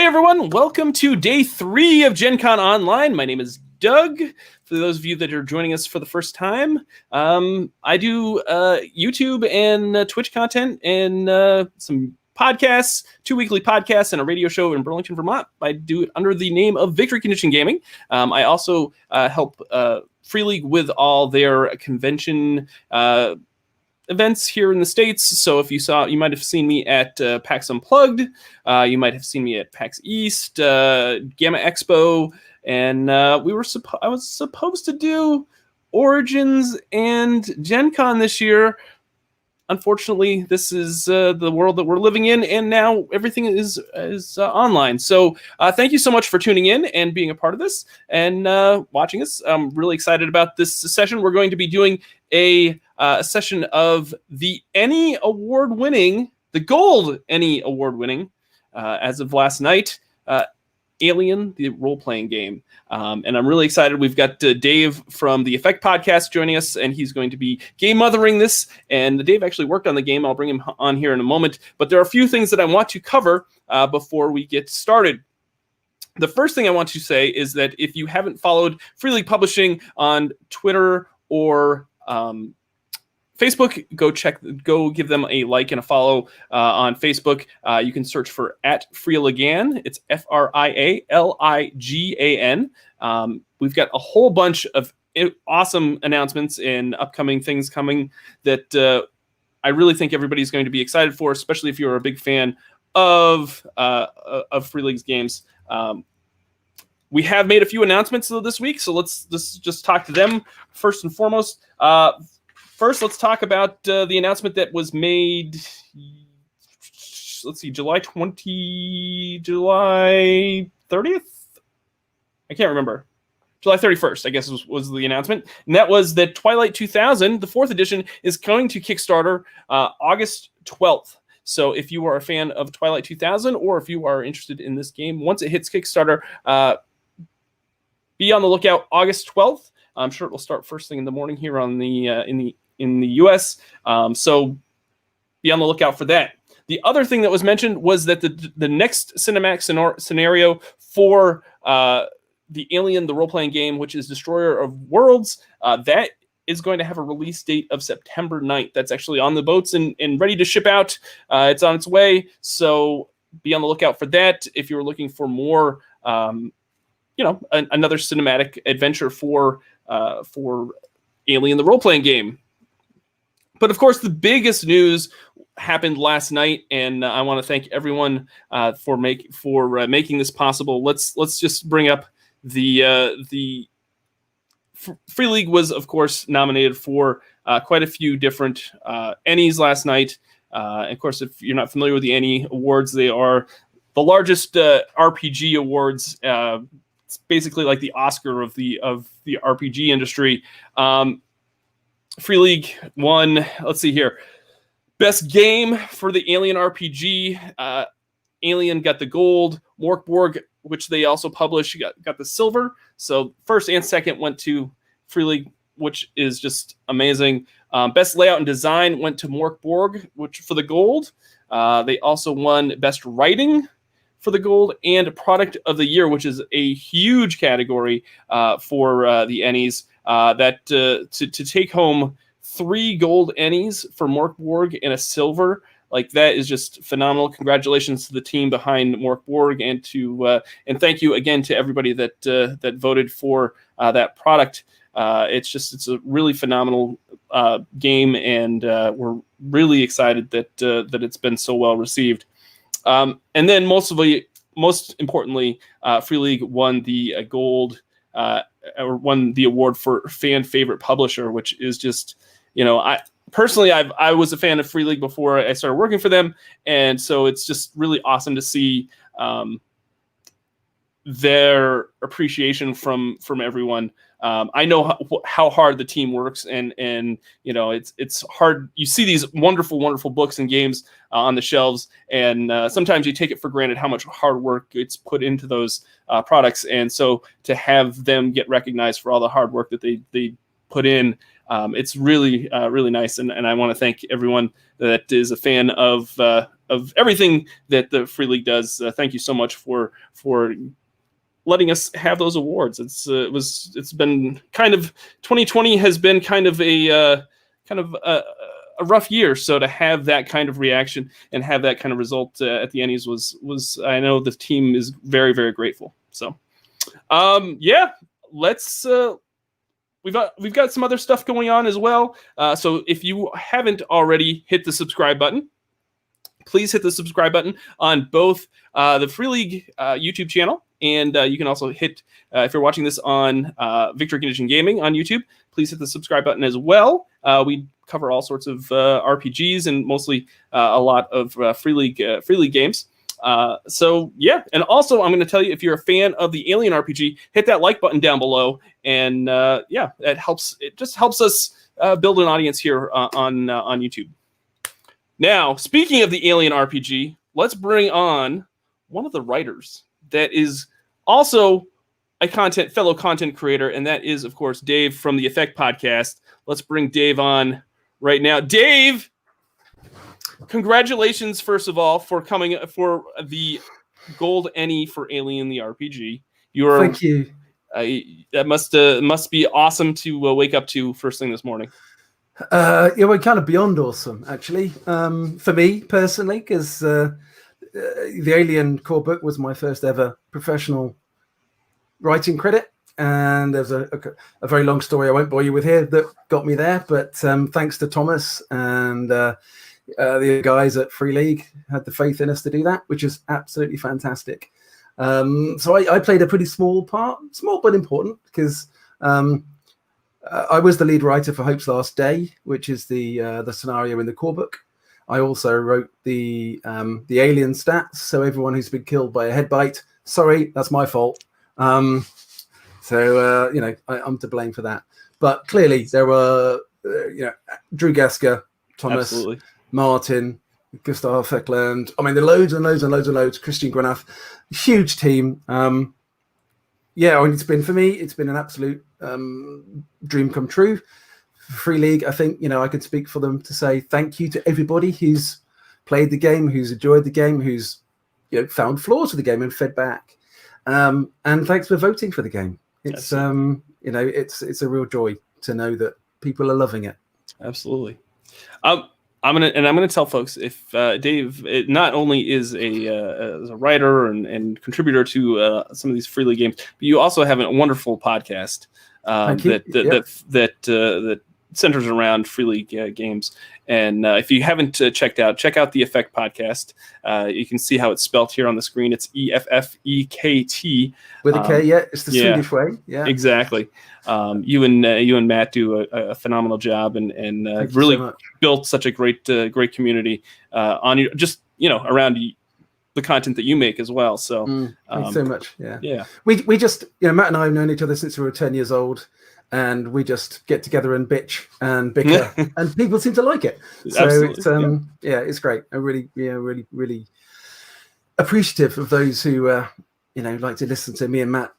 Hey everyone, welcome to day 3 of GenCon Online. My name is Doug. For those of you that are joining us for the first time, I do YouTube and Twitch content and some podcasts, 2 weekly podcasts, and a radio show in Burlington, Vermont. I do it under the name of Victory Condition Gaming. I also help Free League with all their convention events here in the States. So if you might have seen me at PAX Unplugged. You might have seen me at PAX East, Gamma Expo, and I was supposed to do Origins and GenCon this year. Unfortunately, this is the world that we're living in, and now everything is online. So thank you so much for tuning in and being a part of this and watching us. I'm really excited about this session. We're going to be doing a session of the Emmy Award-winning, the Gold Emmy Award-winning, as of last night, Alien, the role-playing game. And I'm really excited. We've got Dave from the Effekt podcast joining us, and he's going to be game mothering this. And Dave actually worked on the game. I'll bring him on here in a moment. But there are a few things that I want to cover before we get started. The first thing I want to say is that if you haven't followed Free League Publishing on Twitter or Facebook, go give them a like and a follow on Facebook. You can search for @Freeligan. It's FRIALIGAN. We've got a whole bunch of awesome announcements and upcoming things coming that I really think everybody's going to be excited for, especially if you're a big fan of Free League's games. We have made a few announcements this week, so let's just talk to them first and foremost. First, let's talk about the announcement that was made, let's see, July 30th? I can't remember. July 31st, I guess, was the announcement. And that was that Twilight 2000, the 4th edition, is going to Kickstarter August 12th. So if you are a fan of Twilight 2000, or if you are interested in this game, once it hits Kickstarter, be on the lookout August 12th. I'm sure it will start first thing in the morning here on in the US. So be on the lookout for that. The other thing that was mentioned was that the next cinematic scenario for the Alien, the role-playing game, which is Destroyer of Worlds, that is going to have a release date of September 9th. That's actually on the boats and ready to ship out. It's on its way. So be on the lookout for that if you're looking for more, another cinematic adventure for Alien, the role-playing game. But of course, the biggest news happened last night, and I want to thank everyone for making this possible. Let's just bring up the Free League was, of course, nominated for quite a few different Emmys last night. Of course, if you're not familiar with the Emmy Awards, they are the largest RPG awards. It's basically like the Oscar of the RPG industry. Free League won, let's see here, best game for the Alien RPG. Alien got the gold. Morkborg, which they also published, got the silver. So first and second went to Free League, which is just amazing. Best layout and design went to Morkborg, which for the gold. They also won best writing for the gold, and product of the year, which is a huge category for the Emmys. That to take home 3 gold Emmys for Morkborg and a silver, like that is just phenomenal. Congratulations to the team behind Morkborg, and thank you again to everybody that voted for that product. It's a really phenomenal game, and we're really excited that it's been so well received. And then most importantly, Free League won the gold. Or won the award for fan favorite publisher, which is just, I was a fan of Free League before I started working for them, and so it's just really awesome to see their appreciation from everyone. I know how hard the team works, and it's hard. You see these wonderful books and games on the shelves, and sometimes you take it for granted how much hard work gets put into those products. And so to have them get recognized for all the hard work that they put in. It's really really nice, and I want to thank everyone that is a fan of everything that the Free League does. Thank you so much for letting us have those awards. It's been kind of 2020 has been kind of a rough year, so to have that kind of reaction and have that kind of result at the Ennies was I know the team is very, very grateful. So let's we've got some other stuff going on as well. So if you haven't already hit the subscribe button, please hit the subscribe button on both the Free League YouTube channel, and you can also hit, if you're watching this on Victory Condition Gaming on YouTube, please hit the subscribe button as well. We cover all sorts of RPGs and mostly a lot of Free League games. So yeah, and also I'm going to tell you, if you're a fan of the Alien RPG, hit that like button down below, and it helps. It just helps us build an audience here on YouTube. Now, speaking of the Alien RPG, let's bring on one of the writers that is also a fellow content creator, and that is, of course, Dave from the Effekt podcast. Let's bring Dave on right now. Dave, congratulations, first of all, for coming for the Gold Ennie for Alien the RPG. Thank you. That must be awesome to wake up to first thing this morning. We're kind of beyond awesome, actually, for me personally, because the Alien core book was my first ever professional writing credit, and there's a very long story I won't bore you with here that got me there, but thanks to Thomas and the guys at Free League had the faith in us to do that, which is absolutely fantastic. So I played a pretty small part, small but important, because I was the lead writer for Hope's Last Day, which is the scenario in the core book. I also wrote the alien stats, so everyone who's been killed by a head bite, sorry, that's my fault. I'm to blame for that. But clearly there were Drew Gasker, Thomas, absolutely, Martin, Gustav Eckland. I mean, there are loads and loads and loads and loads. Christian Grenath, huge team. It's been an absolute dream come true. Free League, I think, I could speak for them to say thank you to everybody who's played the game, who's enjoyed the game, who's found flaws with the game and fed back. And thanks for voting for the game. It's it's a real joy to know that people are loving it. Absolutely. I'm gonna tell folks, if Dave not only is a writer and contributor to some of these Free League games, but you also have a wonderful podcast that centers around Free League games. And if you haven't check out the Effekt podcast. You can see how it's spelled here on the screen. It's EFFEKT with a K. Yeah, it's the Swedish way. Yeah, exactly. You and Matt do a phenomenal job, and really built such a great community on around the content that you make as well. So thanks so much. Yeah. We just Matt and I have known each other since we were 10 years old. And we just get together and bitch and bicker, and people seem to like it. So absolutely. It's great. I'm really appreciative of those who like to listen to me and Matt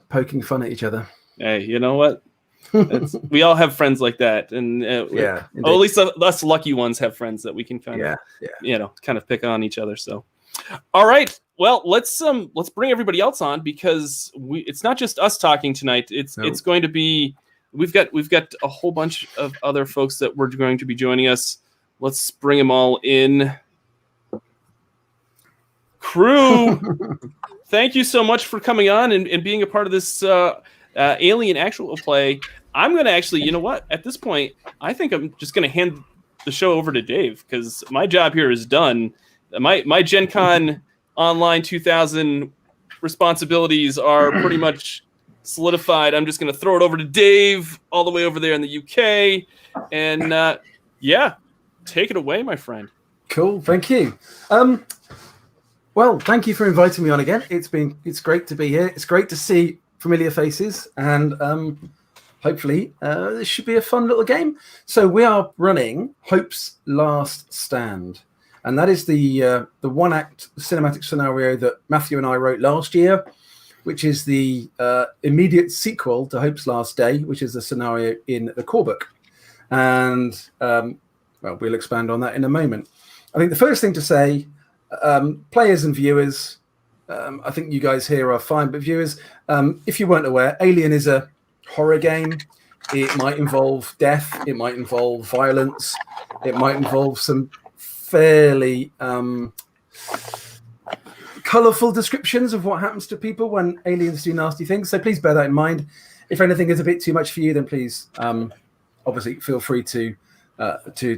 poking fun at each other. Hey, you know what? We all have friends like that, and at least us lucky ones have friends that we can kind of pick on each other. So, all right. Well, let's bring everybody else on, because it's not just us talking tonight. It's going to be we've got a whole bunch of other folks that were going to be joining us. Let's bring them all in. Crew, thank you so much for coming on and being a part of this Alien actual play. I'm going to actually, at this point, I think I'm just going to hand the show over to Dave, because my job here is done. My GenCon Online 2000 responsibilities are pretty much solidified. I'm just going to throw it over to Dave, all the way over there in the UK, and take it away, my friend. Cool, thank you. Well, thank you for inviting me on again. It's great to be here. It's great to see familiar faces, and hopefully this should be a fun little game. So we are running Hope's Last Stand. And that is the one-act cinematic scenario that Matthew and I wrote last year. which is the immediate sequel to Hope's Last Day, which is the scenario in the core book. And well, we'll expand on that in a moment. I think the first thing to say, players and viewers, I think you guys here are fine, but viewers, if you weren't aware, Alien is a horror game. It might involve death, it might involve violence, it might involve some fairly colourful descriptions of what happens to people when aliens do nasty things. So please bear that in mind. If anything is a bit too much for you, then please obviously feel free to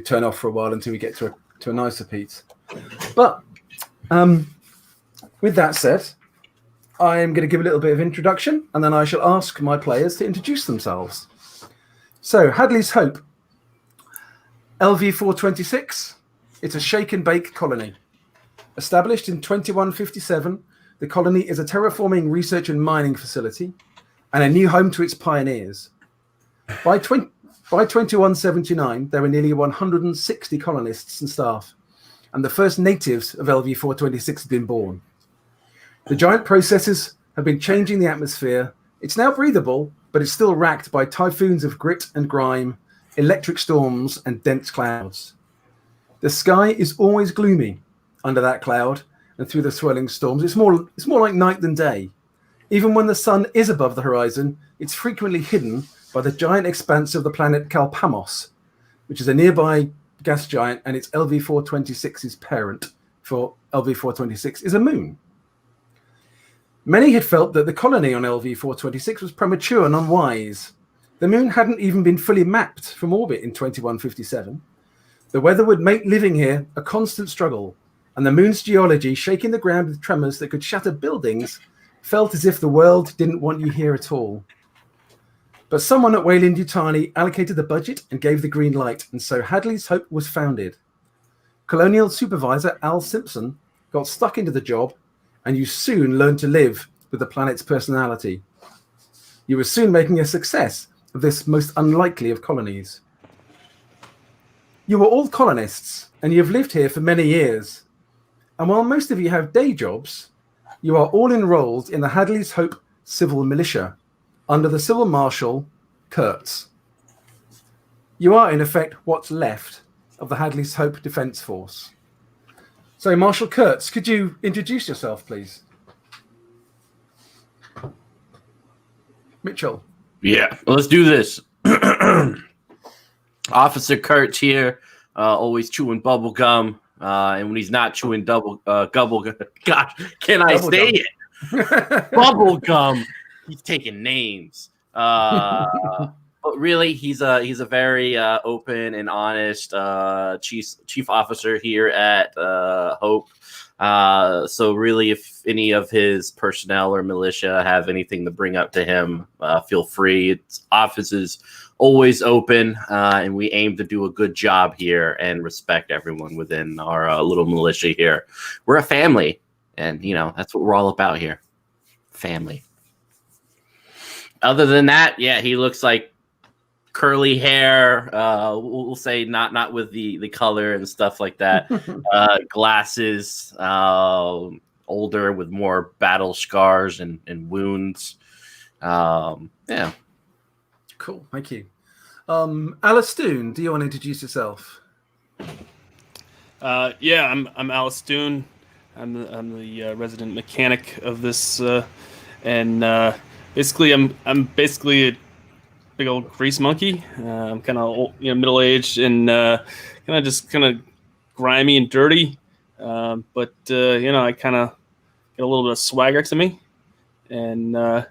turn off for a while until we get to a nicer piece. But with that said, I am going to give a little bit of introduction, and then I shall ask my players to introduce themselves. So, Hadley's Hope, LV-426. It's a shake and bake colony. Established in 2157, the colony is a terraforming research and mining facility and a new home to its pioneers. By 2179, there were nearly 160 colonists and staff, and the first natives of LV-426 had been born. The giant processes have been changing the atmosphere. It's now breathable, but it's still racked by typhoons of grit and grime, electric storms, and dense clouds. The sky is always gloomy under that cloud and through the swirling storms. It's more like night than day. Even when the sun is above the horizon, it's frequently hidden by the giant expanse of the planet Kalpamos, which is a nearby gas giant, and it's LV-426's parent, for LV-426 is a moon. Many had felt that the colony on LV-426 was premature and unwise. The moon hadn't even been fully mapped from orbit in 2157. The weather would make living here a constant struggle, and the moon's geology, shaking the ground with tremors that could shatter buildings, felt as if the world didn't want you here at all. But someone at Weyland-Yutani allocated the budget and gave the green light, and so Hadley's Hope was founded. Colonial supervisor Al Simpson got stuck into the job, and you soon learned to live with the planet's personality. You were soon making a success of this most unlikely of colonies. You were all colonists, and you have lived here for many years. And while most of you have day jobs, you are all enrolled in the Hadley's Hope Civil Militia under the Civil Marshal Kurtz. You are, in effect, what's left of the Hadley's Hope Defence Force. So, Marshal Kurtz, could you introduce yourself, please? Mitchell. Yeah, let's do this. Officer Kurtz here, always chewing bubble gum, and when he's not chewing gubble gum, gosh, can I Bubble say gum. it? Bubble gum. He's taking names. But really, he's a very open and honest chief officer here at Hope. So really, if any of his personnel or militia have anything to bring up to him, feel free. Its office is always open, and we aim to do a good job here and respect everyone within our little militia here. We're a family, and that's what we're all about here. Family. Other than that, yeah, he looks like curly hair. We'll say not with the color and stuff like that. Glasses. Older with more battle scars and wounds. Yeah. Cool, thank you. Alice Stoon, do you want to introduce yourself? Yeah, I'm Alice Doon. I'm the resident mechanic of this, and basically I'm basically a big old grease monkey. I'm kind of middle aged and kind of grimy and dirty, but I kind of get a little bit of swagger to me, and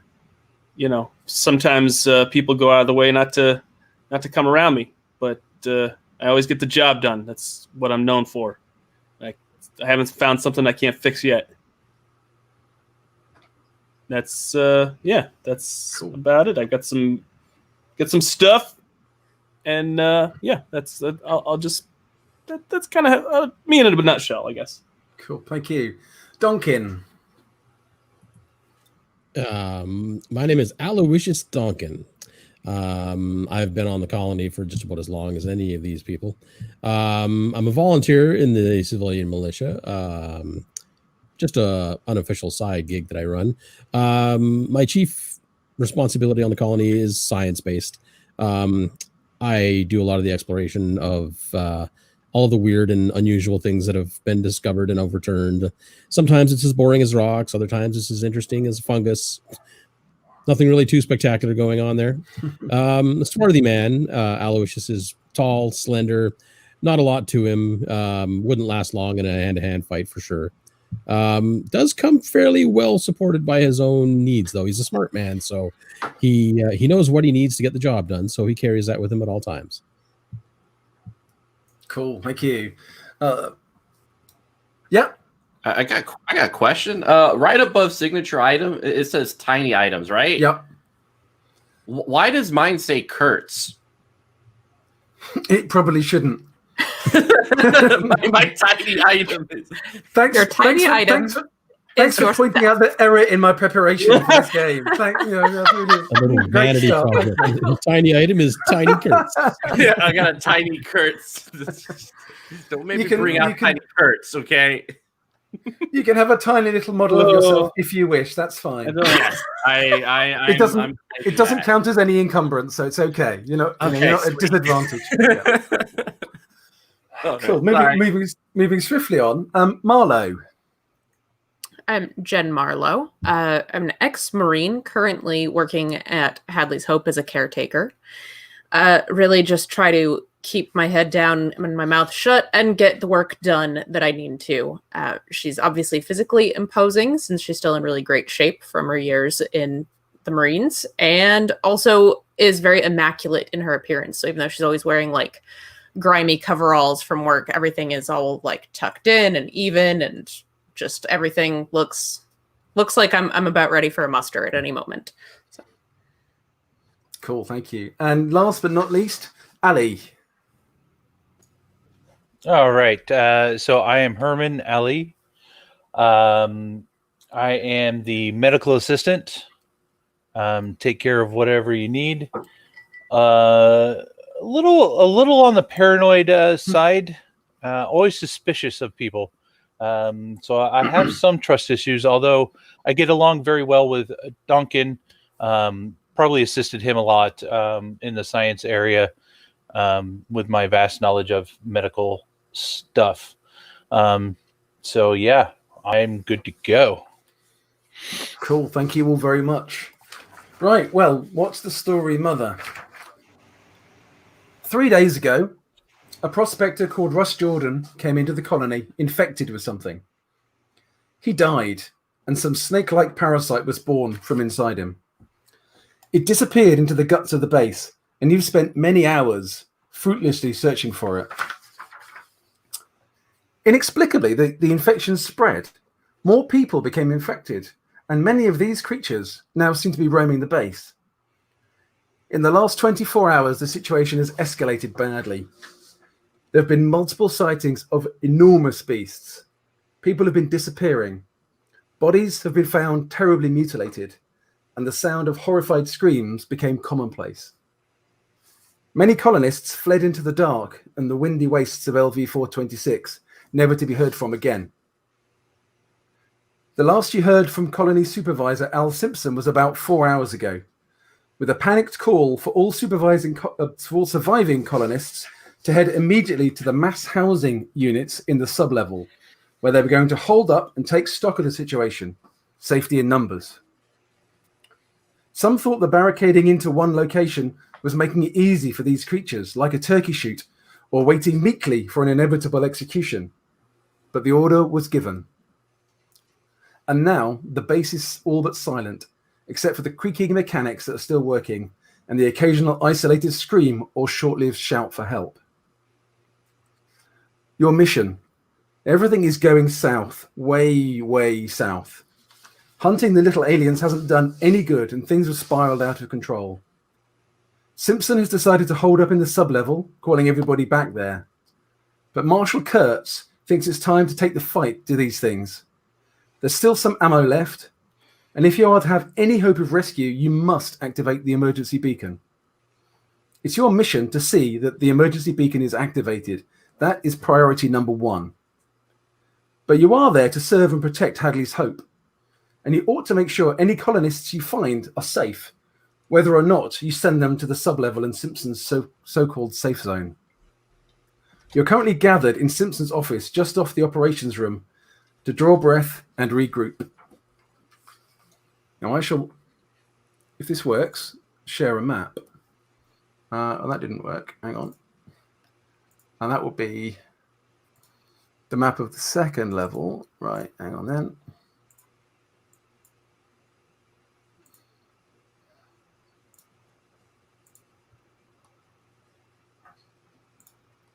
sometimes people go out of the way not to come around me, but I always get the job done. That's what I'm known for. I haven't found something I can't fix yet. That's that's cool. About it. I've got some stuff, and that's I'll just that's kind of me in a nutshell, I guess. Cool, thank you. Donkin. My name is Aloysius Donkin. I've been on the colony for just about as long as any of these people. I'm a volunteer in the civilian militia. just a unofficial side gig that I run. My chief responsibility on the colony is science-based. I do a lot of the exploration of all the weird and unusual things that have been discovered and overturned. Sometimes it's as boring as rocks. Other times it's as interesting as fungus. Nothing really too spectacular going on there. The swarthy man, Aloysius, is tall, slender, not a lot to him. Wouldn't last long in a hand-to-hand fight for sure. Does come fairly well supported by his own needs, though. He's a smart man, so he knows what he needs to get the job done, so he carries that with him at all times. Cool, thank you. Yeah. I got a question. Right above signature item, it says tiny items, right? Yep. Why does mine say Kurtz? It probably shouldn't. my tiny item is. Thanks, Your tiny item. Thanks for pointing out the error in my preparation for this game. That's really A little great vanity stuff. project. The tiny item is tiny Kurtz. Yeah, I got a tiny Kurtz. Don't make me bring out tiny Kurtz, okay? You can have a tiny little model of yourself if you wish. That's fine. It It doesn't count as any encumbrance, so it's okay. You're not at a disadvantage. Yeah. Okay, Cool. Moving swiftly on. Marlowe. I'm Jen Marlowe. I'm an ex-Marine currently working at Hadley's Hope as a caretaker. Really just try to keep my head down and my mouth shut and get the work done that I need to. She's obviously physically imposing since she's still in really great shape from her years in the Marines, and also is very immaculate in her appearance. So even though she's always wearing like grimy coveralls from work, everything is all like tucked in and even, and just everything looks like I'm about ready for a muster at any moment. So. Cool, thank you. And last but not least, Ali. All right. So I am Herman Ali. I am the medical assistant. Take care of whatever you need. A little on the paranoid side. Always suspicious of people. So I have some trust issues, although I get along very well with Duncan. Probably assisted him a lot in the science area with my vast knowledge of medical stuff. So yeah, I'm good to go. Cool, thank you all very much. Right, well, what's the story, Mother? 3 days ago, a prospector called Russ Jordan came into the colony infected with something. He died, and some snake-like parasite was born from inside him. It disappeared into the guts of the base, and you've spent many hours fruitlessly searching for it. Inexplicably, the infection spread. More people became infected, and many of these creatures now seem to be roaming the base. In the last 24 hours, the situation has escalated badly. There have been multiple sightings of enormous beasts. People have been disappearing. Bodies have been found terribly mutilated, and the sound of horrified screams became commonplace. Many colonists fled into the dark and the windy wastes of LV-426, never to be heard from again. The last you heard from colony supervisor Al Simpson was about 4 hours ago, with a panicked call for all surviving colonists to head immediately to the mass housing units in the sublevel, where they were going to hold up and take stock of the situation. Safety in numbers. Some thought the barricading into one location was making it easy for these creatures, like a turkey shoot, or waiting meekly for an inevitable execution. But the order was given. And now the base is all but silent, except for the creaking mechanics that are still working, and the occasional isolated scream or short-lived shout for help. Your mission. Everything is going south, way, way south. Hunting the little aliens hasn't done any good, and things have spiraled out of control. Simpson has decided to hold up in the sublevel, calling everybody back there. But Marshal Kurtz thinks it's time to take the fight to these things. There's still some ammo left, and if you are to have any hope of rescue, you must activate the emergency beacon. It's your mission to see that the emergency beacon is activated. That is priority number 1. but you are there to serve and protect Hadley's Hope. And you ought to make sure any colonists you find are safe, whether or not you send them to the sub-level in Simpson's so-called safe zone. You're currently gathered in Simpson's office just off the operations room to draw breath and regroup. Now I shall, if this works, share a map. Oh, that didn't work. Hang on. And that will be the map of the second level. Right, hang on then.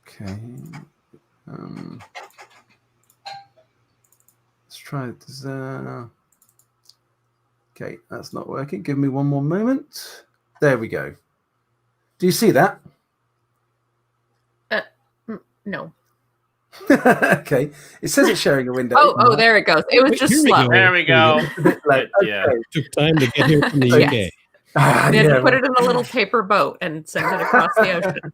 Okay. Let's try this. Okay, that's not working. Give me one more moment. There we go. Do you see that? No. Okay. It says it's sharing a window. Oh, there it goes. It was just Here we slow. go. There we go. A bit late. Yeah. Okay. Took time to get here from the Yes. UK. We had Yeah, to put it in a little paper boat and send it across the ocean.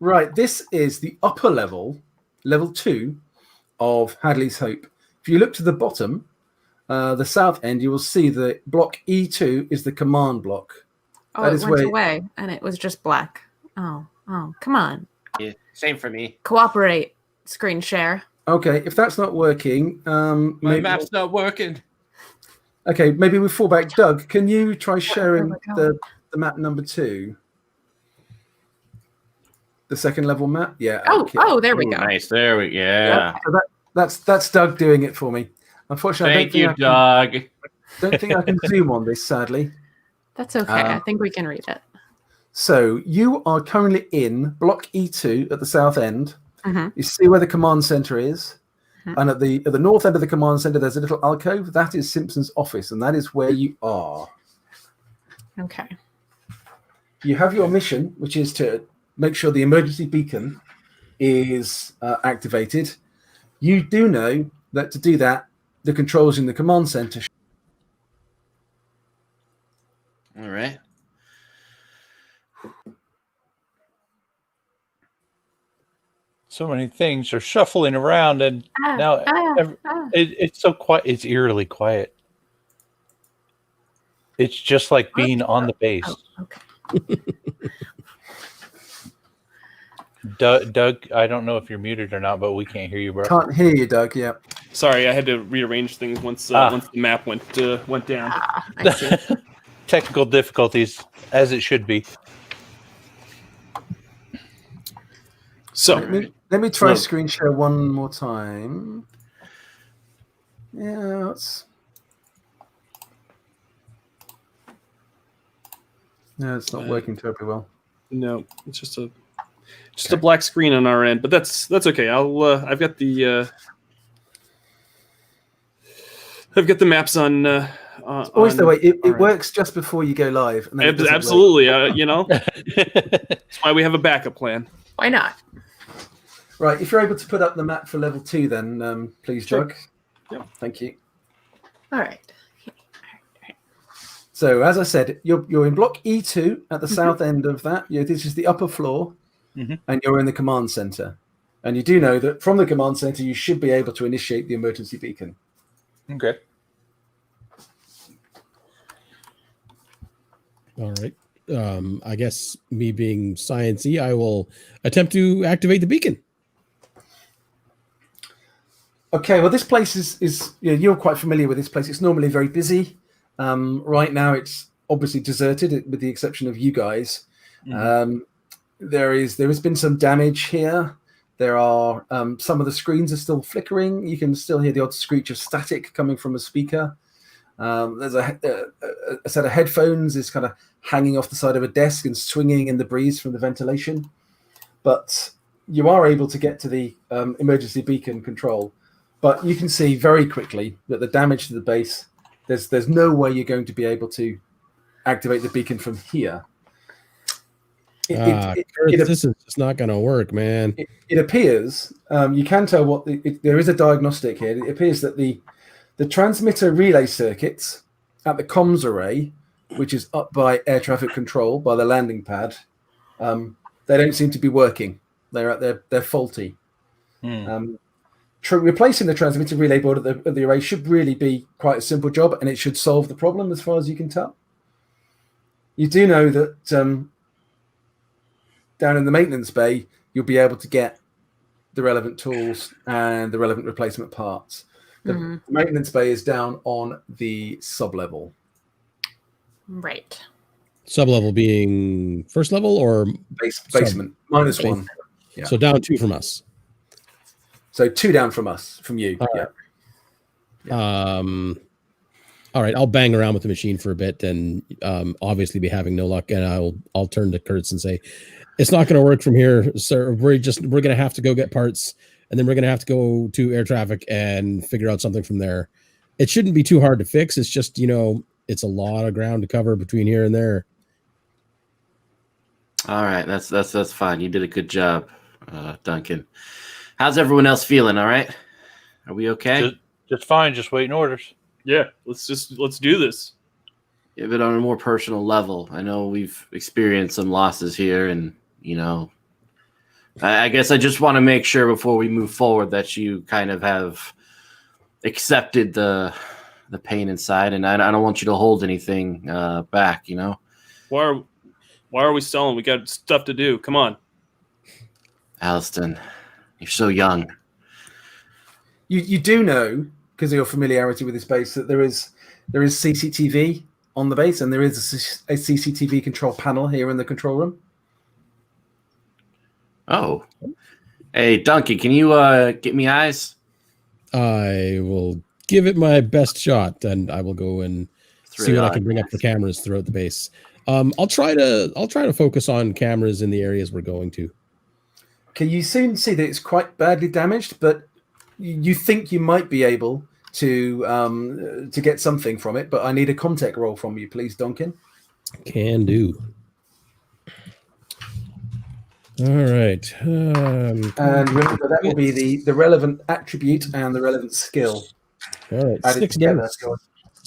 Right, this is the upper level, level 2 of Hadley's Hope. If you look to the bottom, the south end, you will see that block E2 is the command block. Oh, That it is went where- away and it was just black. Oh, come on. Yeah, same for me. Cooperate, screen share. Okay, if that's not working, My maybe map's not working. okay, maybe we fall back. Doug, can you try sharing we go. the map number 2? The second level map? Yeah. Oh, okay. there we Ooh, go. nice. There we yeah. So that's Doug doing it for me. Unfortunately, Thank you, Doug. don't think I can zoom on this, sadly. That's okay. I think we can read it. So you are currently in block E2 at the south end. Mhm. You see where the command center is, Mhm. and at the north end of the command center, there's a little alcove. That is Simpson's office, and that is where you are. Okay. You have your mission, which is to make sure the emergency beacon is activated. You do know that to do that, the controls in the command center. All right. So many things are shuffling around, and now it's so quiet. It's eerily quiet. It's just like being on the base. Oh, okay. Doug, I don't know if you're muted or not, but we can't hear you, bro. Can't hear you, Doug. Yeah. Sorry, I had to rearrange things once once the map went down. I see. Technical difficulties, as it should be. So Let me try Well- screen share one more time. Yeah, it's not working terribly well. no, it's just a black screen on our end, but that's okay. I've got the maps on. It's always the way it alright. works just before you go live. And then it doesn't work. Absolutely, that's why we have a backup plan. Why not? Right, if you're able to put up the map for level 2, then please, Sure. Doug. Yep. Thank you. All right. So, as I said, you're in block E2 at the south end of that. This is the upper floor, and you're in the command center. And you do know that from the command center, you should be able to initiate the emergency beacon. Okay. All right. I guess me being science-y, I will attempt to activate the beacon. Okay, well, this place is you're quite familiar with this place. It's normally very busy. Right now, it's obviously deserted, with the exception of you guys. There has been some damage here. There are some of the screens are still flickering. You can still hear the odd screech of static coming from a speaker. There's a set of headphones is kind of hanging off the side of a desk and swinging in the breeze from the ventilation. But you are able to get to the emergency beacon control. But you can see very quickly that the damage to the base, there's no way you're going to be able to activate the beacon from here. This is just not going to work, man. It appears, you can tell there is a diagnostic here. It appears that the transmitter relay circuits at the comms array, which is up by air traffic control, by the landing pad, they don't seem to be working. They're faulty. replacing the transmitter relay board at the array should really be quite a simple job, and it should solve the problem as far as you can tell. You do know that down in the maintenance bay, you'll be able to get the relevant tools and the relevant replacement parts. The maintenance bay is down on the sub-level. Right. Sub-level being first level or basement, -1. Yeah. So down 2 from us. So 2 down from us, from you. All right. All right, I'll bang around with the machine for a bit and obviously be having no luck, and I'll turn to Kurtz and say, it's not going to work from here, sir. We're going to have to go get parts, and then we're going to have to go to air traffic and figure out something from there. It shouldn't be too hard to fix. It's just, it's a lot of ground to cover between here and there. All right, that's fine. You did a good job, Duncan. How's everyone else feeling? All right, are we okay? Just fine. Just waiting orders. Yeah, let's do this. Yeah, but on a more personal level, I know we've experienced some losses here, and I guess I just want to make sure before we move forward that you kind of have accepted the pain inside, and I don't want you to hold anything back. Why are we stalling? We got stuff to do. Come on, Alliston, you're so young. You do know, because of your familiarity with this base, that there is CCTV on the base, and there is a CCTV control panel here in the control room. Oh, hey Duncan, can you get me eyes? I will give it my best shot, and I will go and see what I can bring up for cameras throughout the base. I'll try to focus on cameras in the areas we're going to. Okay, you soon see that it's quite badly damaged, but you think you might be able to get something from it. But I need a contact roll from you, please, Duncan. Can do. All right. And remember, that will be the relevant attribute and the relevant skill. All right. Added 6 together, dice.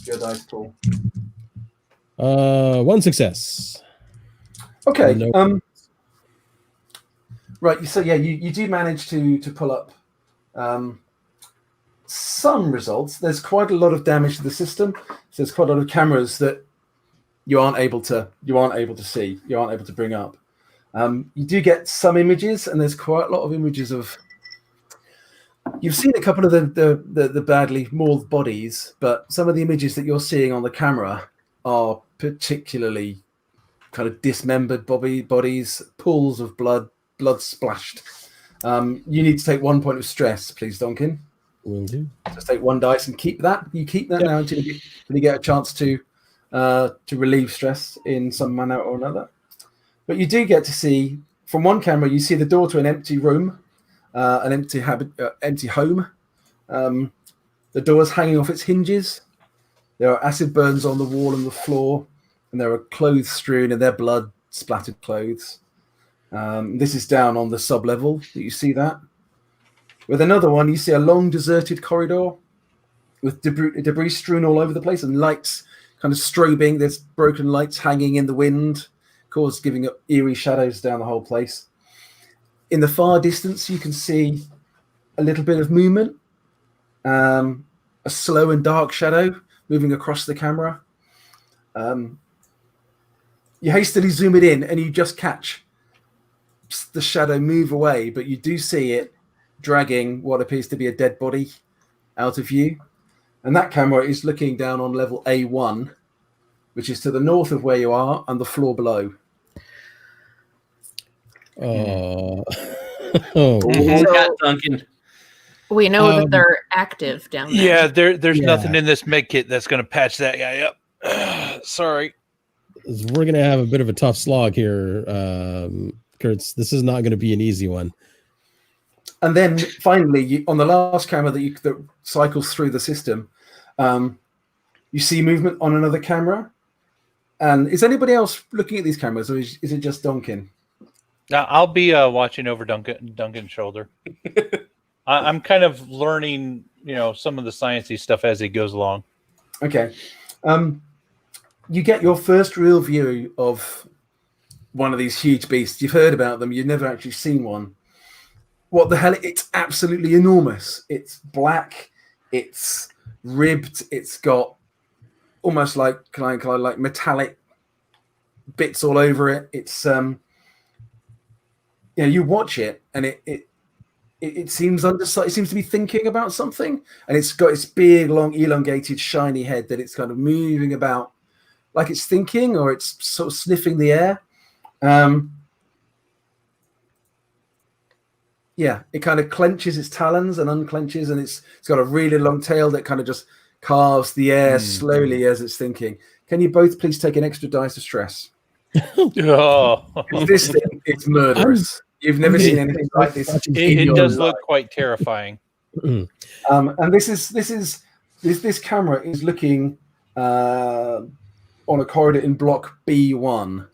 your dice pool. 1 success. Okay. No. Right. So yeah, you do manage to pull up some results. There's quite a lot of damage to the system. So there's quite a lot of cameras that you aren't able to see. You aren't able to bring up. You do get some images, and there's quite a lot of images of. You've seen a couple of the badly mauled bodies, but some of the images that you're seeing on the camera are particularly kind of dismembered bodies, pools of blood splashed. You need to take 1 point of stress, please, Duncan. Will do. Just take 1 dice and keep that. You keep that now until you get a chance to relieve stress in some manner or another. But you do get to see, from one camera, you see the door to an empty room, an empty home. The door's hanging off its hinges. There are acid burns on the wall and the floor, and there are clothes strewn in their blood splattered clothes. This is down on the sub-level. You see that? With another one, you see a long deserted corridor with debris strewn all over the place and lights kind of strobing. There's broken lights hanging in the wind, giving up eerie shadows down the whole place. In the far distance, you can see a little bit of movement, a slow and dark shadow moving across the camera. You hastily zoom it in, and you just catch the shadow move away, but you do see it dragging what appears to be a dead body out of view. And that camera is looking down on level A1, which is to the north of where you are, and the floor below. Oh. Duncan. We know that they're active down there. Yeah, there's nothing in this med kit that's going to patch that guy up. Sorry. We're going to have a bit of a tough slog here, Kurtz. This is not going to be an easy one. And then finally, on the last camera that cycles through the system, you see movement on another camera. And is anybody else looking at these cameras, or is it just Duncan? I'll be watching over Duncan's shoulder. I'm kind of learning, some of the sciencey stuff as he goes along. Okay. You get your first real view of one of these huge beasts. You've heard about them. You've never actually seen one. what the hell? It's absolutely enormous. It's black. It's ribbed. It's got almost like kind of like metallic bits all over it. It's you watch it and it seems underside. It seems to be thinking about something, and it's got its big, long, elongated, shiny head that it's kind of moving about like it's thinking, or it's sort of sniffing the air. It kind of clenches its talons and unclenches, and it's got a really long tail that kind of just carves the air slowly as it's thinking. Can you both please take an extra dice of stress? Oh. This thing, it's murderous. You've never seen anything like this. It does look quite terrifying. And this camera is looking on a corridor in block B1.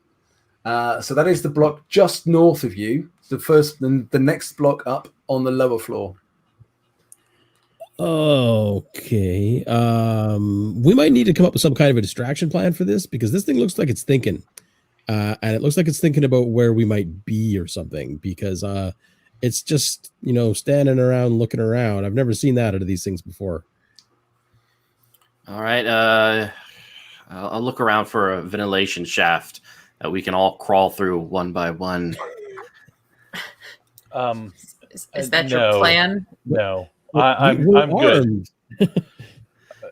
So that is the block just north of you. The next block up on the lower floor. Okay. We might need to come up with some kind of a distraction plan for this, because this thing looks like it's thinking. And it looks like it's thinking about where we might be or something, because it's just, standing around looking around. I've never seen that out of these things before. All right. I'll look around for a ventilation shaft that we can all crawl through one by one. Is that your plan? No. I'm good.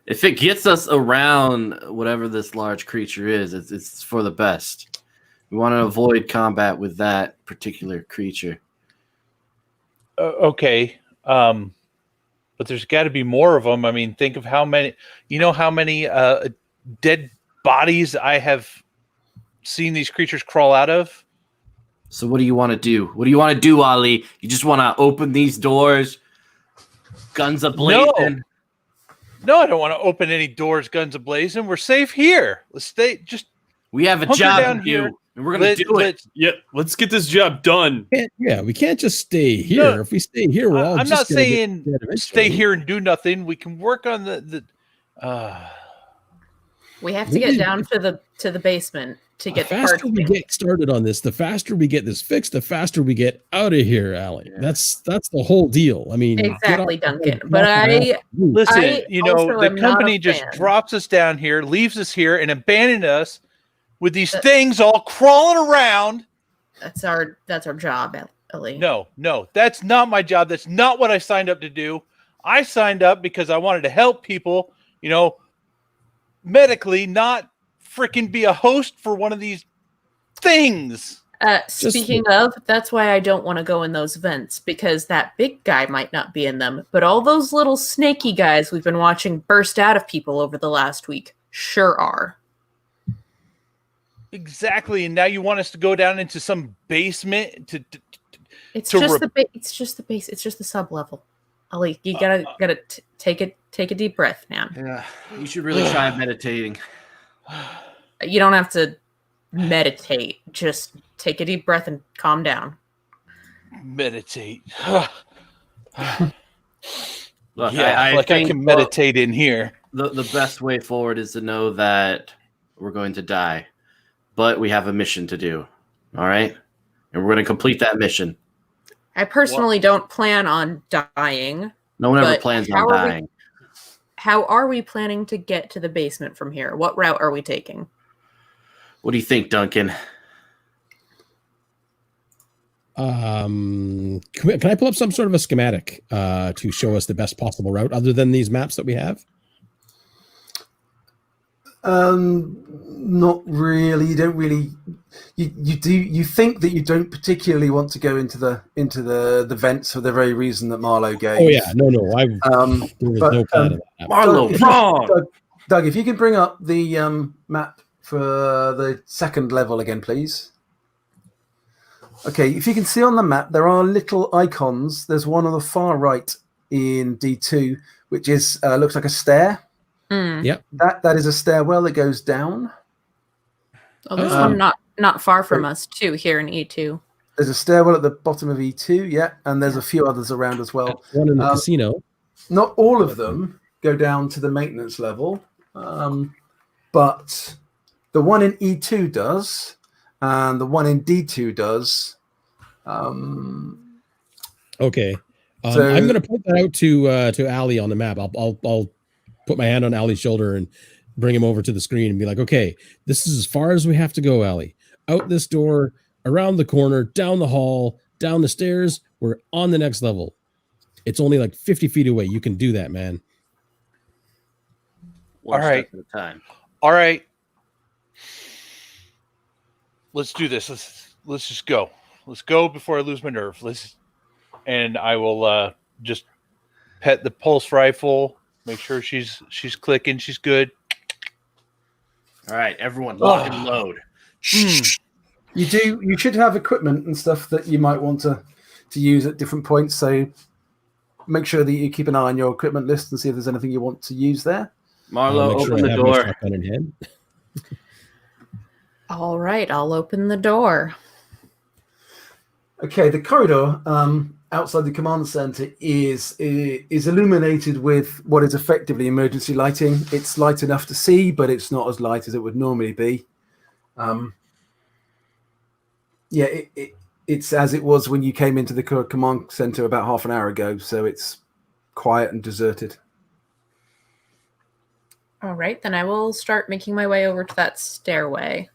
If it gets us around whatever this large creature is, it's for the best. We want to avoid combat with that particular creature. Okay. But there's got to be more of them. I mean, think of how many dead bodies I have seen these creatures crawl out of. So what do you want to do? What do you want to do, Ali? You just want to open these doors, guns ablazing? No, I don't want to open any doors, guns ablazing. We're safe here. Let's stay. We have a job to do, and we're going to do it. Let's get this job done. We can't just stay here. No, if we stay here, we're all. I'm not saying stay here and do nothing. We can work on the. We have to get down to the basement to get the faster we get started on this, the faster we get this fixed, the faster we get out of here, Allie. Yeah. That's the whole deal. I mean, exactly, Duncan. But listen, the company just drops us down here, leaves us here, and abandons us with these things all crawling around. That's our job, Ellie. No, that's not my job. That's not what I signed up to do. I signed up because I wanted to help people, medically, not freaking be a host for one of these things. Speaking of, that's why I don't want to go in those vents, because that big guy might not be in them, but all those little snaky guys we've been watching burst out of people over the last week sure are. Exactly, and now you want us to go down into some basement It's just the base. It's just the sub level. Ali, you gotta take a deep breath, man. Yeah, you should really try meditating. You don't have to meditate. Just take a deep breath and calm down. Meditate. Look, yeah, I think I can meditate in here. The best way forward is to know that we're going to die, but we have a mission to do. All right, and we're going to complete that mission. I personally don't plan on dying. No one ever plans on dying. How are we planning to get to the basement from here? What route are we taking? What do you think, Duncan? Can I pull up some sort of a schematic to show us the best possible route other than these maps that we have? Not really. You don't really. You do. You think that you don't particularly want to go into the vents for the very reason that Marlowe gave. Oh yeah, no. There was no plan of that. Marlowe, Doug, if you can bring up the map for the second level again, please. Okay, if you can see on the map, there are little icons. There's one on the far right in D2, which is looks like a stair. Yep. That is a stairwell that goes down. Oh, there's one not far from us too, here in E2. There's a stairwell at the bottom of E2, yeah, and there's a few others around as well. One in the casino. Not all of them go down to the maintenance level, but the one in E2 does, and the one in D2 does. Okay. So- I'm going to point that out to Ali on the map. I'll put my hand on Ali's shoulder and bring him over to the screen and be like, okay, this is as far as we have to go, Ali. Out this door, around the corner, down the hall, down the stairs. We're on the next level. It's only like 50 feet away. You can do that, man. One All right. step at a time. All right. Let's do this. Let's just go. Let's go before I lose my nerve. And I will just pet the pulse rifle, make sure she's clicking, she's good. All right, everyone, lock and load. You should have equipment and stuff that you might want to use at different points. So make sure that you keep an eye on your equipment list and see if there's anything you want to use there. Marlo, Make sure open I the have my door. shotgun in hand. All right, I'll open the door. Okay, the corridor outside the command center is illuminated with what is effectively emergency lighting. It's light enough to see, but it's not as light as it would normally be. It's as it was when you came into the command center about half an hour ago, so it's quiet and deserted. All right, then I will start making my way over to that stairway.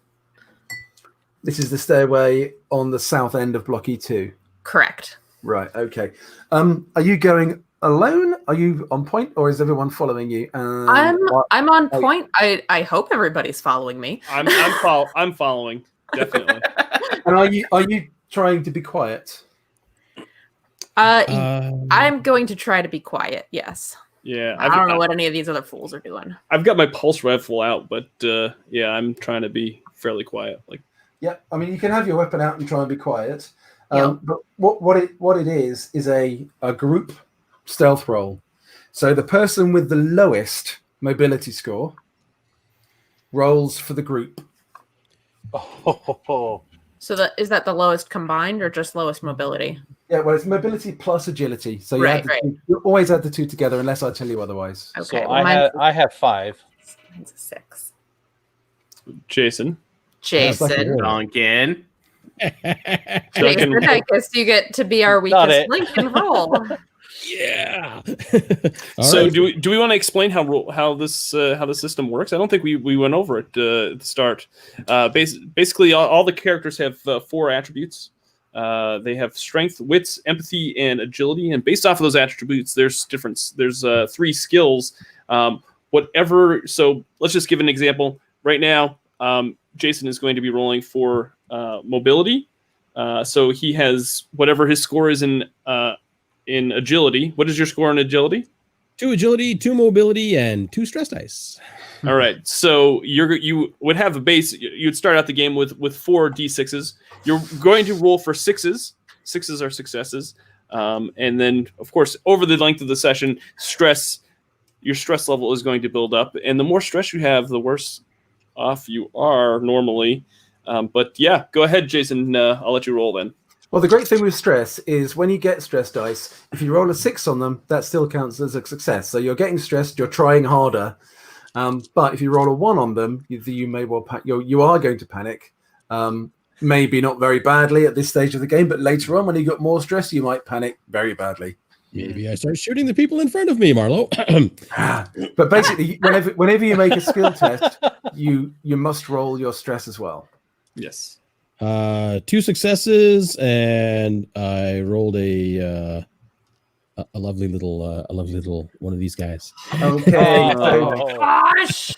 This is the stairway on the south end of Block E2. Correct. Right, okay. Are you going alone? Are you on point, or is everyone following you? I'm on point. I hope everybody's following me. I'm following, definitely. And are you trying to be quiet? I'm going to try to be quiet. Yes. Yeah, I don't know what any of these other fools are doing. I've got my pulse rifle out, but yeah, I'm trying to be fairly quiet. Like, Yeah, I mean, you can have your weapon out and try and be quiet. Yep. But what it is a group stealth roll. So the person with the lowest mobility score rolls for the group. Oh, So is that the lowest combined or just lowest mobility? Yeah, well, it's mobility plus agility. So you, Right. you always add the two together unless I tell you otherwise. Okay. so well, I have 5. mine's a 6. Jason. Jason. Duncan. Jason, I guess you get to be our Got weakest it. link and roll. Yeah. So do we want to explain how the system works? I don't think we went over it at the start. Basically, all the characters have 4 attributes. They have strength, wits, empathy, and agility. And based off of those attributes, there's 3 skills. So let's just give an example. Right now, Jason is going to be rolling for mobility. So he has whatever his score is in agility. What is your score in agility? 2 agility, 2 mobility, and 2 stress dice. All right. So you would have a base. You'd start out the game with 4 d6s. You're going to roll for 6s. 6s are successes. And then, of course, over the length of the session, your stress level is going to build up. And the more stress you have, the worse off you are normally. But yeah, go ahead, Jason. I'll let you roll then. Well, the great thing with stress is when you get stress dice, if you roll a 6 on them, that still counts as a success. So you're getting stressed, you're trying harder. But if you roll a 1 on them, you may well you are going to panic. Maybe not very badly at this stage of the game, but later on when you got more stress, you might panic very badly. Maybe I start shooting the people in front of me, Marlo. But basically, whenever you make a skill test, you must roll your stress as well. Yes. 2 successes, and I rolled a lovely little one of these guys. Okay. Gosh!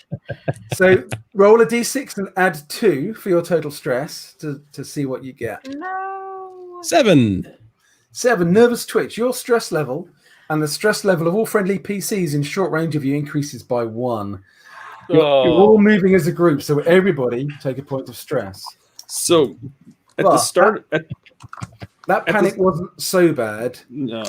So roll a d6 and add 2 for your total stress to see what you get. No. 7. 7, nervous twitch. Your stress level and the stress level of all friendly PCs in short range of you increases by 1. You're all moving as a group, so everybody take a point of stress. So at the start, that panic wasn't so bad no.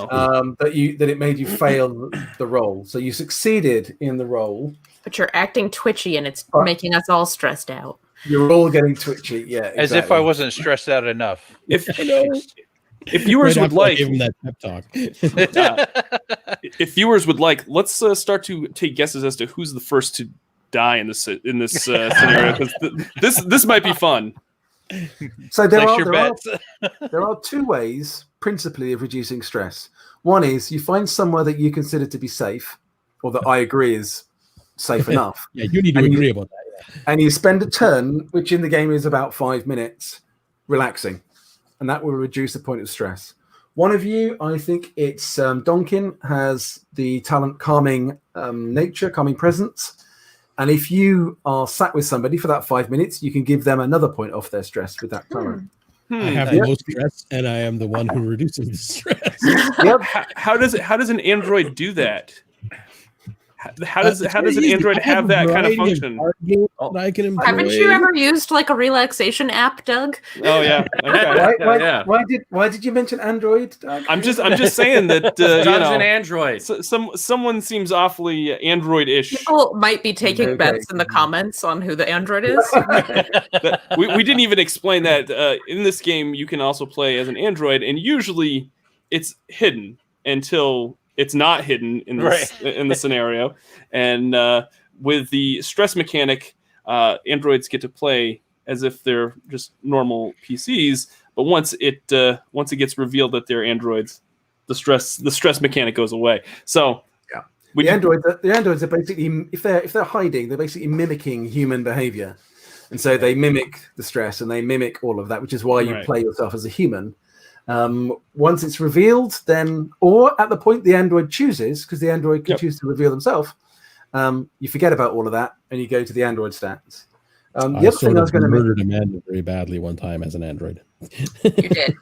that it made you fail the roll. So you succeeded in the roll. But you're acting twitchy and it's making us all stressed out. You're all getting twitchy, yeah. As if I wasn't stressed out enough. If viewers would like, give him that pep talk. if viewers would like, let's start to take guesses as to who's the first to die in this scenario, because this might be fun. So there Place your bets. are 2 ways principally of reducing stress. One is you find somewhere that you consider to be safe, or that I agree is safe enough. Yeah, you need to And agree about that. And you spend a turn, which in the game is about 5 minutes, relaxing. And that will reduce the point of stress. One of you, I think it's Donkin, has the talent calming nature, calming presence. And if you are sat with somebody for that 5 minutes, you can give them another point off their stress with that talent. I have the most stress, and I am the one who reduces the stress. Yep. How does an android do that? How does an android I have that kind of function? I can employ. Haven't you ever used like a relaxation app, Doug? Oh yeah. Okay. Why did you mention Android? I'm just saying that Doug's an android. someone seems awfully android-ish. People might be taking Okay. bets in the comments on who the android is. We didn't even explain that in this game you can also play as an android, and usually it's hidden until it's not hidden in this, in the scenario. And with the stress mechanic, androids get to play as if they're just normal PCs. But once it gets revealed that they're androids, the stress mechanic goes away. So yeah, the androids are basically, if they're hiding, they're basically mimicking human behavior, and so they mimic the stress and they mimic all of that, which is why you play yourself as a human. Once it's revealed, then, or at the point the android chooses, because the android can choose to reveal themselves, you forget about all of that and you go to the android stats. I sort of murdered a man very badly one time as an android. You did.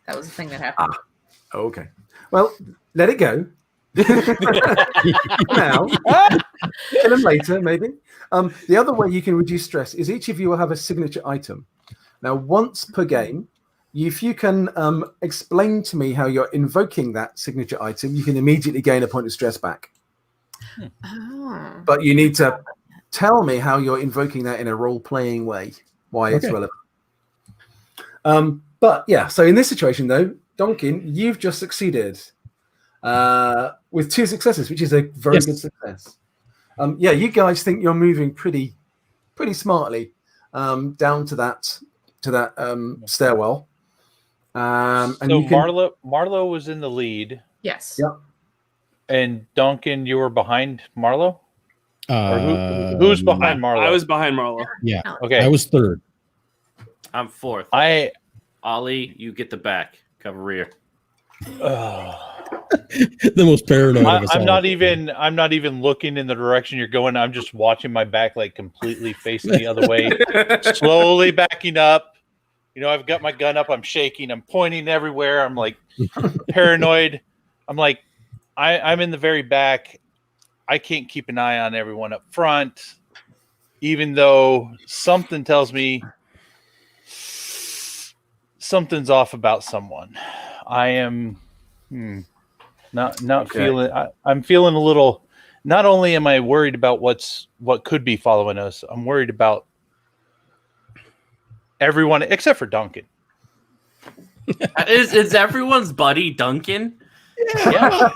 That was the thing that happened. Okay. Well, let it go. Now, kill him later, maybe. The other way you can reduce stress is each of you will have a signature item. Now, once per game, if you can explain to me how you're invoking that signature item, you can immediately gain a point of stress back. Oh. But you need to tell me how you're invoking that in a role-playing way, why it's relevant. But yeah, so in this situation, though, Donkin, you've just succeeded with 2 successes, which is a very good success. Yeah, you guys think you're moving pretty smartly down to that stairwell. And so Marlo was in the lead. Yes. Yep. And Duncan, you were behind Marlo? Or who's behind Marlo? I was behind Marlo. Yeah. Okay. I was third. I'm fourth. Ollie, you get the back. Cover rear. The most paranoid of us I'm all. not even looking in the direction you're going. I'm just watching my back, like completely facing the other way, slowly backing up. You know, I've got my gun up. I'm shaking. I'm pointing everywhere. I'm like paranoid. I'm like, I'm in the very back. I can't keep an eye on everyone up front, even though something tells me something's off about someone. I am not feeling. I'm feeling a little. Not only am I worried about what could be following us, I'm worried about everyone except for Duncan. Is everyone's buddy Duncan? Yeah.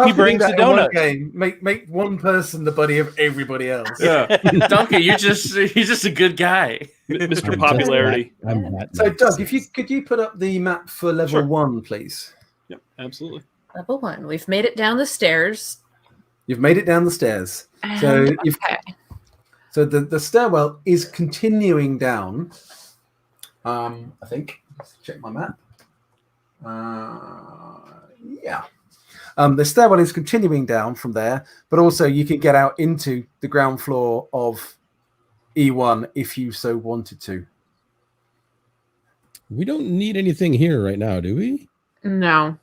He brings the donuts. Game. Make one person the buddy of everybody else. Yeah. Duncan, he's just a good guy. Mr. Popularity. So, Doug, could you put up the map for level 1, please? Yep, absolutely. Level 1. We've made it down the stairs. You've made it down the stairs. So So the stairwell is continuing down. I think. Let's check my map. Yeah. The stairwell is continuing down from there, but also you can get out into the ground floor of E1 if you so wanted to. We don't need anything here right now, do we? No.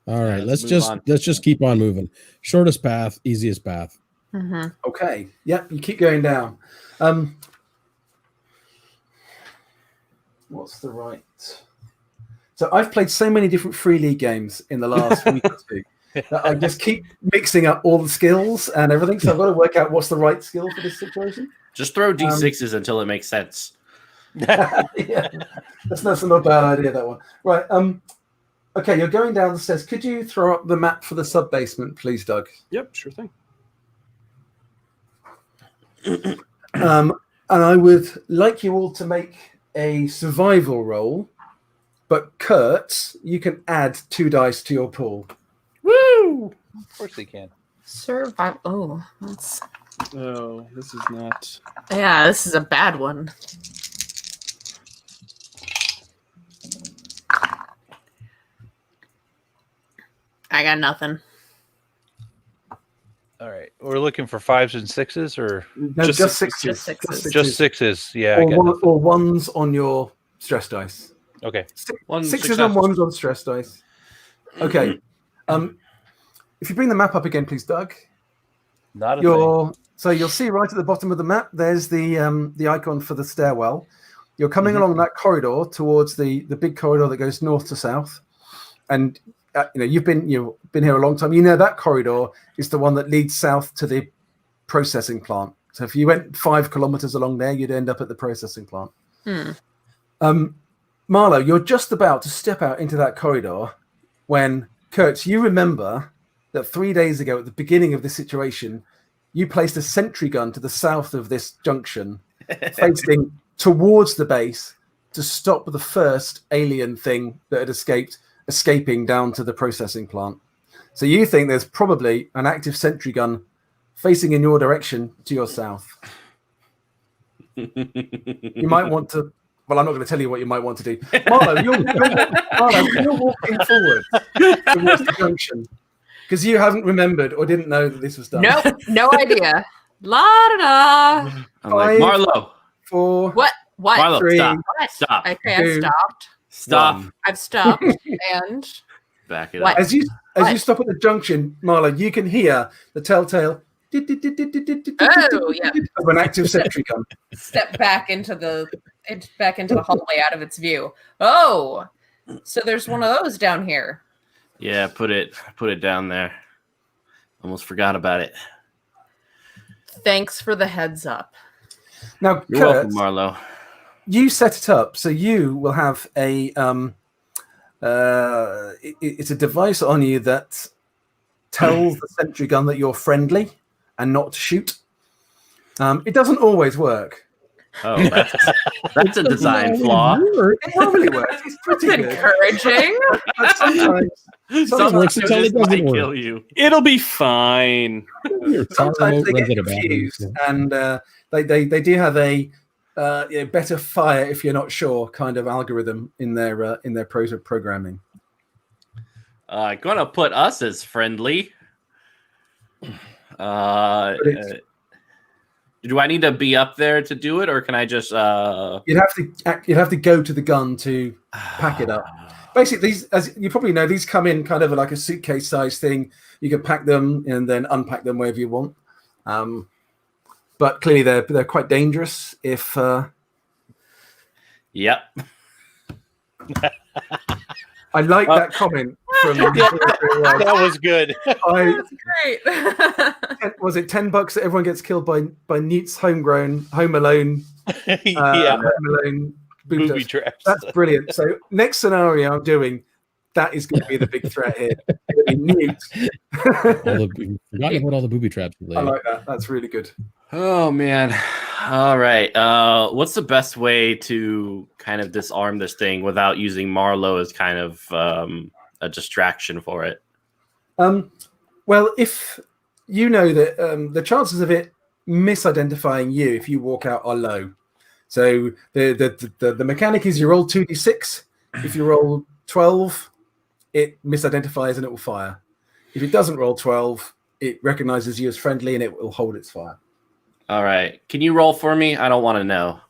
All right, let's just keep on moving. Shortest path, easiest path. Mm-hmm. Okay. Yep, you keep going down. What's the right? So I've played so many different Free League games in the last week or two that I just keep mixing up all the skills and everything. So I've got to work out what's the right skill for this situation. Just throw D6s until it makes sense. Yeah, that's not a bad idea, that one. Right. Okay, you're going down the stairs. Could you throw up the map for the sub-basement, please, Doug? Yep, sure thing. And I would like you all to make a survival roll, But Kurt, you can add 2 dice to your pool. Woo! Of course they can. Survive. Oh, that's. Oh, this is not. Yeah, this is a bad one. I got nothing. All right. We're looking for 5s and 6s, or No, just sixes. Just sixes. just 6s. Yeah. I Or, got one, nothing. or 1s on your stress dice. Okay. One 6s success. and 1s on stress dice. Okay. If you bring the map up again, please, Doug. Not a thing. So you'll see right at the bottom of the map, there's the icon for the stairwell. You're coming along that corridor towards the big corridor that goes north to south, and you've been here a long time. You know that corridor is the one that leads south to the processing plant. So if you went 5 kilometers along there, you'd end up at the processing plant. Marlowe, you're just about to step out into that corridor when, Kurt, you remember that 3 days ago at the beginning of this situation, you placed a sentry gun to the south of this junction, facing towards the base to stop the first alien thing that had escaping down to the processing plant. So you think there's probably an active sentry gun facing in your direction to your south. You might want to. Well, I'm not going to tell you what you might want to do. Marlowe, you're walking forward towards the junction because you haven't remembered or didn't know that this was done. Nope, no idea. La da da. I'm like, 5, Marlowe. 4, What? What? Marlowe, 3, stop. What? Stop. Okay, I 2, stopped. Stop. 1. I've stopped. And Back it What? up. As you What? stop at the junction, Marlowe, you can hear the telltale Oh, yeah. of an active sentry gun. Step back into the hallway out of its view. Oh, so there's one of those down here. Yeah, put it down there. Almost forgot about it. Thanks for the heads up. Now, You're Kurt, welcome, Marlowe. you set it up so you will have a it's a device on you that tells the sentry gun that you're friendly and not to shoot. It doesn't always work. Oh, that's a design flaw. It normally works. It's pretty That's good. encouraging. But sometimes works until it This might doesn't work. kill you. It'll be fine. sometimes they Runs get out of batteries. confused, and they do have a better fire if you're not sure kind of algorithm in their programming. Gonna put us as friendly. Do I need to be up there to do it, or can I just? You'd have to go to the gun to pack it up. Basically, these, as you probably know, these come in kind of like a suitcase size thing. You can pack them and then unpack them wherever you want. But clearly, they're quite dangerous if. Yep. I like that comment from. That was good. That's great. Was it $10 that everyone gets killed by Newt's homegrown Home Alone? Yeah. Home Alone Booby traps. That's brilliant. So next scenario I'm doing, that is going to be the big threat here. It'll be Newt. Forgotten about all the booby traps. I like that. That's really good. Oh man. All right. What's the best way to kind of disarm this thing without using Marlowe as kind of a distraction for it? Well, if you know that the chances of it misidentifying you if you walk out are low. So the mechanic is you roll 2d6. If you roll 12, it misidentifies and it will fire. If it doesn't roll 12, it recognizes you as friendly and it will hold its fire. All right. Can you roll for me? I don't want to know.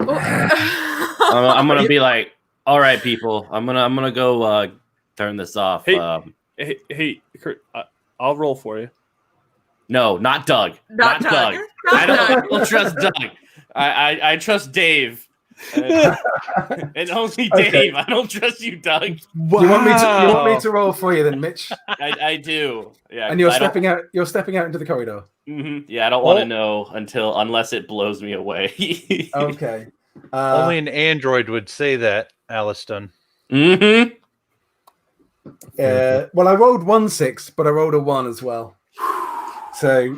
I'm gonna be like, all right, people. I'm gonna go turn this off. Hey, hey, Kurt, I'll roll for you. No, not Doug. Not Doug. I don't trust Doug. I trust Dave. And only Dave. I don't trust you, Doug. Wow. You want me to roll for you then, Mitch? I do. Yeah. And you're stepping out. You're stepping out into the corridor. Mm-hmm. Yeah, I don't want to know unless it blows me away. Okay. Only an android would say that, Aliston. Mm-hmm. Well, I rolled 1-6, but I rolled a 1 as well. So,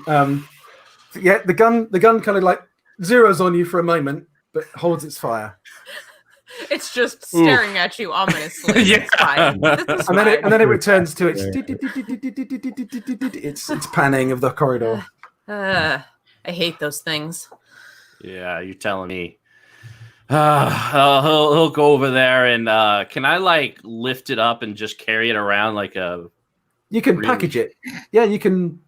yeah, the gun kind of like zeroes on you for a moment, but holds its fire. It's just staring at you ominously. Yeah. It's fine. This is And fine. then it returns to its Yeah. its panning of the corridor. I hate those things. Yeah, you're telling me. He'll go over there and can I like lift it up and just carry it around like a? You can Really? package it. Yeah, you can.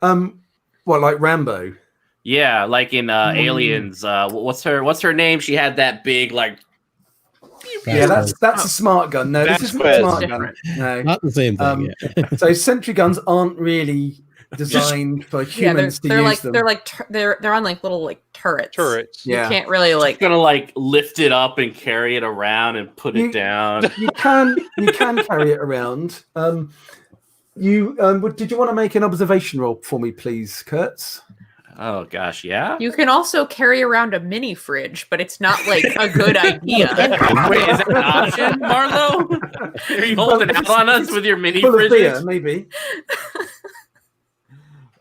What, like Rambo? Yeah, like in Aliens. What's her name? She had that big like. Yeah, that's a smart gun. No, this isn't a smart gun. No, Not the same thing. Yeah. so sentry guns aren't really designed for humans to they're use like them. they're on like little like turrets. Turrets. You Yeah. can't really like. Gonna like lift it up and carry it around and put it down. You can carry it around. Did you want to make an observation roll for me, please, Kurtz? Oh gosh, yeah. You can also carry around a mini fridge, but it's not like a good idea. Wait, is that an option, Marlo? Are you holding out on us with your mini Full of beer, fridges? maybe.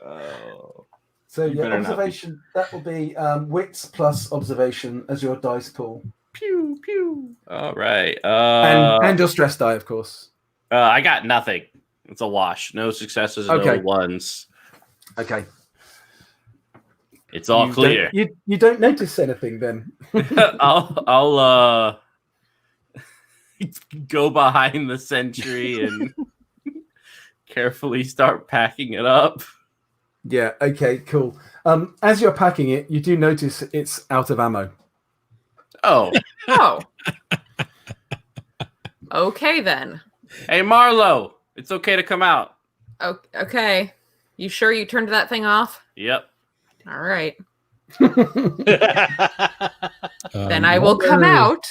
Oh. So You yeah, better not be. observation. That will be wits plus observation as your dice pool, Pew pew. All right. and your stress die, of course. I got nothing. It's a wash. No successes, Okay. no ones. Okay. It's all You clear. don't- You don't notice anything then. I'll go behind the sentry and carefully start packing it up. Yeah. Okay. Cool. As you're packing it, you do notice it's out of ammo. Oh, Oh. Okay then. hey Marlo, it's okay to come out. Okay. You sure you turned that thing off? Yep. All right. Um, Then I will come out.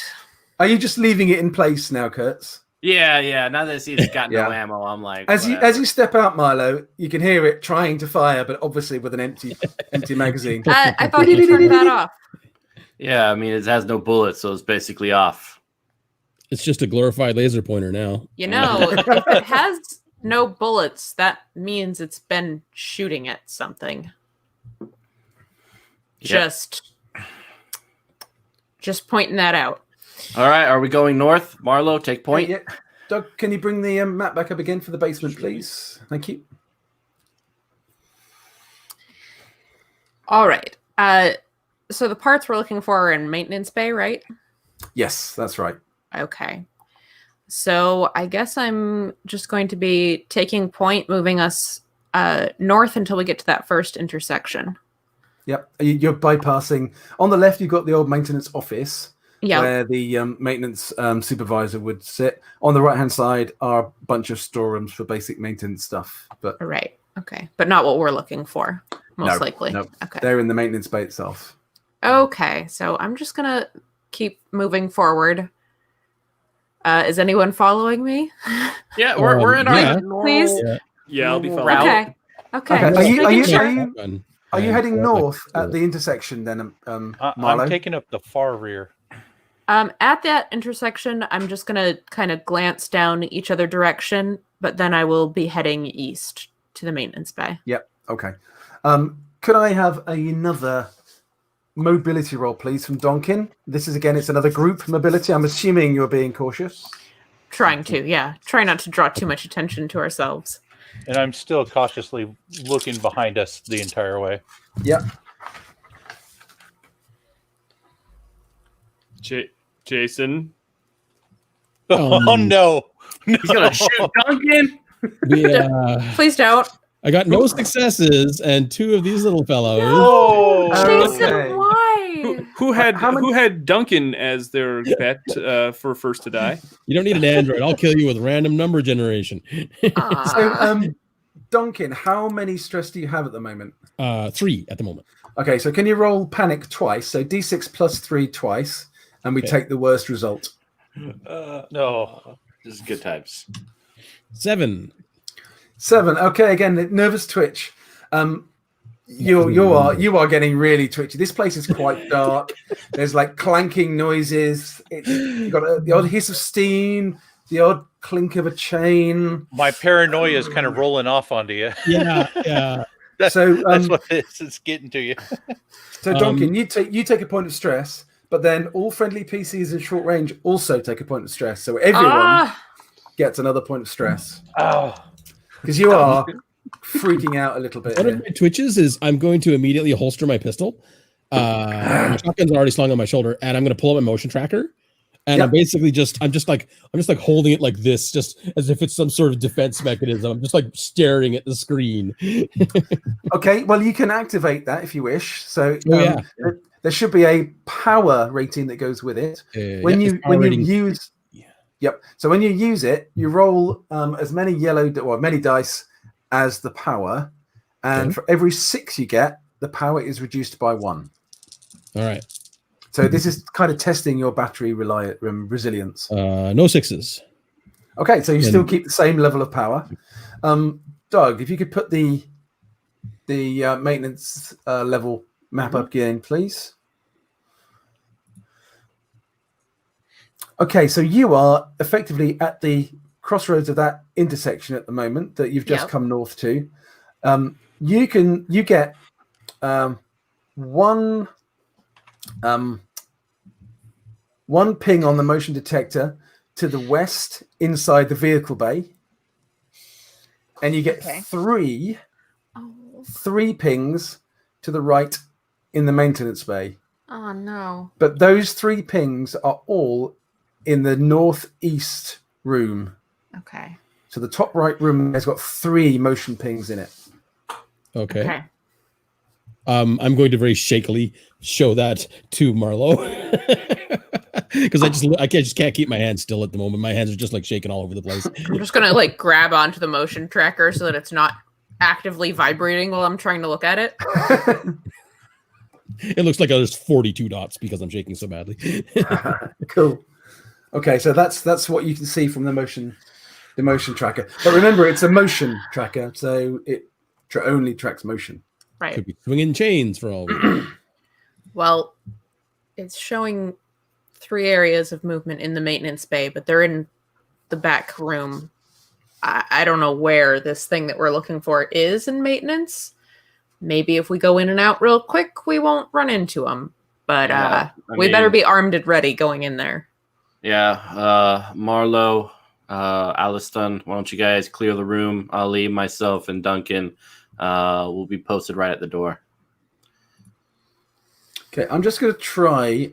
Are you just leaving it in place now, Kurtz? Yeah. Now that it's got no Yeah. ammo, I'm like, As whatever. you step out, Milo, you can hear it trying to fire, but obviously with an empty magazine. I thought you turned that off. Yeah, I mean it has no bullets, so it's basically off. It's just a glorified laser pointer now. You know, if it has no bullets, that means it's been shooting at something. Yep. Just pointing that out. All right, are we going north? Marlo, take point. Yeah. Doug, can you bring the map back up again for the basement, please? Thank you. All right. So the parts we're looking for are in maintenance bay, right? Yes, that's right. Okay. So I guess I'm just going to be taking point, moving us north until we get to that first intersection. Yep. You're bypassing. On the left, you've got the old maintenance office Yeah. where the maintenance supervisor would sit. On the right-hand side are a bunch of storerooms for basic maintenance stuff. But Right. Okay. But not what we're looking for, most likely. no, Okay. they're in the maintenance bay itself. Okay. So I'm just going to keep moving forward. Is anyone following me? Yeah, we're in our yeah. normal, Please? Yeah, I'll be normal following. route. Okay. Okay. Just Are you- making sure. are Are you heading north at the intersection then, Marlo? I'm taking up the far rear. At that intersection, I'm just gonna kind of glance down each other direction, but then I will be heading east to the maintenance bay. Yep. Okay. Could I have another mobility roll, please, from Donkin? This is again, it's another group mobility. I'm assuming you're being cautious. Trying to, yeah. Try not to draw too much attention to ourselves. And I'm still cautiously looking behind us the entire way. Yep. Jason. Oh no! He's gonna shoot Duncan. Yeah. Please don't. I got no successes and two of these little fellows. Oh, Jason, okay. why? Who How many- had Duncan as their bet for first to die? You don't need an android. I'll kill you with random number generation. Aw. So, Donkin, how many stress do you have at the moment? 3 at the moment. Okay, so can you roll panic twice? So D6 plus 3 twice, and we Okay. take the worst result. no. This is good times. 7. 7. Okay, again, the nervous twitch. You are getting really twitchy. This place is quite dark. There's like clanking noises. You've got the odd hiss of steam, the odd clink of a chain. My paranoia is kind of rolling off onto you. Yeah. So That's what it is. It's getting to you. So Duncan, you take a point of stress, but then all friendly PCs in short range also take a point of stress. So everyone gets another point of stress. Oh, Because you are freaking out a little bit. One of my twitches is I'm going to immediately holster my pistol. My shotgun's already slung on my shoulder, and I'm going to pull up my motion tracker. And I'm basically I'm just like holding it like this, just as if it's some sort of defense mechanism. I'm just like staring at the screen. Okay, well, you can activate that if you wish. So there should be a power rating that goes with it. When you use So when you use it, you roll as many many dice as the power, and for every 6 you get, the power is reduced by 1. All right. So this is kind of testing your battery resilience. No 6s. Okay, so you still keep the same level of power. Doug, if you could put the maintenance level map up again, please. Okay, so you are effectively at the crossroads of that intersection at the moment that you've just come north to. You get one ping on the motion detector to the west inside the vehicle bay, and you get three pings to the right in the maintenance bay. Oh no! But those 3 pings are all in the northeast room. Okay. So the top right room has got 3 motion pings in it. Okay. I'm going to very shakily show that to Marlo because I just can't keep my hands still at the moment. My hands are just like shaking all over the place. I'm just gonna like grab onto the motion tracker so that it's not actively vibrating while I'm trying to look at it. It looks like there's 42 dots because I'm shaking so badly. Cool. Okay, so that's what you can see from the motion tracker. But remember, it's a motion tracker, so it only tracks motion. Right. Could be swinging chains for all we know. Well, it's showing 3 areas of movement in the maintenance bay, but they're in the back room. I don't know where this thing that we're looking for is in maintenance. Maybe if we go in and out real quick, we won't run into them. But we better be armed and ready going in there. Yeah, Marlo, Aliston, why don't you guys clear the room? Ali, myself, and Duncan will be posted right at the door. Okay, I'm just going to try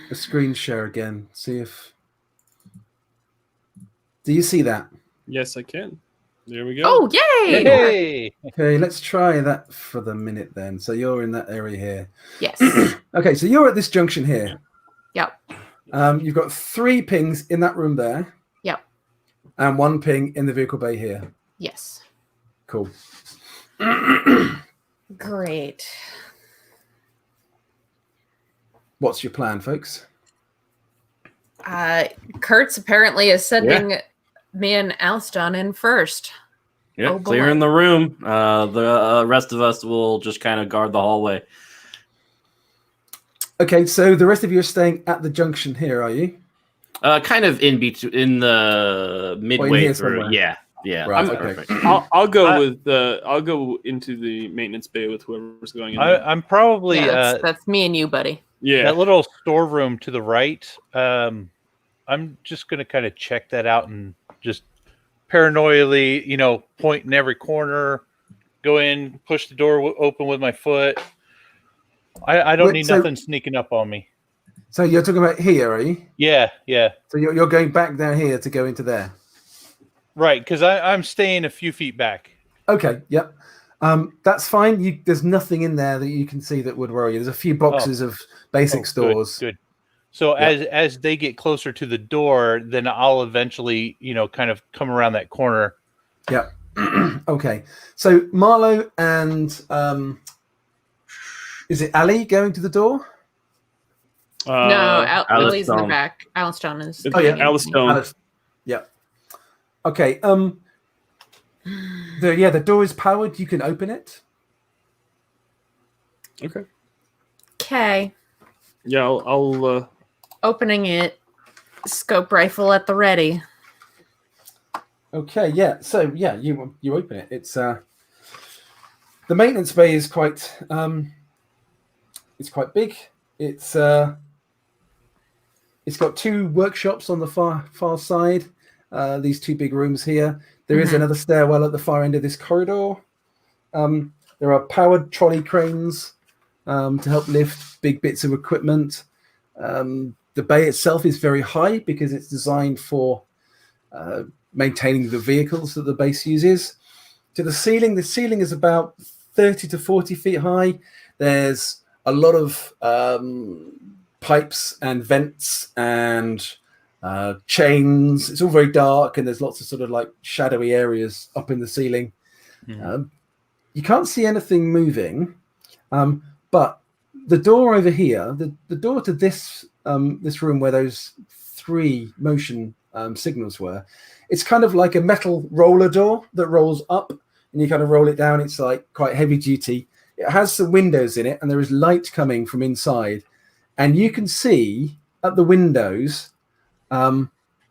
a screen share again. See if... Do you see that? Yes, I can. There we go. Oh, yay! hey! Okay, let's try that for the minute then. So you're in that area here. Yes. Okay, so you're at this junction here. Yep. You've got 3 pings in that room there. Yep. And 1 ping in the vehicle bay here. Yes. Cool. Great. What's your plan, folks? Kurtz apparently is sending me and Alston in first. Yeah, Oh, boy. clearing the room. The rest of us will just kind of guard the hallway. Okay, so the rest of you are staying at the junction here, are you? Kind of in between, in the midway here through. somewhere. Yeah. Right, That's okay. perfect. I'll go into the maintenance bay with whoever's going in. I'm probably Yeah, that's me and you, buddy. Yeah. that little storeroom to the right. I'm just going to kind of check that out and just paranoidly, point in every corner, go in, push the door open with my foot. I don't need nothing sneaking up on me. So you're talking about here, are you? Yeah. So you're going back down here to go into there? Right, because I'm staying a few feet back. Okay, yep. That's fine. There's nothing in there that you can see that would worry you. There's a few boxes of basic stores. Good. So as they get closer to the door, then I'll eventually, kind of come around that corner. Yep. Okay. So Marlo and is it Ali going to the door? No, Lily's in the Stone. back. Alice Stone is. Oh, yeah. Alice Stone. Yep. Okay. The door is powered. You can open it. Okay. Okay. Yeah, I'll Opening it. Scope rifle at the ready. Okay. Yeah. So yeah, you open it. It's the maintenance bay is quite it's quite big. It's It's got 2 workshops on the far side. These 2 big rooms here. There is another stairwell at the far end of this corridor. There are powered trolley cranes to help lift big bits of equipment. The bay itself is very high because it's designed for maintaining the vehicles that the base uses. To the ceiling is about 30 to 40 feet high. There's a lot of pipes and vents and chains. It's all very dark, and there's lots of sort of like shadowy areas up in the ceiling. You can't see anything moving, but the door over here, the door to this this room where those 3 motion signals were, it's kind of like a metal roller door that rolls up, and you kind of roll it down. It's like quite heavy duty. It has some windows in it, and there is light coming from inside, and you can see at the windows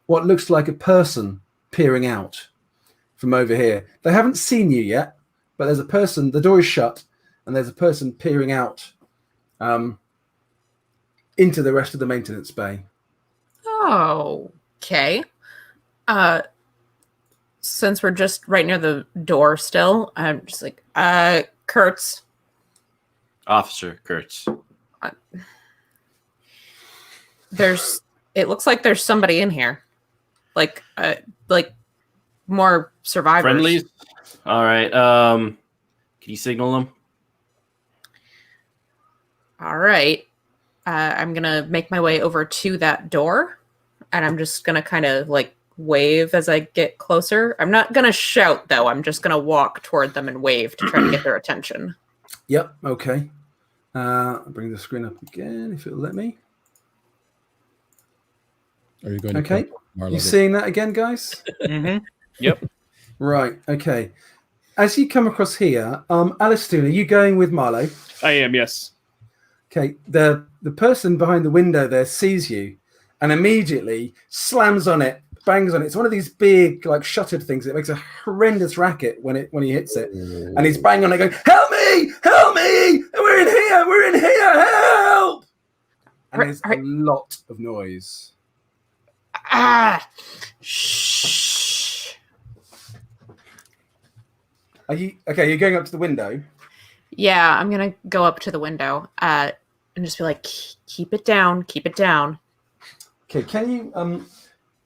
what looks like a person peering out from over here. They haven't seen you yet, but there's a person. The door is shut, and there's a person peering out into the rest of the maintenance bay. Oh, okay. Since we're just right near the door still, I'm just like, Kurtz. Officer Kurtz. It looks like there's somebody in here. Like more survivors. Friendlies? All right. Can you signal them? All right. I'm going to make my way over to that door, and I'm just going to kind of like wave as I get closer. I'm not going to shout, though. I'm just going to walk toward them and wave to try to get their attention. Yep. Okay. I'll bring the screen up again if it'll let me. Are you going to Okay. You seeing that again, guys? Yep. Right. Okay. As you come across here, Alistair, are you going with Marlowe? I am, yes. Okay. The person behind the window there sees you and immediately slams on it, bangs on it. It's one of these big, like shuttered things. It makes a horrendous racket when he hits it, and he's banging on it, going, "Help me! Help me! We're in here! We're in here! Help!" And there's a lot of noise. Shh. Are you okay? You're going up to the window. Yeah, I'm gonna go up to the window and just be like, "Keep it down, keep it down." Okay, can you?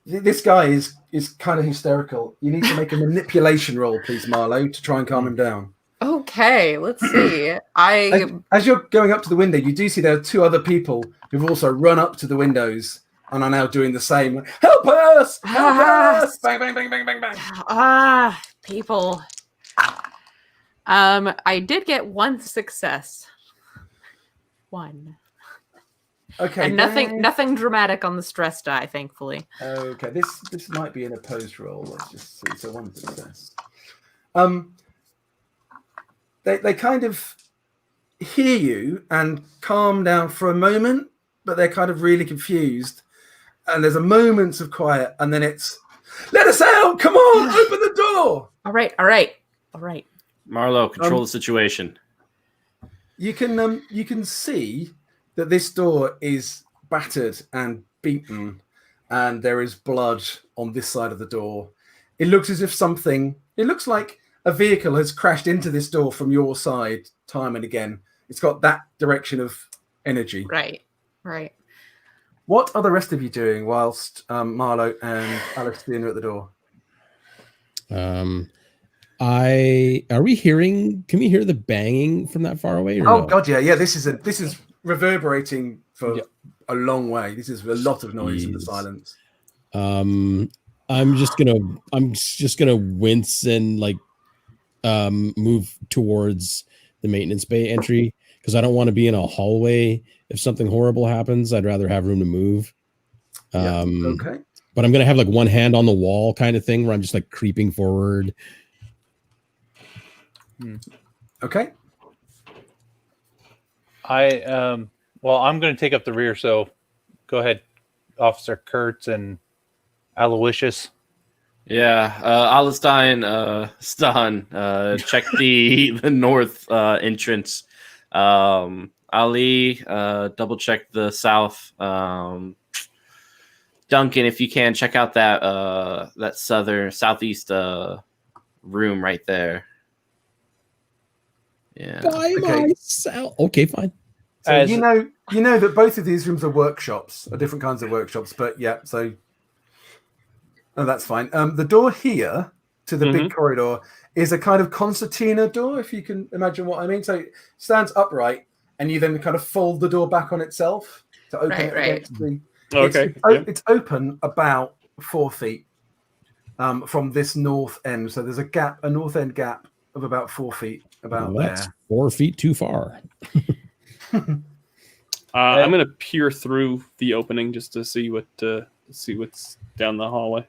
This guy is kind of hysterical. You need to make a manipulation roll, please, Marlowe, to try and calm him down. Okay, let's see. As you're going up to the window, you do see there are 2 other people who've also run up to the windows and are now doing the same. Help us! Help us! Bang, bang, bang, bang, bang, bang. People. I did get 1 success. 1. Okay. And nothing dramatic on the stress die, thankfully. Okay, this might be an opposed roll. Let's just see. So 1 success. They kind of hear you and calm down for a moment, but they're kind of really confused. And there's a moment of quiet, and then it's, "Let us out! Come on, open the door!" All right. Marlowe, control the situation. You can see that this door is battered and beaten, and there is blood on this side of the door. It looks as if it looks like a vehicle has crashed into this door from your side time and again. It's got that direction of energy. Right. What are the rest of you doing whilst Marlowe and Alistair are at the door? Can we hear the banging from that far away? Or Oh no? God, yeah. This is reverberating for a long way. This is a lot of noise in the silence. I'm just gonna wince and like move towards the maintenance bay entry because I don't want to be in a hallway. If something horrible happens, I'd rather have room to move. Okay. But I'm gonna have like one hand on the wall kind of thing where I'm just like creeping forward. Okay. I'm going to take up the rear. So go ahead, Officer Kurtz and Aloysius. Yeah, Alistein, Stan, check the north entrance. Ali, double check the south. Duncan, if you can check out that that southeast room right there. Yeah. By myself. Okay, fine. So As- you know that both of these rooms are workshops, are different kinds of workshops. But yeah, so that's fine. The door here to the big corridor is a kind of concertina door, if you can imagine what I mean. So it stands upright, and you then kind of fold the door back on itself to open it against the. Okay. It's open about 4 feet from this north end. So there's a north end gap of about 4 feet about That's there. 4 feet too far. I'm gonna peer through the opening just to see what's down the hallway.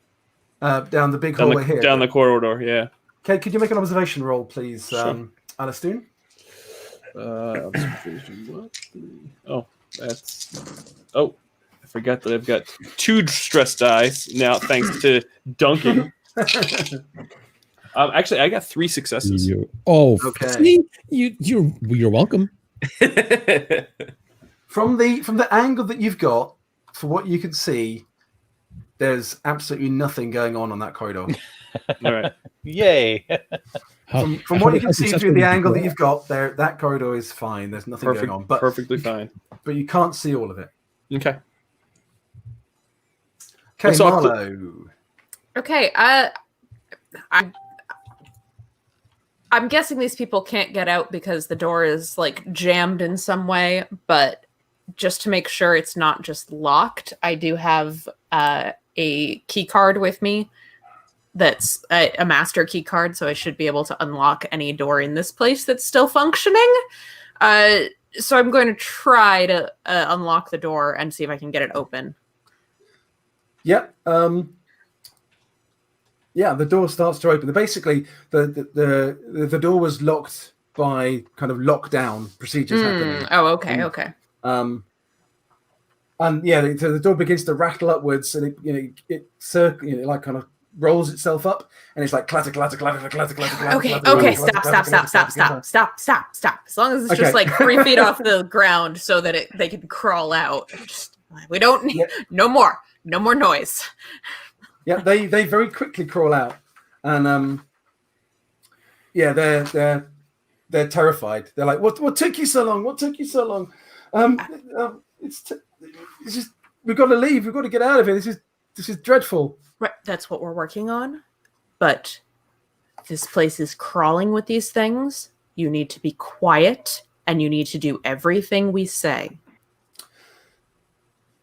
Down the big hallway here. Down the corridor, yeah. Okay, could you make an observation roll, please, Sure. Alistair? Observation, what? Oh, I forgot that I've got 2 stress dice now, thanks to Duncan. Actually, I got 3 successes. Okay. See? You're welcome. From the angle that you've got, for what you can see, there's absolutely nothing going on that corridor. All right. Yay. From what you can see through the angle that you've got there, that corridor is fine. There's nothing going on, but perfectly fine. But you can't see all of it. Okay. Okay, So I'll Marlo. Okay, I'm guessing these people can't get out because the door is like jammed in some way, but just to make sure it's not just locked, I do have a key card with me that's a master key card, so I should be able to unlock any door in this place that's still functioning. So I'm going to try to unlock the door and see if I can get it open. Yep. Yeah, the door starts to open. Basically, the door was locked by kind of lockdown procedures happening. Oh, okay, okay. And yeah, so the door begins to rattle upwards, and it like kind of rolls itself up, and it's like clatter, clatter, clatter, clatter, clatter, clatter. Okay, stop. As long as it's just like 3 feet off the ground, so that they can crawl out. We don't need no more noise. Yeah, they very quickly crawl out, and they're terrified. They're like, "What took you so long? What took you so long? It's just we've got to leave. We've got to get out of here. This is dreadful." Right, that's what we're working on. But this place is crawling with these things. You need to be quiet, and you need to do everything we say.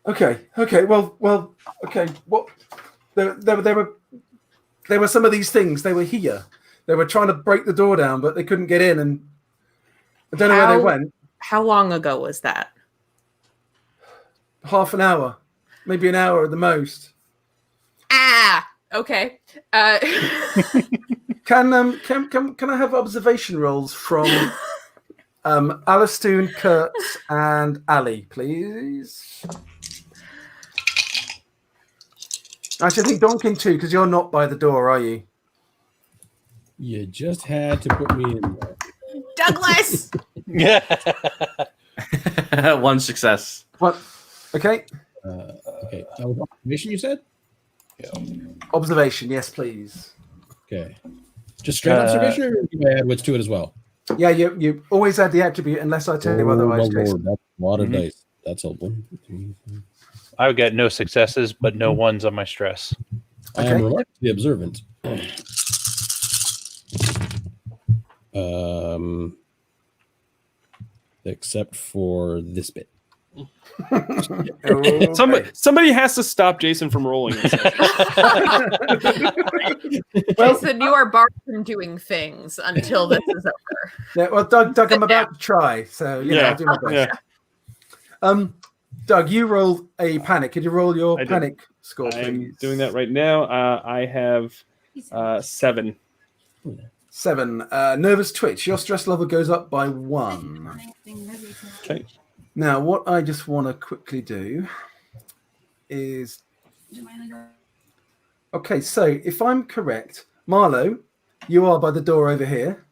Okay. Well. Okay. What? There were some of these things. They were here. They were trying to break the door down, but they couldn't get in, and I don't know where they went. How long ago was that? Half an hour, maybe an hour at the most. Okay. Can I have observation rolls from Alistair, Kurtz, and Ali, please? Actually, I think Donkin too, because you're not by the door, are you? You just had to put me in there. Douglas! Yeah. 1 success. What? Okay. Okay. That was observation, you said? Yeah. Observation, yes, please. Okay. Just straight observation, or do I add wits to it as well? Yeah, you always add the attribute unless I tell you otherwise, my Jason. Lord, that's a lot of dice. That's a 1, 2, 3. I've got no successes, but no ones on my stress. I am remarkably observant. Except for this bit. Somebody has to stop Jason from rolling. Jason, you are barred from doing things until this is over. Yeah, well, Doug, I'm about to try, so I'll do my best. Yeah. Doug, you roll a panic. Could you roll your panic score, please? I'm doing that right now. I have 7. 7. Nervous twitch. Your stress level goes up by 1. Okay. Now, what I just want to quickly do is... Okay, so if I'm correct, Marlo, you are by the door over here.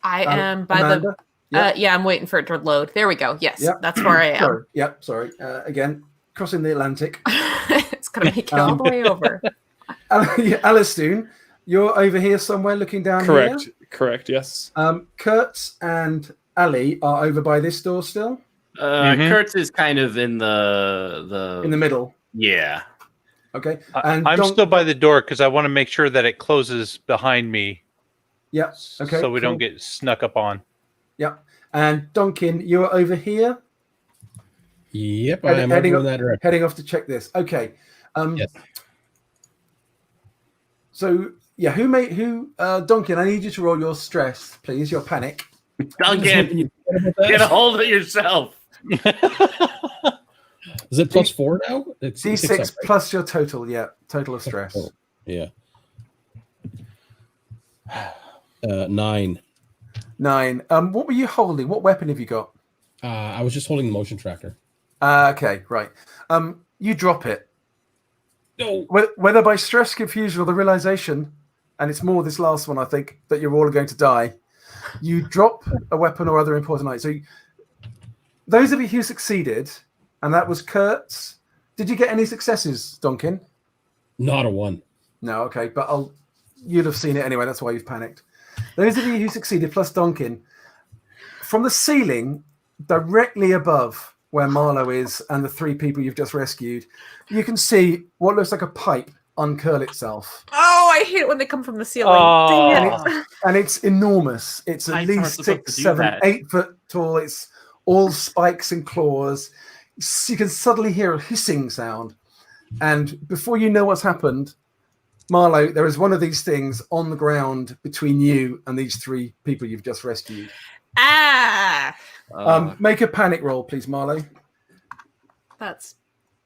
I am by Amanda? the... Yeah, I'm waiting for it to load. There we go. Yes, Yep. that's where I am. Sorry. Again, crossing the Atlantic. It's gonna make it all the way over. Alistoon, you're over here somewhere looking down Correct. here. Correct. Yes. Kurtz and Ali are over by this door still. Kurtz is kind of in the middle. Yeah. Okay. And I'm still by the door because I want to make sure that it closes behind me. Yeah. Okay. So we don't get snuck up on. Yeah. And Donkin, you're over here. Yep, I'm over in that direction. Heading off to check this. Okay. Yes. So yeah, Donkin, I need you to roll your stress, please. Your panic. Duncan, get a hold of yourself. Is it +4 now? It's D6 up, right? plus your total, total of stress. Yeah. 9. 9. What were you holding? What weapon have you got? I was just holding the motion tracker. Okay, right. You drop it. No. Whether by stress, confusion, or the realization, and it's more this last one, I think, that you're all going to die, you drop a weapon or other important item. So those of you who succeeded, and that was Kurtz, did you get any successes, Donkin? Not a 1. No, okay, but you'd have seen it anyway, that's why you've panicked. Those of you who succeeded, plus Donkin, from the ceiling, directly above where Marlowe is and the 3 people you've just rescued, you can see what looks like a pipe uncurl itself. Oh, I hate it when they come from the ceiling. Oh. Dang it. And it's enormous. It's at Pipes aren't least supposed 6, to do 7, that. 8 foot tall. It's all spikes and claws. You can suddenly hear a hissing sound. And before you know what's happened, Marlowe, there is one of these things on the ground between you and these 3 people you've just rescued. Ah, Make a panic roll, please, Marlowe.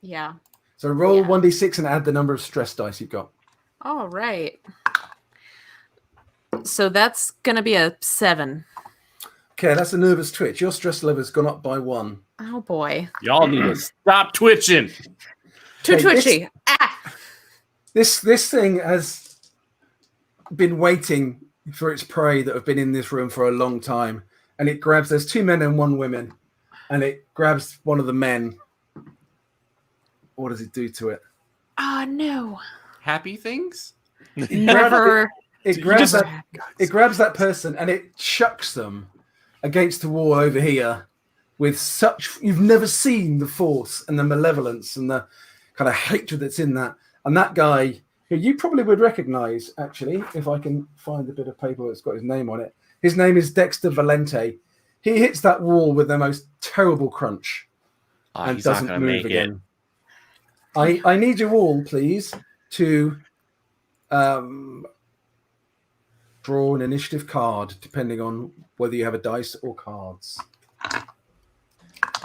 yeah. So roll Yeah. 1d6 and add the number of stress dice you've got. All right. So that's gonna be a 7. Okay, that's a nervous twitch. Your stress level has gone up by 1. Oh boy. Y'all need to stop twitching. Too Okay, twitchy. This thing has been waiting for its prey that have been in this room for a long time, and it grabs. There's 2 men and 1 woman, and it grabs one of the men. What does it do to it? Oh no. Happy things? Never. It grabs that person and it chucks them against the wall over here with such. You've never seen the force and the malevolence and the kind of hatred that's in that. And that guy, who you probably would recognize, actually, if I can find a bit of paper that's got his name on it. His name is Dexter Valente. He hits that wall with the most terrible crunch and He's not doesn't gonna move make again. I need you all, please, to draw an initiative card, depending on whether you have a dice or cards.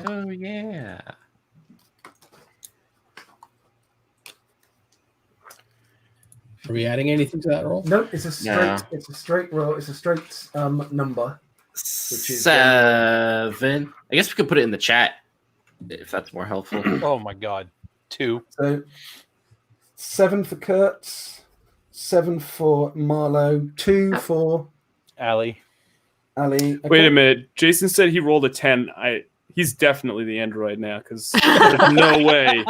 Oh yeah. Are we adding anything to that roll? No, it's a straight. No. It's a straight roll. It's a straight number. Which is 7. I guess we could put it in the chat if that's more helpful. Oh my God. 2. So 7 for Kurtz, 7 for Marlowe, 2 for Allie. Ali. Okay. Wait a minute. Jason said he rolled a 10. He's definitely the android now because there's no way.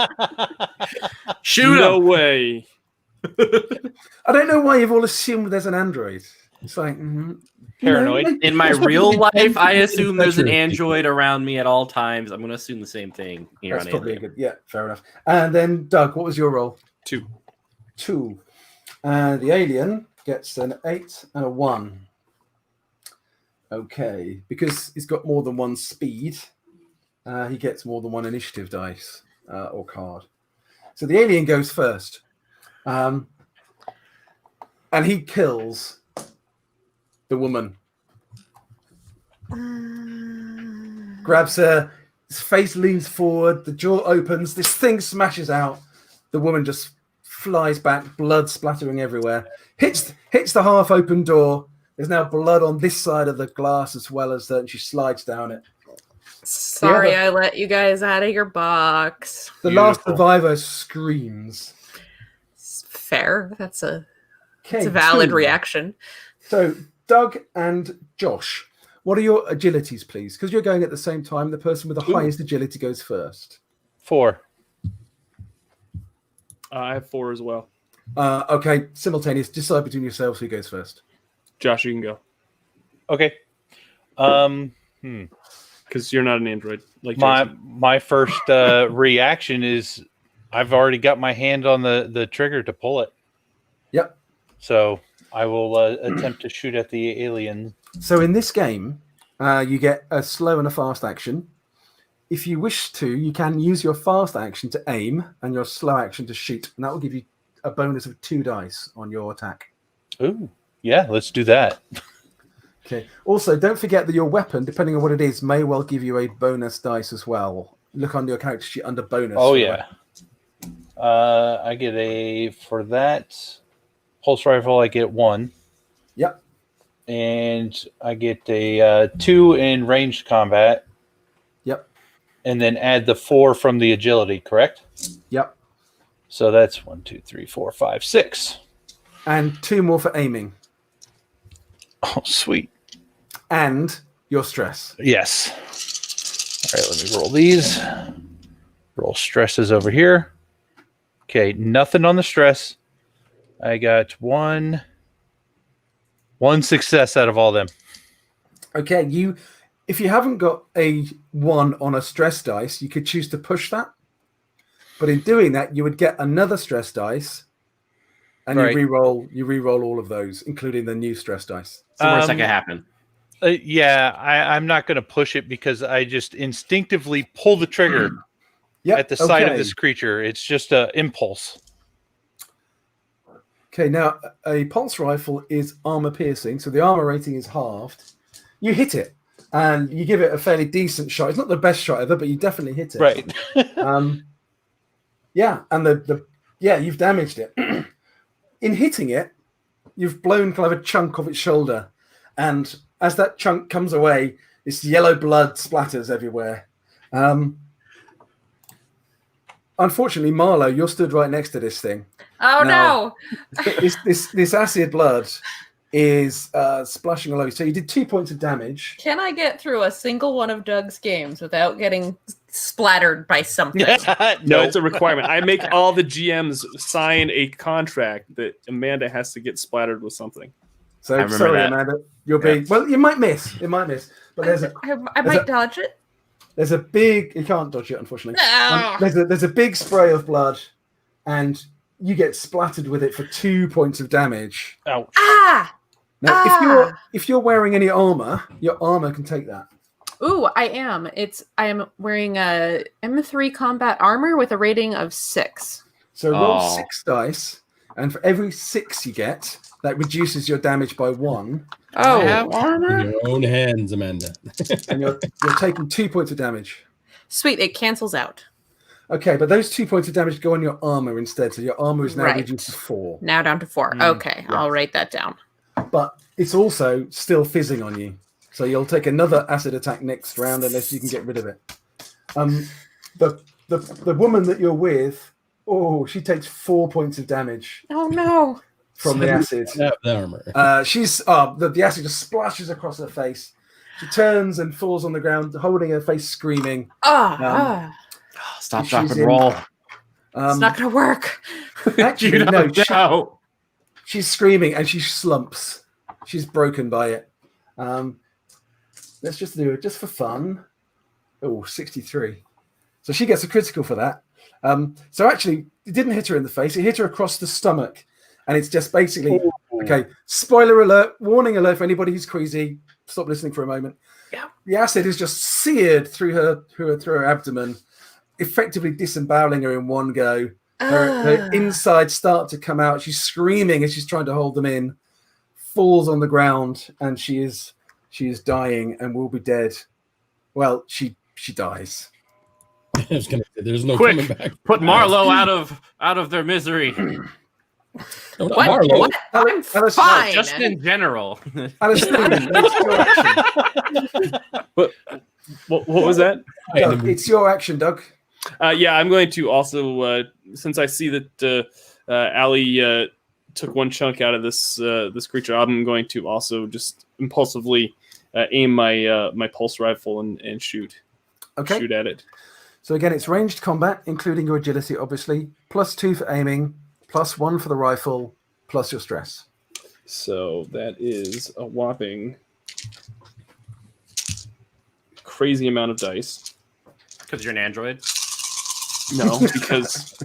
Shoot No him. way. I don't know why you've all assumed there's an android. It's like Paranoid. In my real life, I assume there's an android around me at all times. I'm going to assume the same thing here That's on probably a Alien. good. Yeah, fair enough. And then Doug, what was your roll? 2. 2. And the alien gets an 8 and a 1. Okay, because he's got more than 1 speed, he gets more than 1 initiative dice or card. So the alien goes first. And he kills the woman. Grabs her, his face leans forward, the jaw opens, this thing smashes out. The woman just flies back, blood splattering everywhere. Hits the half-open door. There's now blood on this side of the glass as well as that, and she slides down it. Sorry, I let you guys out of your box. The last survivor screams. Fair. That's a Okay, valid 2. reaction. So, Doug and Josh, what are your agilities, please? Because you're going at the same time. The person with the highest agility goes first. 4. I have 4 as well. Okay, simultaneous. Decide between yourselves who goes first. Josh, you can go Okay. because you're not an android. Like My first reaction is I've already got my hand on the trigger to pull it. Yep. So I will attempt to shoot at the alien. So in this game, you get a slow and a fast action. If you wish to, you can use your fast action to aim and your slow action to shoot, and that will give you a bonus of 2 dice on your attack. Ooh, yeah, let's do that. Okay. Also, don't forget that your weapon, depending on what it is, may well give you a bonus dice as well. Look on your character sheet under bonus. Oh, yeah. I get for that pulse rifle, I get 1. Yep. And I get a 2 in ranged combat. Yep. And then add the 4 from the agility, correct? Yep. So that's 1, 2, 3, 4, 5, 6. And 2 more for aiming. Oh, sweet. And your stress. Yes. All right, let me roll these. Roll stresses over here. Okay, nothing on the stress. I got one success out of all them. Okay, if you haven't got a 1 on a stress dice, you could choose to push that. But in doing that, you would get another stress dice, and Right. you re-roll all of those, including the new stress dice. So where's that gonna happen? Yeah, I'm not going to push it because I just instinctively pull the trigger at the sight of this creature. It's just an impulse. Okay, now a pulse rifle is armor piercing, so the armor rating is halved. You hit it, and you give it a fairly decent shot. It's not the best shot ever, but you definitely hit it. Right. Yeah, and you've damaged it. In hitting it, you've blown kind of a chunk of its shoulder, and as that chunk comes away, this yellow blood splatters everywhere. Unfortunately, Marlo, you're stood right next to this thing. Oh Now, no! this acid blood is splashing all over. So you did 2 points of damage. Can I get through a single one of Doug's games without getting splattered by something? No, it's a requirement. I make all the GMs sign a contract that Amanda has to get splattered with something. So sorry, Amanda, you're being well. You might miss. It might miss. But I might dodge it. There's a big. You can't dodge it, unfortunately. No. There's a big spray of blood, and you get splattered with it for 2 points of damage. Ouch. Ah! Now, if you're wearing any armor, your armor can take that. Ooh, I am. I am wearing a M3 combat armor with a rating of 6. So roll 6 dice, and for every 6 you get, that reduces your damage by 1. Oh, In your own hands, Amanda. And you're taking 2 points of damage. sweet! It cancels out. Okay, but those 2 points of damage go on your armor instead. So your armor is now Right. reduced to 4. Now down to 4. Okay, I'll write that down. But it's also still fizzing on you. So you'll take another acid attack next round unless you can get rid of it. The woman that you're with, she takes 4 points of damage Oh no! from the acid. The armor. The acid just splashes across her face. She turns and falls on the ground, holding her face, screaming. Stop, She's drop, and in- roll. It's not gonna work. Actually, no, No. she's screaming and she slumps. She's broken by it. Let's just do it just for fun. 63. So she gets a critical for that. So actually, it didn't hit her in the face. It hit her across the stomach. And it's just basically, okay, spoiler alert, warning alert for anybody who's queasy. Stop listening for a moment. Yeah. The acid is just seared through her abdomen, effectively disemboweling her in one go. Her insides start to come out. She's screaming as she's trying to hold them in, falls on the ground, and she is dying and will be dead. Well, she dies. I was gonna say, there's no Quick, coming back. put Marlowe out of their misery. No, not What? Marlo. What? I'm Alice, fine. Just in general. Alice, it's your action. What was that? Doug, it's your action, Doug. Yeah, I'm going to also, since I see that Allie took one chunk out of this creature, I'm going to also just impulsively aim my pulse rifle and shoot Okay. at it. So again, it's ranged combat, including your agility, obviously. +2 for aiming, +1 for the rifle, plus your stress. So that is a whopping crazy amount of dice. Because you're an android. No, because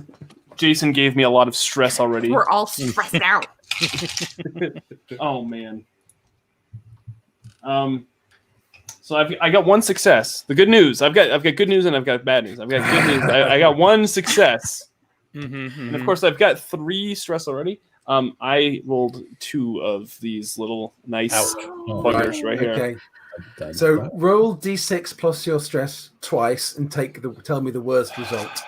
Jason gave me a lot of stress already. We're all stressed out. Oh man. So I got one success. The good news. I've got good news and I've got bad news. I've got good news. I got one success. And of course I've got 3 stress already. I rolled 2 of these little nice buggers right here. Okay. So roll d6 plus your stress twice and tell me the worst result.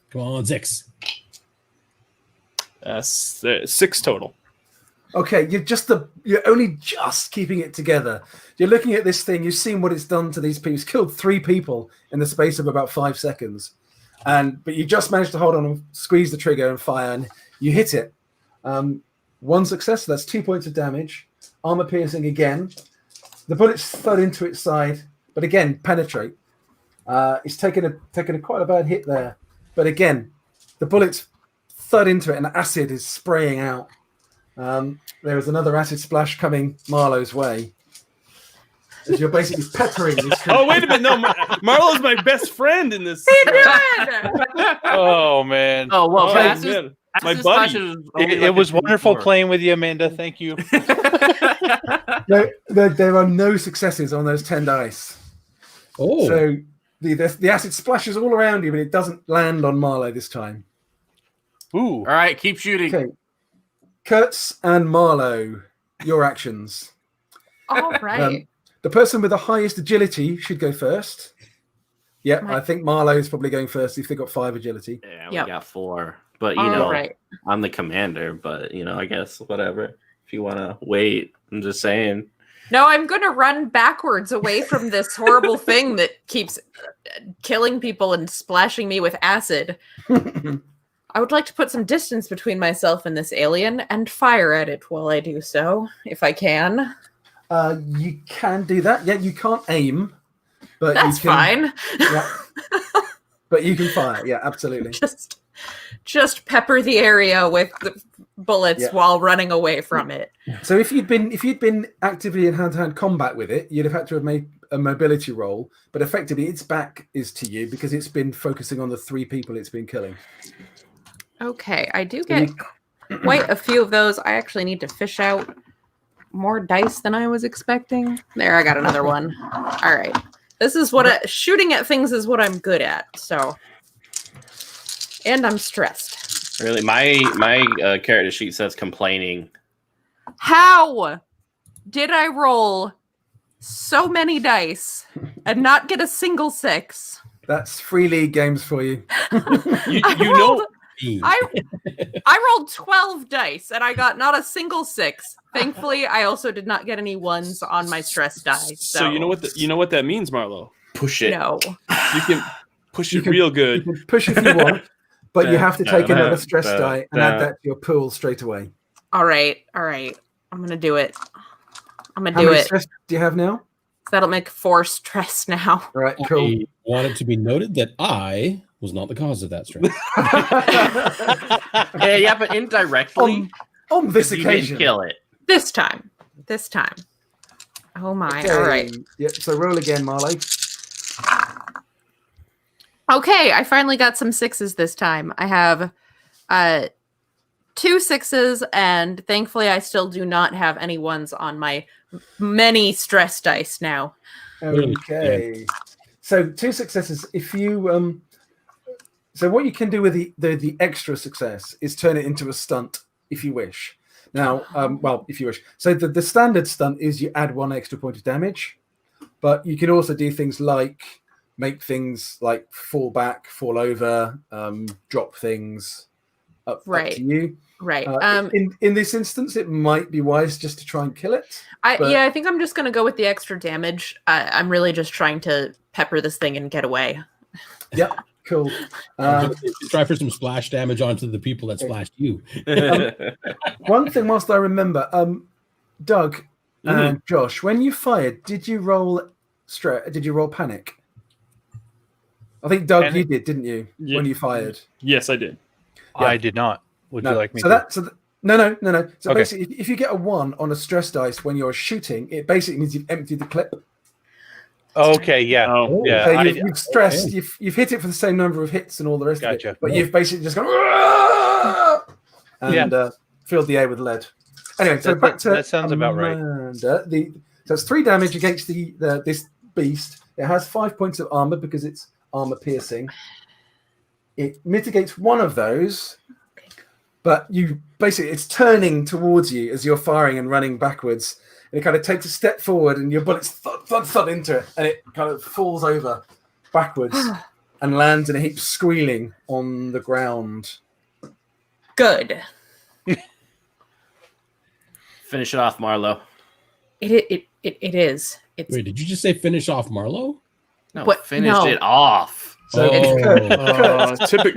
Come on, 6. 6 total. Okay, you're only just keeping it together. You're looking at this thing. You've seen what it's done to these people. It's killed 3 people in the space of about 5 seconds, but you just managed to hold on and squeeze the trigger and fire, and you hit it. 1 success. So that's 2 points of damage. Armor piercing again. The bullets thud into its side, but again penetrate. It's taken a quite a bad hit there, but again, the bullets thud into it, and acid is spraying out. There is another acid splash coming Marlowe's way. As you're basically peppering these creatures. Oh wait a minute! No, Marlo's my best friend in this. Oh man. Oh well, Oh, acid- man. My acid buddy. splashes only It like was a wonderful 2d4. playing with you, Amanda. Thank you. There are no successes on those 10 dice. Oh, So the acid splashes all around you, but it doesn't land on Marlowe this time. Ooh. All right, keep shooting. Okay. Kurtz and Marlowe, your actions. All right. The person with the highest agility should go first. Yep, Right. I think Marlowe is probably going first if they've got 5 agility. Yeah, we Yep. got 4. But you All know, right. I'm the commander. But you know, I guess whatever. If you want to wait, I'm just saying. No, I'm going to run backwards away from this horrible thing that keeps killing people and splashing me with acid. I would like to put some distance between myself and this alien and fire at it while I do so, if I can. You can do that. Yeah, you can't aim, but That's you can, fine. Yeah, but you can fire. Yeah, absolutely. Just pepper the area with the bullets Yeah. while running away from it. So if you'd been actively in hand-to-hand combat with it, you'd have had to have made a mobility roll. But effectively, its back is to you because it's been focusing on the 3 people it's been killing. Okay, I do get quite a few of those. I actually need to fish out more dice than I was expecting. There, I got another one. All right. This is what shooting at things is what I'm good at. So, and I'm stressed. Really, my character sheet says complaining. How did I roll so many dice and not get a single 6? That's free league games for you. You I know. rolled- I rolled 12 dice and I got not a single 6. Thankfully, I also did not get any 1s on my stress die. So you know what that means, Marlo. Push it. No. You can push it can- real You good. can push if you want, but you have to take another stress die and add that to your pool straight away. All right. I'm going to do it. I'm going to How do many it. stress do you have now? That'll make 4 stress now. All right, cool. I want it to be noted that I was not the cause of that stress. Yeah, but indirectly, on this you didn't occasion. kill it. This time. Oh my. Okay. All right. Yep. So roll again, Marley. Okay, I finally got some 6s this time. I have 2 6s, and thankfully I still do not have any 1s on my many stress dice now. Okay. So 2 successes. If you so what you can do with the extra success is turn it into a stunt if you wish. Now, well, if you wish. So the standard stunt is you add 1 extra point of damage, but you can also do things like make things like fall back, fall over, drop things up to you. Right. In this instance, it might be wise just to try and kill it. I think I'm just going to go with the extra damage. I'm really just trying to pepper this thing and get away. Yep, cool. Try for some splash damage onto the people that splashed you. One thing, whilst I remember, Doug and Josh, when you fired, did you roll panic? I think Doug, And you did, didn't you? Yeah. When you fired. Yes, I did. I did not. Would you like me so to? No. So Okay. basically, if you get a 1 on a stress dice when you're shooting, it basically means you've emptied the clip. Okay, yeah. Oh, Yeah, So I- you've stressed, you've hit it for the same number of hits and all the rest of Gotcha. it, but you've basically just gone "Aah!" and filled the air with lead. Anyway, so back to that sounds about right. Amanda. So it's 3 damage against this beast. It has 5 points of armor because it's armor piercing. It mitigates one of those, but it's turning towards you as you're firing and running backwards. And it kind of takes a step forward, and your bullets thud into it, and it kind of falls over backwards and lands in a heap, squealing on the ground. Good. Finish it off, Marlo. It is. It's Wait, did you just say finish off Marlowe? No, What? finish No. it off. So Oh.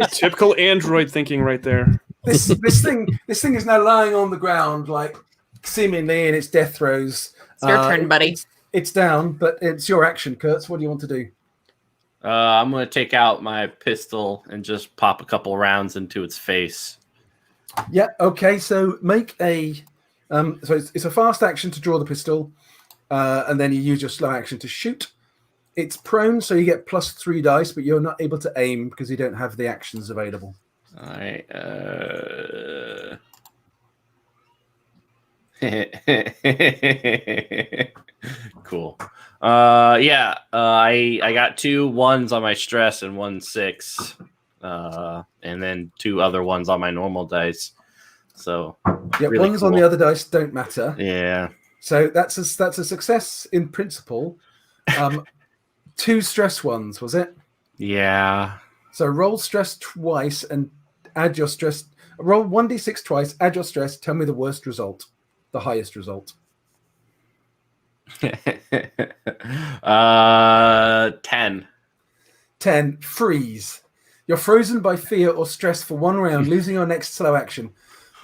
Typical Android thinking right there. this thing is now lying on the ground, like seemingly in its death throes. your turn, buddy. It's down, but it's your action, Kurtz. What do you want to do? I'm going to take out my pistol and just pop a couple rounds into its face. Yeah. Okay. So make a. So it's a fast action to draw the pistol, and then you use your slow action to shoot. It's prone, so you get +3 dice, but you're not able to aim because you don't have the actions available. All right. Cool. I got 2 1s on my stress and 1 6, and then 2 other ones on my normal dice. So Yeah, really ones on cool. the other dice don't matter. Yeah. So that's a success in principle. 2 stress ones, was it? Yeah. So roll stress twice and add your stress. Roll 1d6 twice, add your stress. Tell me the worst result, the highest result. 10. 10. Freeze. You're frozen by fear or stress for 1 round, losing your next slow action.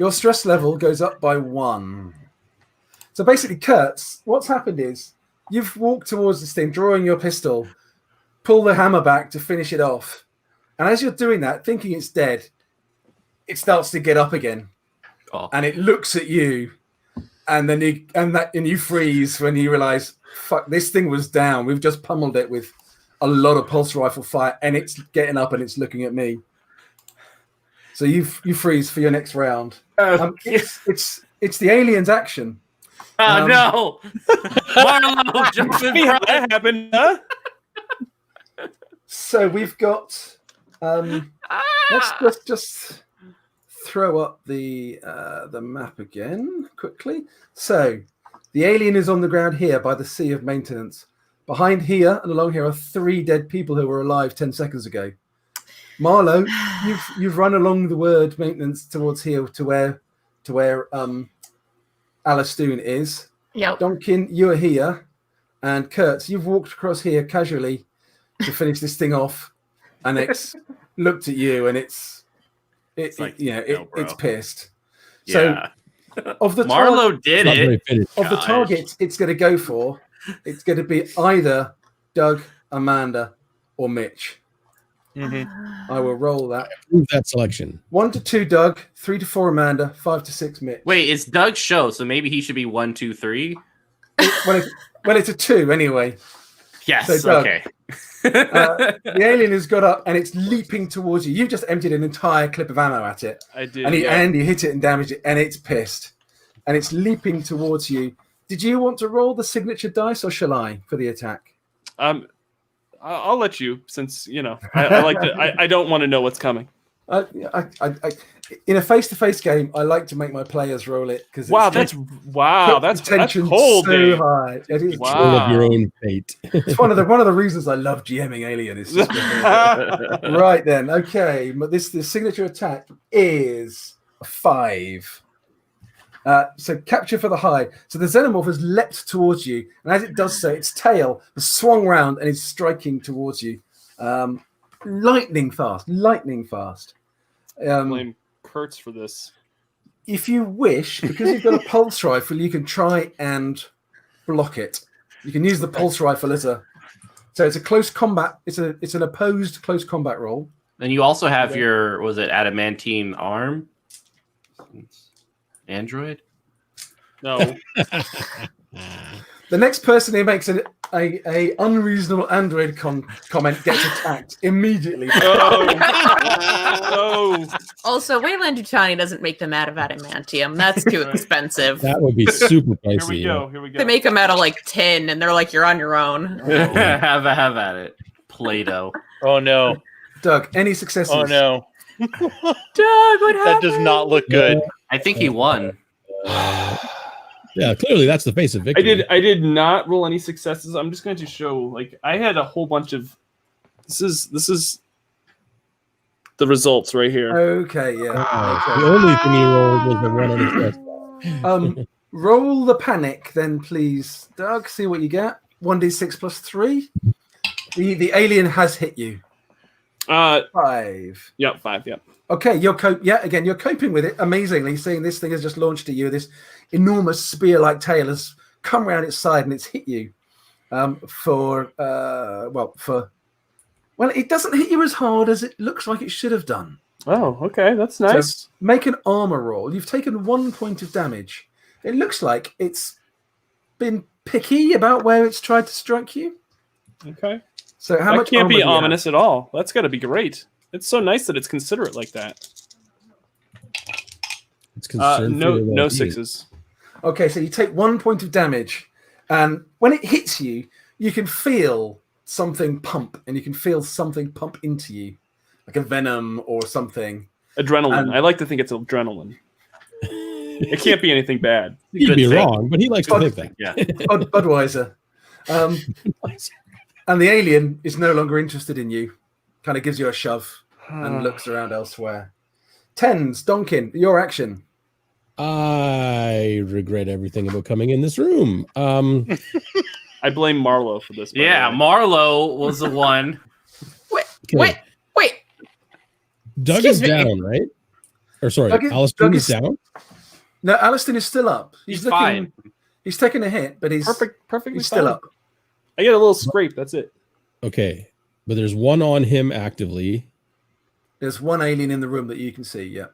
Your stress level goes up by 1. So basically, Kurtz, what's happened is you've walked towards this thing, drawing your pistol, pull the hammer back to finish it off. And as you're doing that, thinking it's dead, it starts to get up again. Oh. And it looks at you. And then you freeze when you realize, fuck, this thing was down. We've just pummeled it with a lot of pulse rifle fire, and it's getting up and it's looking at me. So you freeze for your next round. It's the alien's action. Oh no! Marlo, jump in Hey, how front. that happened, huh? So we've got. Let's just throw up the map again quickly. So the alien is on the ground here by the sea of maintenance. Behind here and along here are 3 dead people who were alive 10 seconds ago. Marlo, you've run along the word maintenance towards here to where Alastoon is. Yep. Donkin, you are here, and Kurtz, you've walked across here casually to finish this thing off, and it's looked at you, and it's like, it's pissed. Yeah. So of the Marlo did Not very it. finished. of the Gosh. targets it's going to go for, it's going to be either Doug, Amanda, or Mitch. I will roll that. Prove that selection. 1 to 2 Doug, 3 to 4 Amanda, 5 to 6 Mitch. Wait, it's Doug's show, so maybe he should be 1, 2, 3. Well, it's a 2 anyway. Yes. So, Doug, okay. The alien has got up and it's leaping towards you. You've just emptied an entire clip of ammo at it, I did. and you hit it and damaged it, and it's pissed, and it's leaping towards you. Did you want to roll the signature dice, or shall I for the attack? I'll let you, since I like to. I don't want to know what's coming. In a face-to-face game, I like to make my players roll it because That's tension cold. so Dave. high. It is. Wow. Control of your own fate. It's one of the reasons I love GMing Alien. Is just right then. Okay, but the signature attack is a 5. So capture for the high. So the xenomorph has leapt towards you, and as it does so, its tail has swung round and is striking towards you, lightning fast. Blame Kurtz for this. If you wish, because you've got a pulse rifle, you can try and block it. You can use the pulse rifle as a So it's a close combat. It's an opposed close combat roll. Then you also have your, was it adamantine arm? Android? No. The next person who makes a unreasonable android comment gets attacked immediately. Oh. Also, Wayland Yutani doesn't make them out of adamantium. That's too expensive. That would be super pricey. Here we go. They make them out of like tin, and they're like, "You're on your own." have at it. Play-Doh. Oh no. Doug, any successes? Oh no. Doug, what happened? That does not look good. I think he won. Yeah, clearly that's the face of victory. I did not roll any successes. I'm just going to show, like, I had a whole bunch of. This is the results right here. Okay, yeah. The only thing he rolled was the one on his chest. Roll the panic, then, please, Doug. See what you get. 1d6 plus 3. The alien has hit you. 5. Yep, 5. Yep. Okay, you're coping with it amazingly. Seeing this thing has just launched at you, this enormous spear-like tail has come around its side and it's hit you. It doesn't hit you as hard as it looks like it should have done. Oh, okay, that's nice. So make an armor roll. You've taken 1 point of damage. It looks like it's been picky about where it's tried to strike you. Okay. So how that much can't armor be do you have? ominous at all. That's got to be great. It's so nice that it's considerate like that. It's concerned for your No well-being. 6s. Okay, so you take 1 point of damage, and when it hits you, you can feel something pump, and you can feel something pump into you, like a venom or something. Adrenaline. I like to think it's adrenaline. It can't be anything bad. He'd Good be thing. wrong, but he likes to think that. Yeah. Budweiser. And the alien is no longer interested in you. Kind of gives you a shove and looks around elsewhere. Tens, Donkin, your action. I regret everything about coming in this room. I blame Marlowe for this. by Yeah, the way. Marlowe was the one. Wait. Doug Excuse is me. down, right? Or sorry, Doug is- Alistair Doug is is- down. No, Aliston is still up. He's looking- fine. He's taken a hit, but he's Perfectly he's still fine. up. I get a little scrape. That's it. Okay, but there's one on him actively. There's one alien in the room that you can see. Yeah.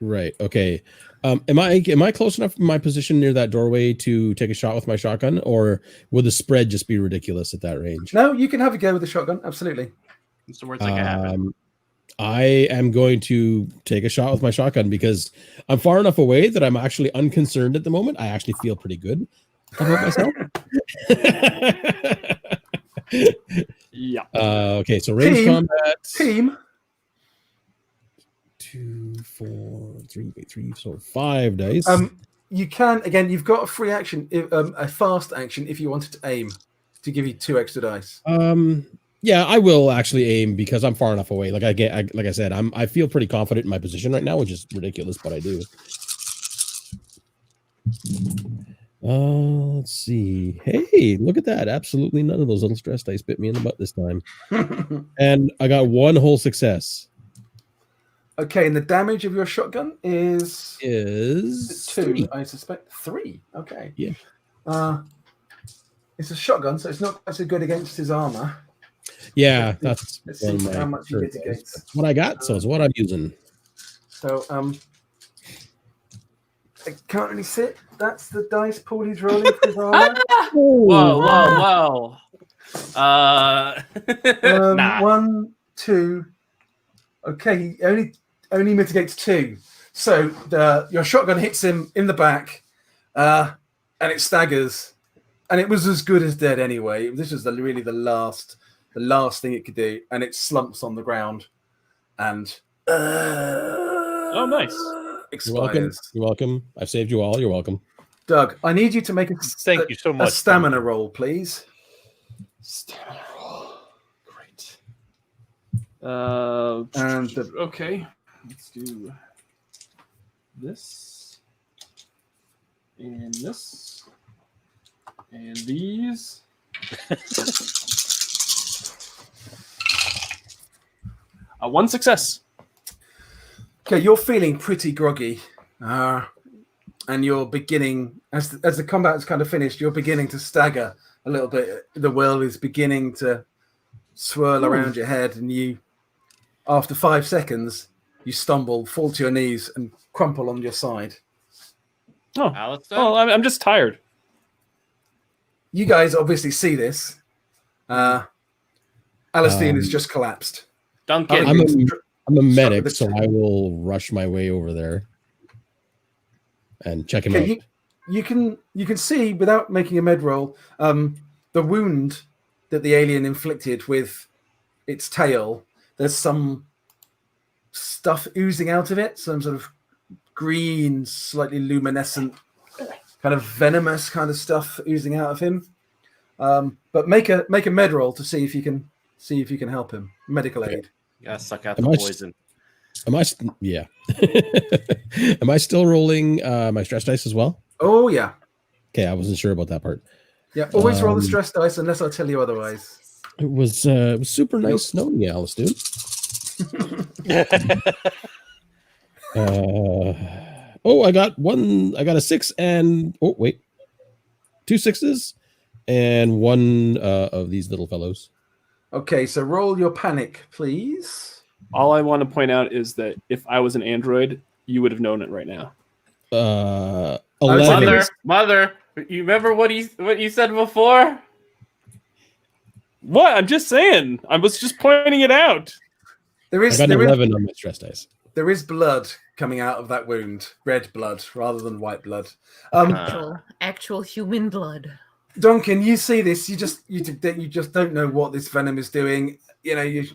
Right. Okay. Am I close enough from my position near that doorway to take a shot with my shotgun, or would the spread just be ridiculous at that range? No, you can have a go with the shotgun. Absolutely. It's the worst that can happen. I am going to take a shot with my shotgun because I'm far enough away that I'm actually unconcerned at the moment. I actually feel pretty good about myself. Yeah. Okay, so range Team. combat. Team. 2, 4, 3, so 5 dice. You can again. You've got a free action, a fast action, if you wanted to aim to give you 2 extra dice. Yeah, I will actually aim because I'm far enough away. Like I said, I feel pretty confident in my position right now, which is ridiculous, but I do. Let's see. Hey, look at that! Absolutely none of those little stress dice bit me in the butt this time, and I got 1 whole success. Okay, and the damage of your shotgun is 2. 3. I suspect 3. Okay. Yeah. It's a shotgun, so it's not quite so good against his armor. Yeah, that's Let's one see of my how much you get first dice. against. That's what I got, so it's what I'm using. So I can't really see it. That's the dice pool he's rolling for his armor. Whoa. Nah. 1, 2. Okay, he only mitigates 2. So your shotgun hits him in the back, and it staggers. And it was as good as dead anyway. This was really the last thing it could do, and it slumps on the ground, and Oh, nice. You're welcome. expires. You're welcome. I've saved you all. You're welcome. Doug, I need you to make Thank you so a much. stamina roll, please. Stamina roll. Great. And Okay. Let's do this. And this. And these. One success. Okay, you're feeling pretty groggy, and you're beginning, as the combat is kind of finished, you're beginning to stagger a little bit. The world is beginning to swirl around your head, and you, after 5 seconds, you stumble, fall to your knees, and crumple on your side. Oh, Alistair? well, I'm just tired. You guys obviously see this. Alistair has just collapsed. Duncan. I'm a medic, the so I will rush my way over there and check him out. Okay, you can see without making a med roll the wound that the alien inflicted with its tail. There's some stuff oozing out of it, some sort of green, slightly luminescent, kind of venomous kind of stuff oozing out of him. But make a med roll to see if you can help him. Medical aid. Gotta suck out the poison. Yeah. Am I still rolling my stress dice as well? Oh yeah. Okay, I wasn't sure about that part. Yeah, always roll the stress dice unless I tell you otherwise. It was super nice knowing you, Alice, dude. I got a 6 and 2 6s and 1 of these little fellows. Okay, so roll your panic, please. All I want to point out is that if I was an android, you would have known it right now. 11. Mother, you remember what you said before? What? I'm just saying. I was just pointing it out. I got an 11 on my stress dice. There is blood coming out of that wound, red blood rather than white blood. Actual human blood. Duncan, you see this. You just don't know what this venom is doing. The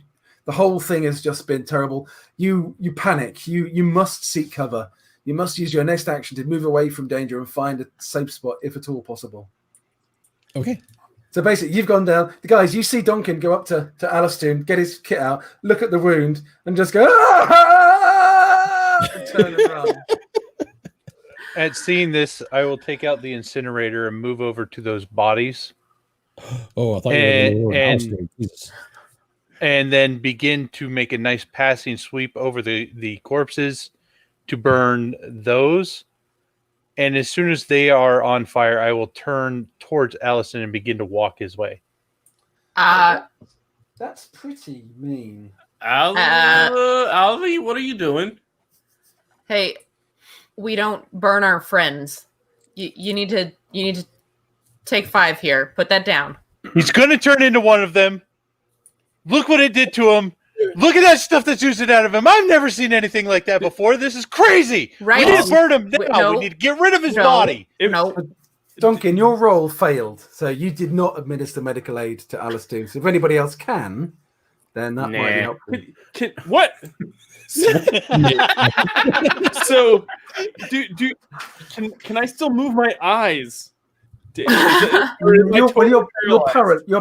whole thing has just been terrible. You panic. You must seek cover. You must use your next action to move away from danger and find a safe spot, if at all possible. Okay. So basically, you've gone down. The guys, you see Duncan go up to Alistair, get his kit out, look at the wound, and just go, and turn and run. At seeing this, I will take out the incinerator and move over to those bodies. Oh, I thought you were going to and then begin to make a nice passing sweep over the corpses to burn those. And as soon as they are on fire, I will turn towards Allison and begin to walk his way. That's pretty mean. Alvy, what are you doing? Hey, we don't burn our friends. You need to take 5 here. Put that down. He's going to turn into one of them. Look what it did to him. Look at that stuff that's oozing out of him. I've never seen anything like that before. This is crazy. Right? We need to burn him now. No. We need to get rid of his body. Duncan, your roll failed, so you did not administer medical aid to Alistair. So if anybody else can, then that might be helpful. What? So, can I still move my eyes? You're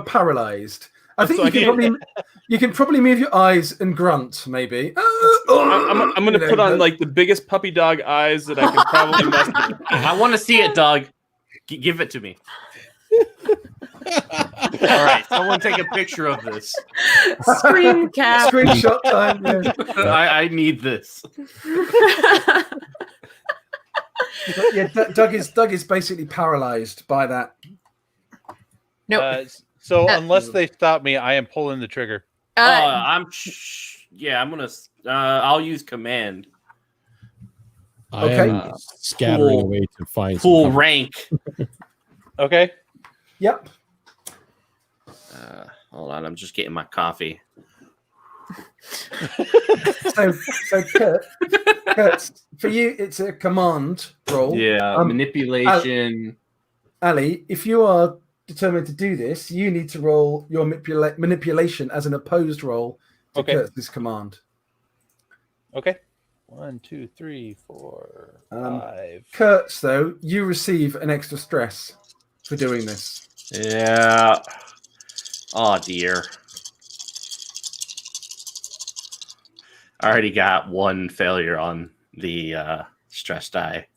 paralyzed. I think you can probably move your eyes and grunt, maybe. I'm going to put on like the biggest puppy dog eyes that I can probably muster. I want to see it, dog. Give it to me. All right, someone take a picture of this. Screen cap. Screenshot time. Yeah. I need this. Yeah, Doug is basically paralyzed by that. No. So unless they stop me, I am pulling the trigger. I'm gonna. I'll use command. I am scattering away to find full rank. Okay. Yep. Hold on, I'm just getting my coffee. So Kurt, for you, it's a command roll. Yeah, manipulation. Ali, if you are determined to do this, you need to roll your manipulation as an opposed roll to Kurt's command. Okay. 1, 2, 3, 4, 5. Kurt's, though, you receive an extra stress for doing this. Yeah. Oh dear. I already got 1 failure on the stress die.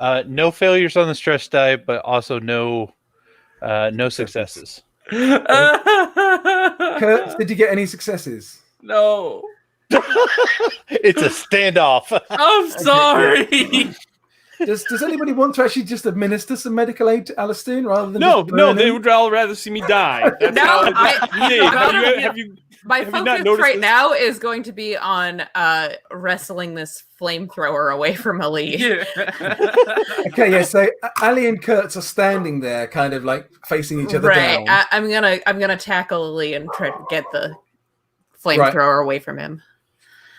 No failures on the stress die, but also no successes. Kurt, did you get any successes? No. It's a standoff. I'm sorry. Does anybody want to actually just administer some medical aid to Alastoon rather than No, just no, burn they him? would all rather see me die. That's No, how I- have you My Have you not focus noticed right this? now is going to be on wrestling this flamethrower away from Ali. Okay, yeah. So Ali and Kurtz are standing there, kind of like facing each other Right. down. I'm gonna tackle Ali and try to get the flamethrower away from him.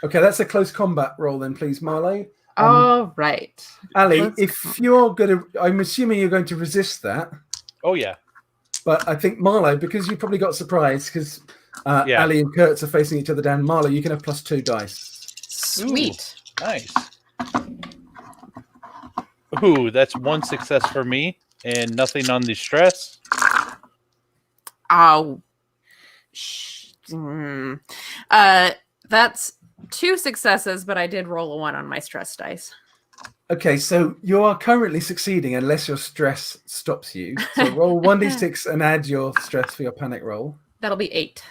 Okay, that's a close combat roll then, please, Marley. All right. Ali, Let's if you're going to, I'm assuming you're going to resist that. Oh yeah. But I think Marlo, because you probably got surprised, because Yeah. Ali and Kurtz are facing each other down. Marlo, you can have +2 dice. Sweet. Nice. Ooh, that's 1 success for me and nothing on the stress. Oh. That's 2 successes, but I did roll a 1 on my stress dice. Okay, so you are currently succeeding unless your stress stops you. So roll 1d6 and add your stress for your panic roll. That'll be 8.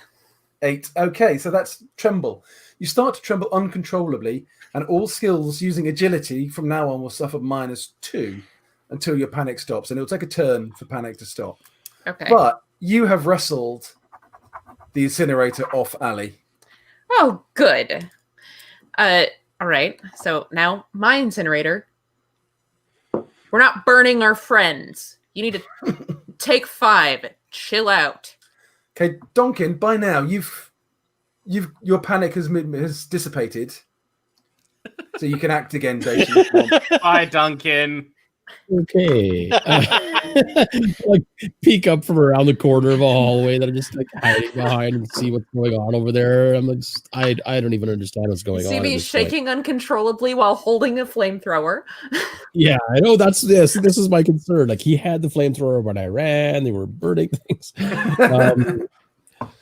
8. Okay, so that's tremble. You start to tremble uncontrollably, and all skills using agility from now on will suffer -2 until your panic stops, and it'll take a turn for panic to stop. Okay. But you have wrestled the incinerator off Ali. Oh, good. All right. So now my incinerator. We're not burning our friends. You need to take 5. Chill out. Okay, Donkin, by now your panic has dissipated. So you can act again, Daisy. if you want. Bye, Duncan. Okay. Like peek up from around the corner of a hallway that I'm just like hiding behind and see what's going on over there. I'm like, I don't even understand what's going See on. me at this point. shaking uncontrollably while holding a flamethrower. Yeah, I know that's this. This is my concern. Like he had the flamethrower when I ran. They were burning things.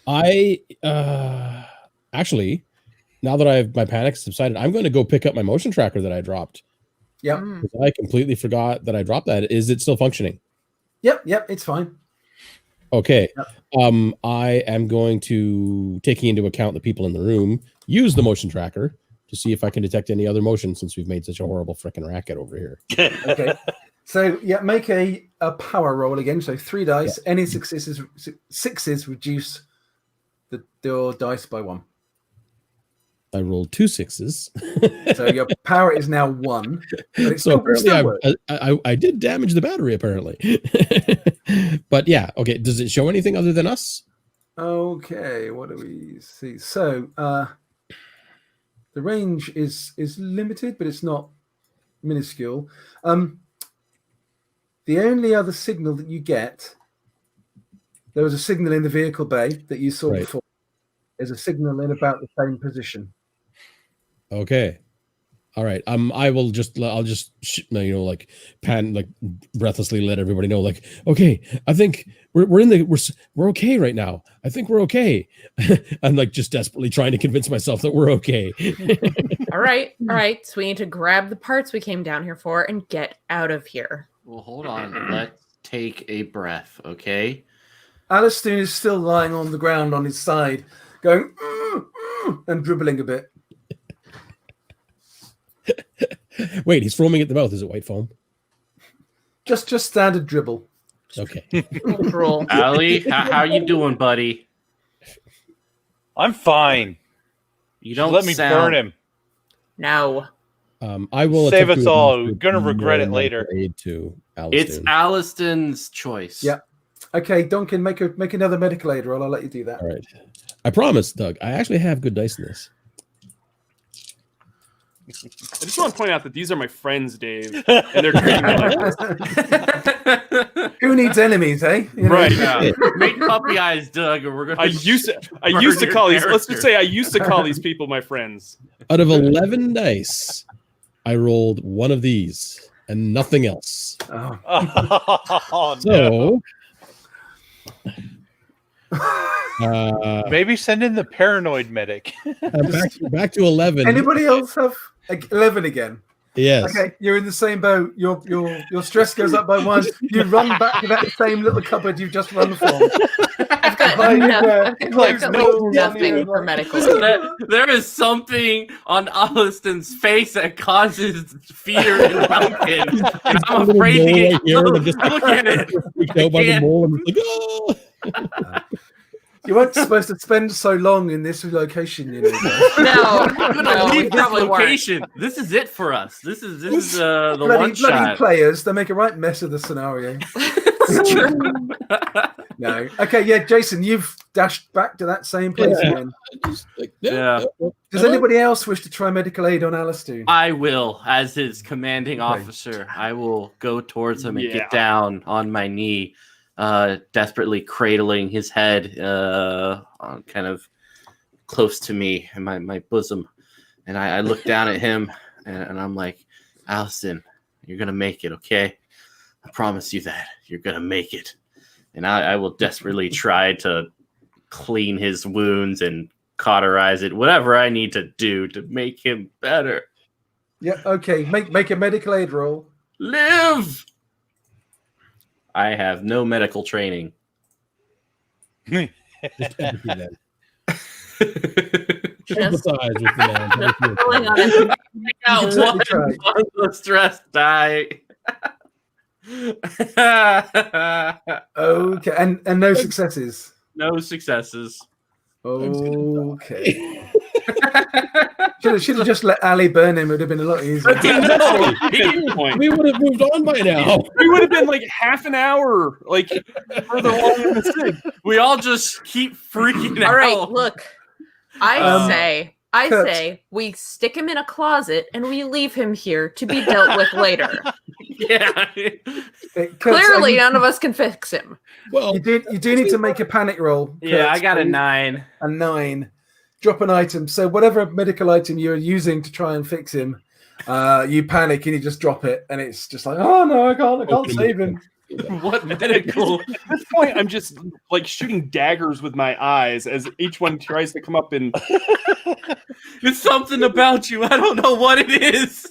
I actually, now that my panic subsided, I'm going to go pick up my motion tracker that I dropped. Yep. Because I completely forgot that I dropped that. Is it still functioning? Yep, it's fine. Okay. Yep. I am going to, taking into account the people in the room, use the motion tracker to see if I can detect any other motion since we've made such a horrible freaking racket over here. Okay. So yeah, make a power roll again. So 3 dice. Yeah. Any sixes reduce your dice by 1. I rolled 2 6s. So your power is now 1. But it's so apparently I did damage the battery apparently. But yeah, okay. Does it show anything other than us? Okay, what do we see? So the range is limited, but it's not minuscule. The only other signal that you get, there was a signal in the vehicle bay that you saw before. There's a signal in about the same position. Okay. All right. I'll just like breathlessly let everybody know, like, okay, I think we're okay right now. I think we're okay. I'm like just desperately trying to convince myself that we're okay. All right. So we need to grab the parts we came down here for and get out of here. Well, hold on. Let's take a breath, okay? Alastoon is still lying on the ground on his side, going and dribbling a bit. Wait, he's foaming at the mouth. Is it white foam? Just standard dribble. Okay. Roll. Ali, how you doing, buddy? I'm fine. You don't let me burn him. No. I will save us all. We're gonna regret it later. Aid to Alastoon. It's Alastoon's choice. Yeah. Okay, Duncan, make another medical aid roll. I'll let you do that. All right. I promise, Doug. I actually have good dice in this. I just want to point out that these are my friends, Dave, and they're treating me like this. Who needs enemies, eh? You know? Right. Yeah. Make puppy eyes, Doug, or we're gonna. I used to call these. Let's just say I used to call these people my friends. Out of 11 dice, I rolled one of these and nothing else. Oh. Oh, So, maybe send in the paranoid medic. back to 11. Anybody else have 11 again? Yes. Okay, you're in the same boat. Your stress goes up by 1. You run back to that same little cupboard you've just run from. I've got Nothing for medical. There is something on Alliston's face that causes fear in Duncan. And I'm afraid to get look at it. You weren't supposed to spend so long in this location, you know. No, I'm gonna leave this location. This is it for us. This is the one shot. Bloody players, they make a right mess of the scenario. It's true. No. Okay, yeah, Jason, you've dashed back to that same place again. Yeah. Does anybody else wish to try medical aid on Alistair? I will, as his commanding officer, I will go towards him and get down on my knee, desperately cradling his head kind of close to me in my bosom. And I look down at him and I'm like, Alliston, you're going to make it, okay? I promise you that. You're going to make it. And I will desperately try to clean his wounds and cauterize it, whatever I need to do to make him better. Yeah, okay. Make a medical aid roll. Live! I have no medical training. Empathize with the man. I got one stress die. Okay, and no successes. No successes. Okay. should have just let Ali burn him. It would have been a lot easier. We would have moved on by now. We would have been like half an hour, like further along in the thing. We all just keep freaking out. All right, look. I Kurt. say we stick him in a closet and we leave him here to be dealt with later. Yeah. Kurt, Clearly, none of us can fix him. Well, you do need to make a panic roll. Kurt, Yeah, I got a please. 9. A 9. Drop an item. So whatever medical item you're using to try and fix him, you panic and you just drop it, and it's just like, oh no, I can't save him. What medical? At this point, I'm just like shooting daggers with my eyes as each one tries to come up and. It's something about you. I don't know what it is.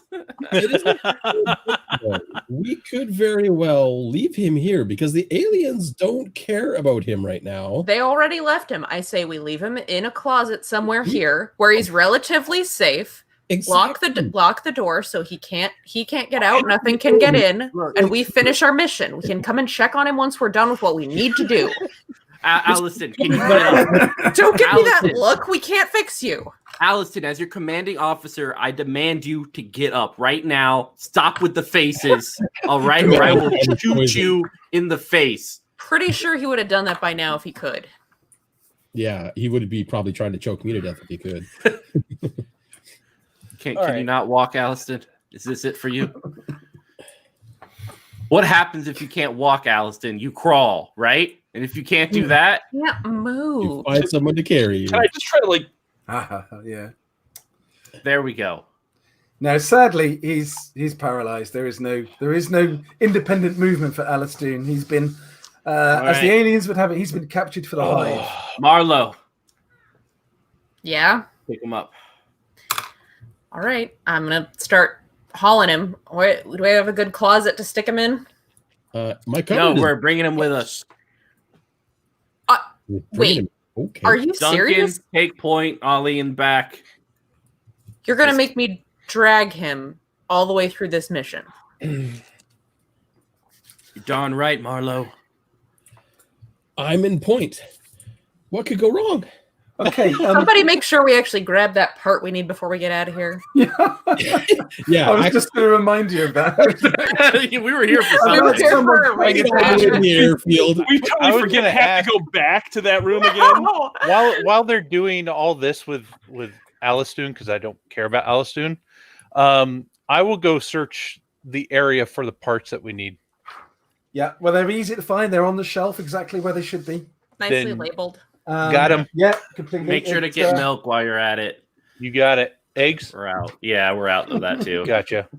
We could very well leave him here because the aliens don't care about him right now. They already left him. I say we leave him in a closet somewhere here where he's relatively safe. Exactly. Lock the door so he can't get out. Nothing can get in, and we finish our mission. We can come and check on him once we're done with what we need to do. Alliston, can you get up? Don't give me that Alliston. look. We can't fix you. Alliston, as your commanding officer, I demand you to get up right now. Stop with the faces. All right, or I will shoot you in the face. Pretty sure he would have done that by now if he could. Yeah, he would be probably trying to choke me to death if he could. Can you not walk, Alliston? Is this it for you? What happens if you can't walk, Alliston? You crawl, right? And if you can't do that, Yeah, move. You find someone to carry you. Can I just try to like? Yeah. there we go. Now, sadly, he's paralyzed. There is no independent movement for Alistair. He's been, as the aliens would have it, he's been captured for the hive. Marlo, Yeah. pick him up. All right. I'm gonna start hauling him. Wait, do we have a good closet to stick him in? My No, cupboard is- we're bringing him with us. Wait. Okay. Are you Duncan, serious? take point. Ollie in back. You're gonna make me drag him all the way through this mission. You're darn right, Marlo. I'm in point. What could go wrong? Okay. Somebody make sure we actually grab that part we need before we get out of here. Yeah, I was just going to remind you of that. We were here for We were something. here for a Bring it reason. back. in the airfield. We I totally was forget gonna have to go back to that room again. While they're doing all this with Alistoon, because I don't care about Alistoon, I will go search the area for the parts that we need. Yeah, well, they're easy to find. They're on the shelf exactly where they should be. Nicely Then- labeled. Got 'em. Yeah, completely. Make sure to It's, get milk while you're at it. You got it. Eggs? We're out. Yeah, we're out of that too. Gotcha.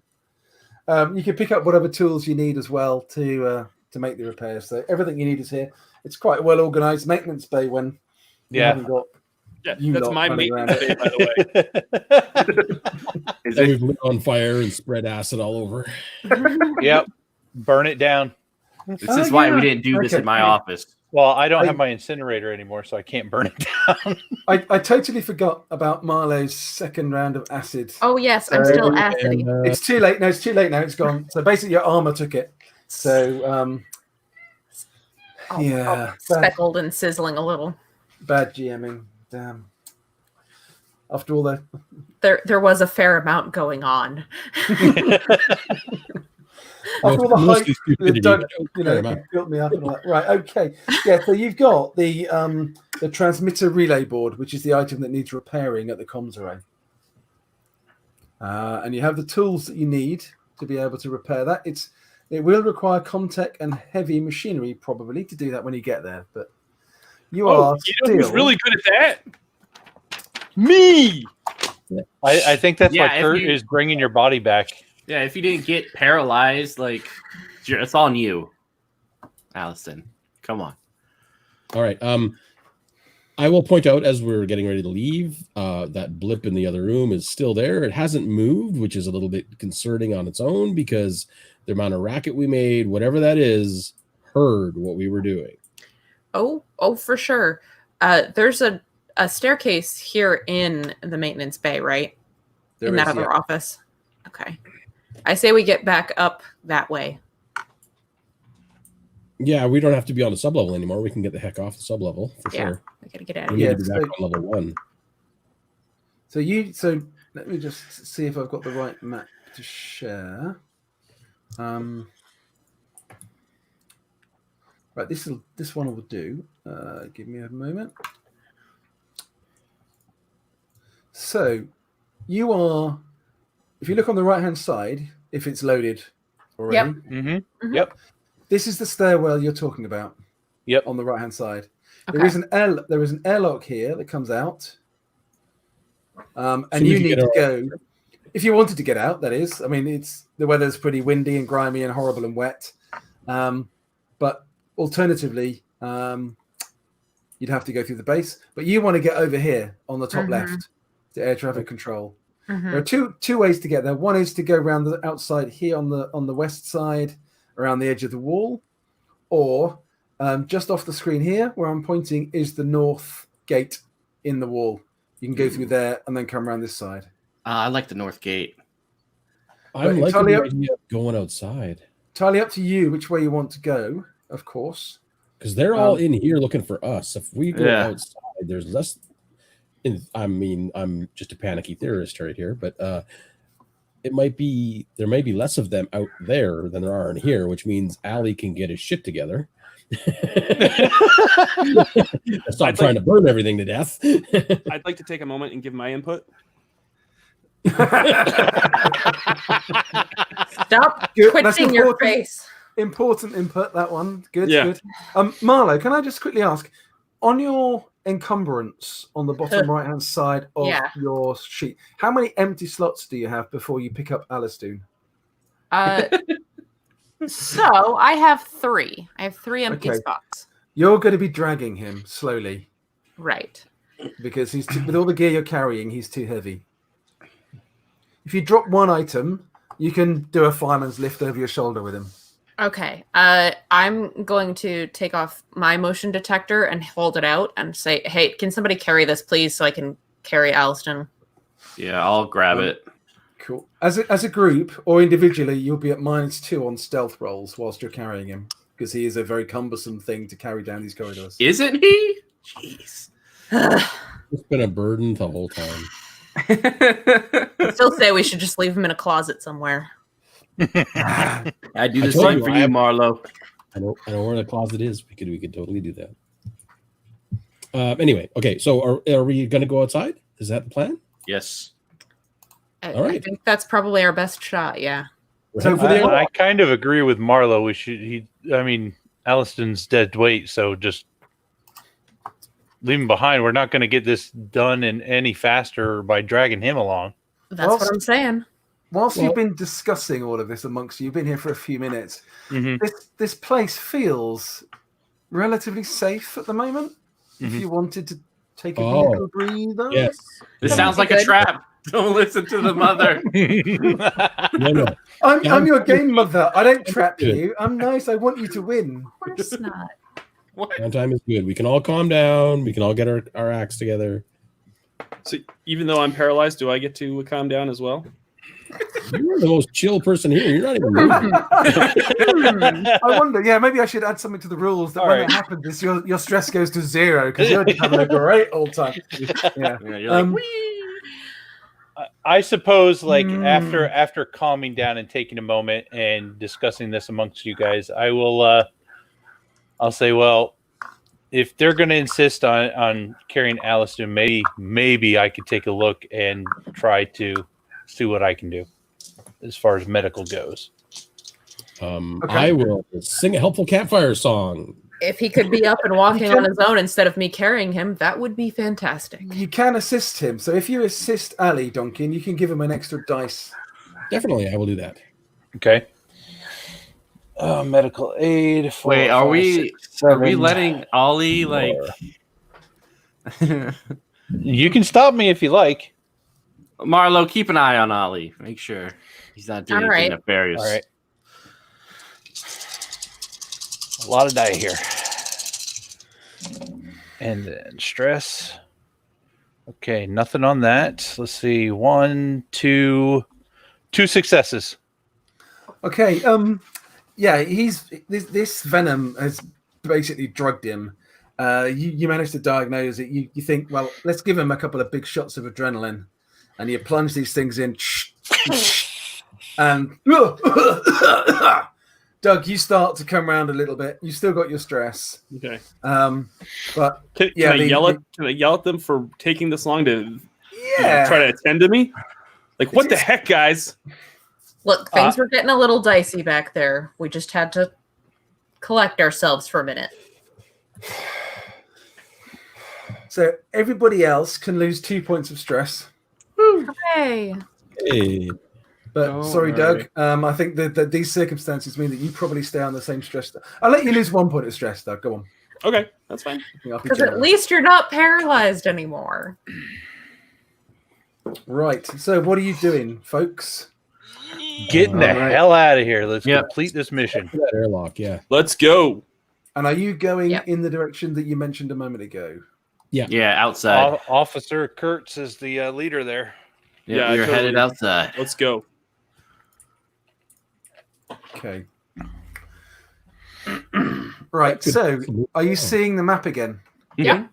You can pick up whatever tools you need as well to make the repairs. So everything you need is here. It's quite a well organized maintenance bay when you Yeah. haven't got. Yeah, You that's lot my running maintenance around. bay, by the way. Is That it? we've lit on fire and spread acid all over. Yep. Burn it down. This is why we didn't do this Okay. in my office. Well, I don't have my incinerator anymore, so I can't burn it down. I totally forgot about Marlowe's second round of acid. Oh yes, I'm still acidy. It's too late. No, it's too late now. It's gone. So basically, your armor took it. So yeah, speckled and sizzling a little. Bad GMing. Damn. After all that, there was a fair amount going on. After all the hype, you built me up and all that. Right, okay. Yeah, so you've got the transmitter relay board, which is the item that needs repairing at the comms array. And you have the tools that you need to be able to repair that. It will require Comtech and heavy machinery probably to do that when you get there, but you are still... who's really good at that? Me! I think that's why Kurt is bringing your body back. Yeah, if you didn't get paralyzed, like, it's on you, Allison. Come on. All right. I will point out as we're getting ready to leave, that blip in the other room is still there. It hasn't moved, which is a little bit concerning on its own because the amount of racket we made, whatever that is, heard what we were doing. Oh, for sure. There's a staircase here in the maintenance bay, right? In that other office. Okay. I say we get back up that way. Yeah, we don't have to be on the sublevel anymore. We can get the heck off the sublevel for sure. We gotta get out of here. here. We need to be back on level 1. So let me just see if I've got the right map to share. Right, this one will do. Give me a moment. So you are, if you look on the right hand side, if it's loaded already. Yep. Mm-hmm. Mm-hmm. Yep. This is the stairwell you're talking about. Yep. On the right hand side. Okay. There is an airlock here that comes out. And you need to go. If you wanted to get out, that is. I mean, the weather's pretty windy and grimy and horrible and wet. But alternatively, you'd have to go through the base. But you want to get over here on the top left to air traffic control. There are two ways to get there. One is to go around the outside here on the west side, around the edge of the wall, or just off the screen here where I'm pointing is the north gate in the wall. You can go through there and then come around this side. I like the north gate. I like the idea of going outside. Entirely up to you which way you want to go, of course. Because they're all in here looking for us. If we go outside, there's less. I mean, I'm just a panicky theorist right here, but there might be less of them out there than there are in here, which means Allie can get his shit together. Stop trying to burn everything to death. I'd like to take a moment and give my input. Stop twitching your face. Important input, that one. Good, good. Marlo, can I just quickly ask, on your encumbrance on the bottom right-hand side of your sheet, how many empty slots do you have before you pick up Alistoon? So I have 3. I have 3 empty spots. You're going to be dragging him slowly. Right. Because with all the gear you're carrying, he's too heavy. If you drop one item, you can do a fireman's lift over your shoulder with him. Okay. I'm going to take off my motion detector and hold it out and say, hey, can somebody carry this, please, so I can carry Alston? Yeah, I'll grab it. Cool. As a group or individually, you'll be at -2 on stealth rolls whilst you're carrying him, because he is a very cumbersome thing to carry down these corridors. Isn't he? Jeez. It's been a burden the whole time. I still say we should just leave him in a closet somewhere. I do the same for you, Marlo. I know where the closet is. We could totally do that. Anyway, okay. So are we going to go outside? Is that the plan? Yes. All right. I think that's probably our best shot. Yeah. So I kind of agree with Marlo. Alliston's dead weight, so just leave him behind. We're not going to get this done any faster by dragging him along. That's what I'm saying. Whilst you've been discussing all of this amongst you, you've been here for a few minutes. This place feels relatively safe at the moment. If you wanted to take a little breather. Yes. This sounds like a trap. Don't listen to the mother. No. I'm your game mother. I don't trap you. I'm nice. I want you to win. Of course not. What? Downtime is good. We can all calm down. We can all get our acts together. So even though I'm paralyzed, do I get to calm down as well? You're the most chill person here. You're not even moving. I wonder. Yeah, maybe I should add something to the rules that All when right. that happens, is your stress goes to 0 because you're just having a great old time. Yeah. Yeah, you're like, whee! I suppose, like Mm. after calming down and taking a moment and discussing this amongst you guys, I will. I'll say, well, if they're going to insist on carrying Alice, maybe I could take a look and try to see what I can do as far as medical goes. Okay. I will sing a helpful campfire song. If he could be up and walking on his own instead of me carrying him, that would be fantastic. You can assist him. So if you assist Ali, Duncan, you can give him an extra dice. Definitely, I will do that. Okay. Medical aid. Wait, are we letting Ollie like? You can stop me if you like. Marlo, keep an eye on Ollie. Make sure he's not doing All anything right. nefarious. All right. A lot of die here. And then stress. Okay, nothing on that. Let's see. 1, 2 successes. Okay. Yeah, this venom has basically drugged him. You managed to diagnose it. You think, well, let's give him a couple of big shots of adrenaline, and you plunge these things in, and Doug, you start to come around a little bit. You still got your stress, Okay. but Can I yell at them for taking this long to try to attend to me? Like, what the heck, guys? Look, things were getting a little dicey back there. We just had to collect ourselves for a minute. So everybody else can lose 2 points of stress. Hey. Hey, But Don't sorry, worry. Doug. I think that these circumstances mean that you probably stay on the same stress. I'll let you lose 1 point of stress, Doug. Go on. Okay, that's fine. I'll be Because at generous. least you're not paralyzed anymore. Right. So what are you doing, folks? Getting the Alright. hell out of here. Let's Yep. complete this mission. that airlock, yeah. Let's go. And are you going Yep. in the direction that you mentioned a moment ago? Yeah, outside. Officer Kurtz is the leader there. Yeah, You're totally. headed outside. Let's go. Okay. Right. So are you seeing the map again? Yeah.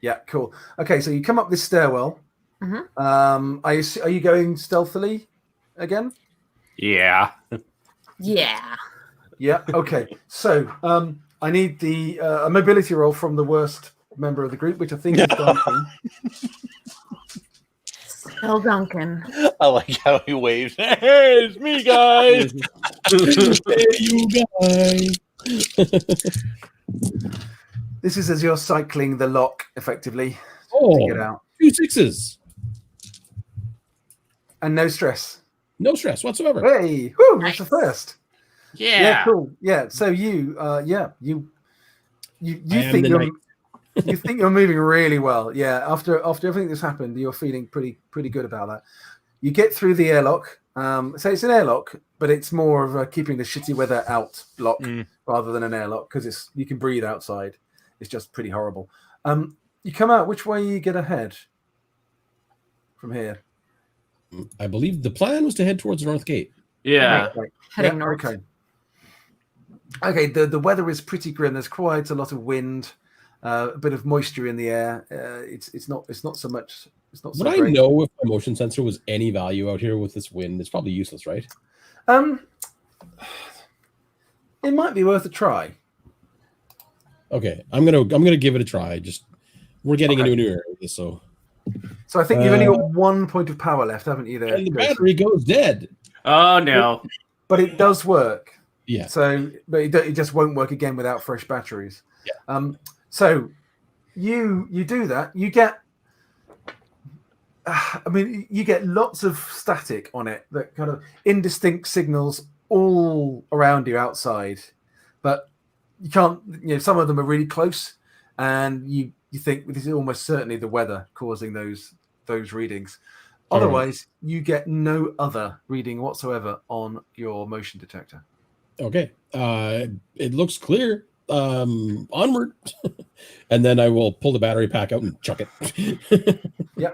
Yeah. Cool. Okay. So you come up this stairwell. Mhm. Are you going stealthily again? Yeah. Yeah. Yeah. Okay. So I need a mobility roll from the worst member of the group, which I think is Duncan. Still Duncan. I like how he waves. Hey, it's me, guys. Hey, you guys. This is as you're cycling the lock effectively to Oh, get out, 2 6s. and no stress. No stress whatsoever. Hey, whoo, that's the first. Yeah. Yeah, cool. Yeah, so you I am think the you're knight. you think you're moving really well. Yeah, after everything that's happened, you're feeling pretty good about that. You get through the airlock. So it's an airlock, but it's more of a keeping the shitty weather out lock rather than an airlock because you can breathe outside. It's just pretty horrible. You come out. Which way you get ahead from here? I believe the plan was to head towards the north gate. Yeah. Right. Heading Yeah, north. Okay. Okay. The weather is pretty grim. There's quite a lot of wind, a bit of moisture in the air. It's not so much. It's not so Would I great. know if my motion sensor was any value out here with this wind? It's probably useless, right? It might be worth a try. Okay, I'm gonna give it a try. Just we're getting Okay. into a new area with this, so So I think you've only got 1 point of power left, haven't you? There, and the Jason? battery goes dead. Oh no. But it does work. Yeah. So, but it just won't work again without fresh batteries. Yeah. So you do that. You get. You get lots of static on it, that kind of indistinct signals all around you outside, but you can't. Some of them are really close, and you think this is almost certainly the weather causing those readings. Otherwise, you get no other reading whatsoever on your motion detector. Okay. It looks clear. Onward. And then I will pull the battery pack out and chuck it. Yeah.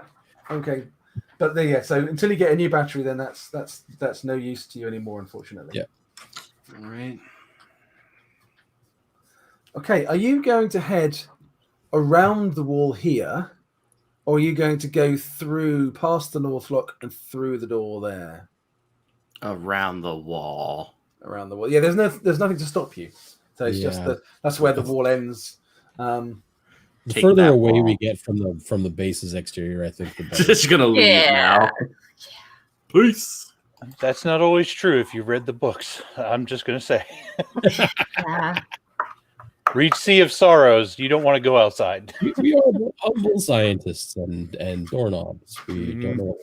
Okay. But there, yeah. So until you get a new battery, then that's no use to you anymore, unfortunately. Yeah. All right. Okay. Are you going to head around the wall here, or are you going to go through past the north lock and through the door there? Around the wall. Around the wall. Yeah. There's nothing to stop you. So it's just that's where the wall ends. The Take further that away wall. we get from the base's exterior, I think the better. Just gonna leave now. Peace. That's not always true if you read the books. I'm just going to say. Yeah. Read Sea of Sorrows. You don't want to go outside. We are humble scientists and doorknobs. We don't know.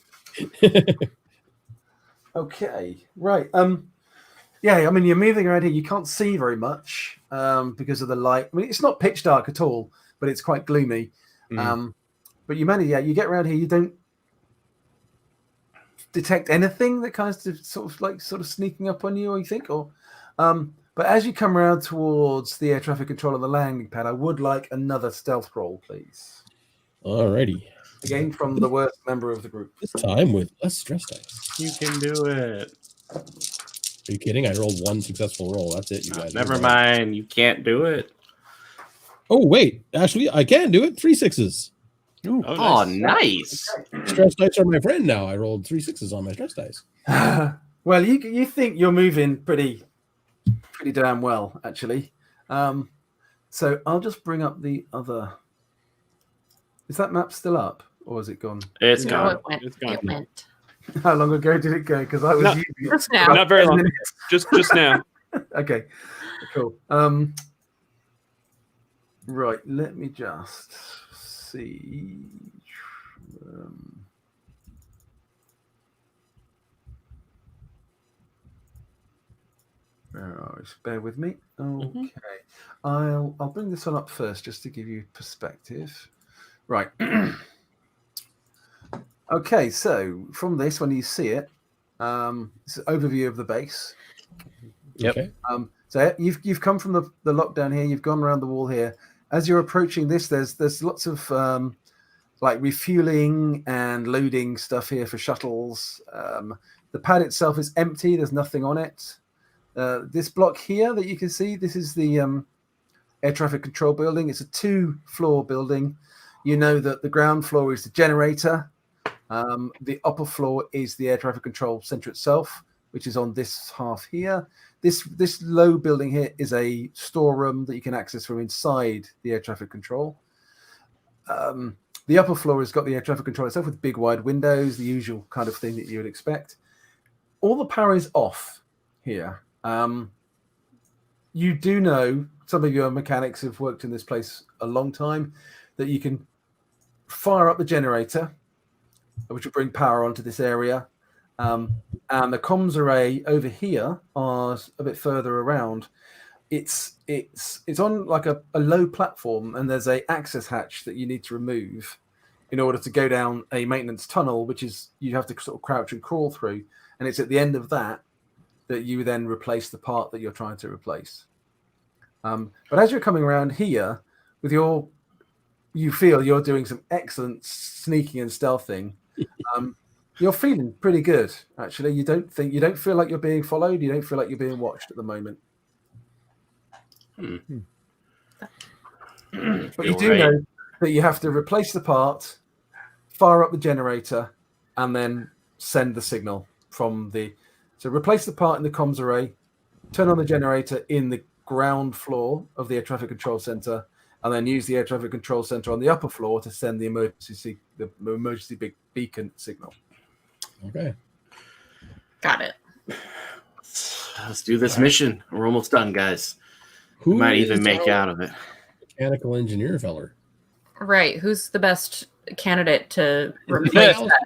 Okay, right. Yeah, I mean, you're moving around here. You can't see very much because of the light. I mean, it's not pitch dark at all, but it's quite gloomy. But you manage, you get around here. You don't detect anything that kind of sort of sneaking up on you, or you think, or. But as you come around towards the air traffic control of the landing pad, I would like another stealth roll, please. Alrighty. Again, from the worst member of the group. This time with less stress dice. You can do it. Are you kidding? I rolled one successful roll. That's it, you guys. Never mind. You can't do it. Oh, wait. Actually, I can do it. 3 6s. Ooh. Oh, nice. Stress dice are my friend now. I rolled 3 6s on my stress dice. Well, you think you're moving pretty damn well, actually. So I'll just bring up the other. Is that map still up, or is it gone? It's No, gone. It's gone. It went. How long ago did it go? Because I was No. using it. Just now. Not very 10 long. minutes. Just now. Okay, cool. Right, let me just see. Just bear with me. Okay, I'll bring this one up first just to give you perspective. Right. Okay, so from this, when you see it, it's an overview of the base. Yep. Okay. So you've come from the lockdown here. You've gone around the wall here. As you're approaching this, there's lots of like refueling and loading stuff here for shuttles. The pad itself is empty. There's nothing on it. This block here that you can see, this is the air traffic control building. It's a 2-floor building. You know that the ground floor is the generator. The upper floor is the air traffic control center itself, which is on this half here. This low building here is a storeroom that you can access from inside the air traffic control. The upper floor has got the air traffic control itself with big wide windows, the usual kind of thing that you would expect. All the power is off here. You do know, some of your mechanics have worked in this place a long time, that you can fire up the generator, which will bring power onto this area. And the comms array over here are a bit further around. It's on like a low platform, and there's a access hatch that you need to remove in order to go down a maintenance tunnel, which is you have to sort of crouch and crawl through. And it's at the end of that you then replace the part that you're trying to replace. But as you're coming around here, you feel you're doing some excellent sneaking and stealthing. You're feeling pretty good, actually. You don't feel like you're being followed. You don't feel like you're being watched at the moment. But you do know that you have to replace the part, fire up the generator, and then send the signal from the. So replace the part in the comms array, turn on the generator in the ground floor of the air traffic control center, and then use the air traffic control center on the upper floor to send the emergency beacon signal. Okay. Got it. Let's do this mission. We're almost done, guys. We Who might even is make our out of it. mechanical engineer feller? Right. Who's the best candidate to replace that?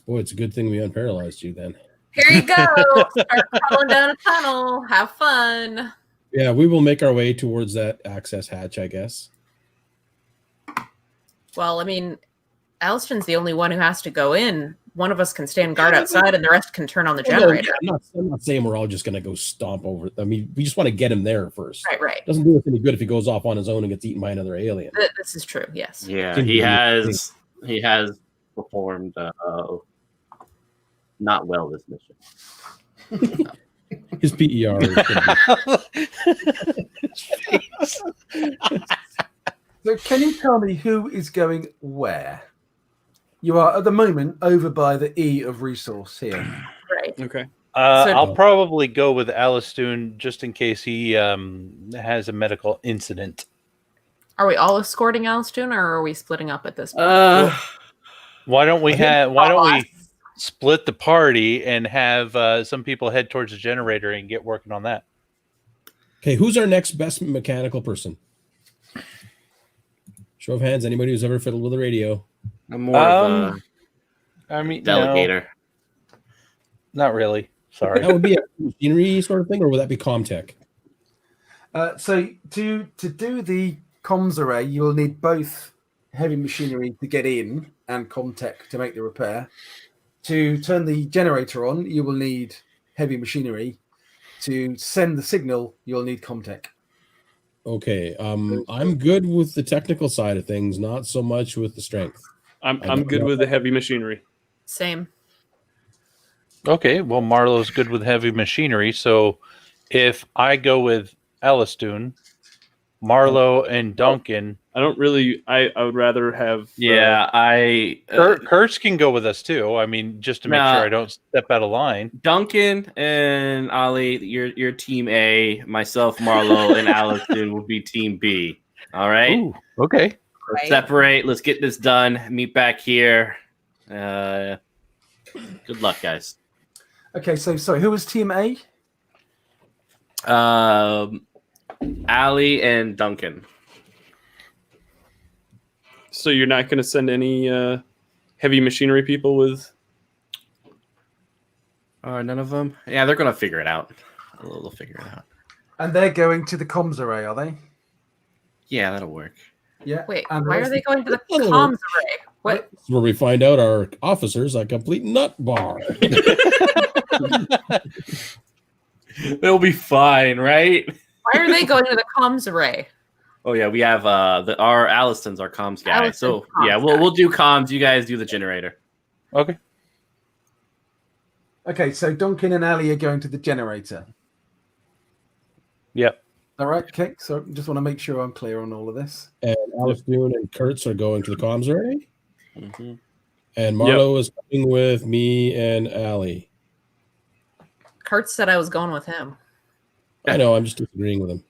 Boy, it's a good thing we unparalyzed you then. Here you go. Start crawling down a tunnel. Have fun. Yeah, we will make our way towards that access hatch, I guess. Well, I mean, Aliston's the only one who has to go in. One of us can stand guard outside, and the rest can turn on the Well, generator. I'm not saying we're all just going to go stomp over. I mean, we just want to get him there first. Right. Doesn't do us any good if he goes off on his own and gets eaten by another alien. This is true. Yes. Yeah, Seems he to be has performed not well this mission. His PER is So can you tell me who is going where? You are at the moment over by the E of resource here. Right. Okay. I'll probably go with Alistoon just in case he has a medical incident. Are we all escorting Aliston, or are we splitting up at this point? Why don't we split the party and have some people head towards the generator and get working on that? Okay, who's our next best mechanical person? Show of hands. Anybody who's ever fiddled with a radio? I'm more of I mean, delegator. No, not really. Sorry. That would be a machinery sort of thing, or would that be Comtech? So to do the comms array, you'll need both heavy machinery to get in and Comtech to make the repair. To turn the generator on, you will need heavy machinery. To send the signal, you'll need Comtech. Okay, I'm good with the technical side of things, not so much with the strength. I'm good with the heavy machinery. Same. Okay, well, Marlowe's good with heavy machinery, so if I go with Alistoon, Marlowe and Duncan... I don't really... I would rather have... Kurtz can go with us, too. I mean, just to make sure I don't step out of line. Duncan and Ali, you're team A. Myself, Marlowe, and Alistoon will be team B. All right? Ooh, okay. Let's separate. Let's get this done. Meet back here. Good luck, guys. Okay, so sorry, who was team A? Ali and Duncan. So you're not going to send any heavy machinery people with... None of them? Yeah, they're going to figure it out. They'll figure it out. And they're going to the comms array, are they? Yeah, that'll work. Yeah. Wait, and why are they going to the comms array? What? That's where we find out our officers are a complete nut bar. They'll be fine, right? Why are they going to the comms array? Oh yeah, we have our Aliston's our comms guy. Aliston's So comms yeah, guy. we'll do comms. You guys do the generator. Okay. Okay, so Duncan and Ali are going to the generator. Yep. All right, okay. So just want to make sure I'm clear on all of this. And Alistoon and Kurtz are going to the comms array. Mm-hmm. And Marlo is coming with me and Ali. Kurt said I was going with him. I know, I'm just disagreeing with him.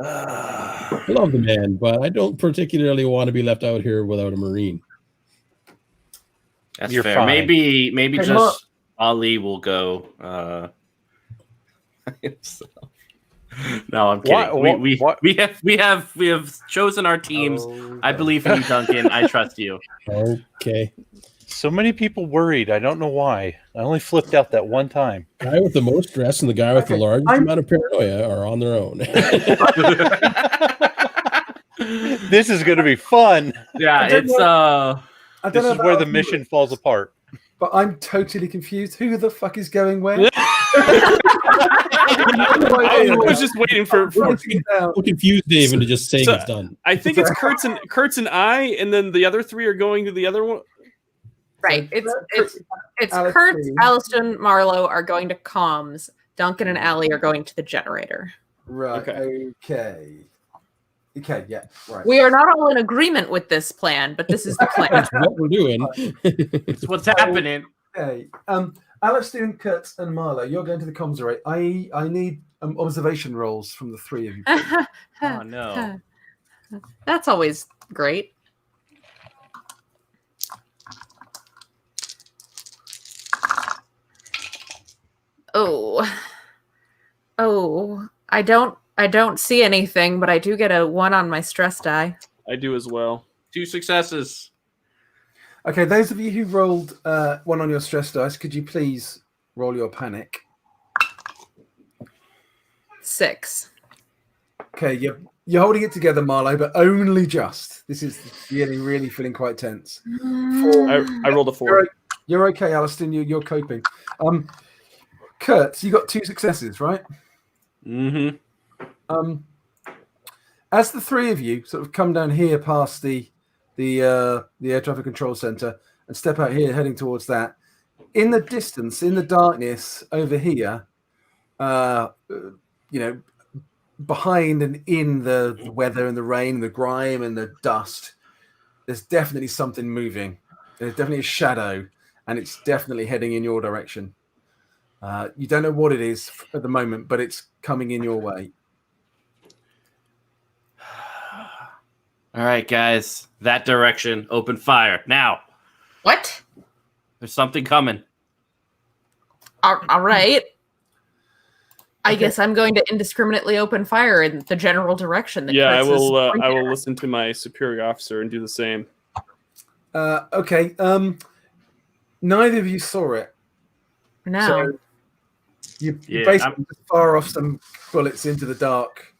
I love the man, but I don't particularly want to be left out here without a Marine. That's You're fair. fine. Maybe Hey, just Ali will go. Himself. No, I'm kidding. We have chosen our teams. I believe in you, Duncan. I trust you. Okay. So many people worried. I don't know why. I only flipped out that one time. The guy with the most stress and the guy with the largest amount of paranoia are on their own. This is going to be fun. Yeah, it's This is where the mission falls apart. But I'm totally confused. Who the fuck is going where? I was just waiting for I'm confused, Dave, into just saying it's done. I think it's Kurtz and I, and then the other three are going to the other one. Right. It's Aliston. Kurt, Aliston, Marlo are going to comms. Duncan and Ali are going to the generator. Right. Okay. Okay. Yeah. Right. We are not all in agreement with this plan, but this is the plan. That's what we're doing. it's what's happening. Okay. Alistair, Kurt, and Marlo, you're going to the comms array. I need observation rolls from the three of you. Oh no. That's always great. I don't see anything, but I do get a 1 on my stress die. I do as well. 2 successes. Okay, those of you who rolled 1 on your stress dice, could you please roll your panic? 6. Okay, you're holding it together, Marlo, but only just. This is really feeling quite tense. I rolled a 4. You're okay, Alliston. You're coping. Kurt, you got 2 successes, right? Mm-hmm. As the 3 of you sort of come down here past the air traffic control center and step out here, heading towards that, in the distance, in the darkness over here, behind and in the weather and the rain and the grime and the dust, there's definitely something moving. There's definitely a shadow, and it's definitely heading in your direction. You don't know what it is at the moment, but it's coming in your way. All right, guys. That direction. Open fire. Now. What? There's something coming. All right. I guess I'm going to indiscriminately open fire in the general direction. That Yeah, I Kurtz is will. I pointing will at. listen to my superior officer and do the same. Okay. Neither of you saw it. No. So you Yeah, basically just fire off some bullets into the dark,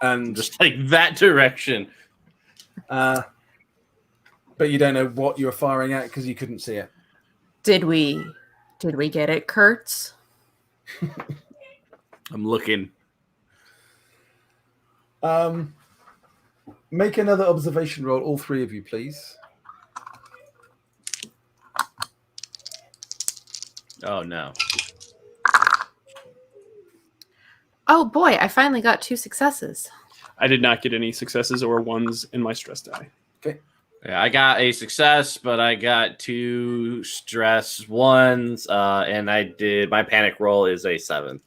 and Just like that direction. but you don't know what you're firing at because you couldn't see it. Did we get it, Kurtz? I'm looking. Make another observation roll, all 3 of you, please. Oh, no. Oh boy, I finally got 2 successes. I did not get any successes or 1s in my stress die. Okay. Yeah, I got a success, but I got 2 stress 1s, and I did my panic roll is a 7.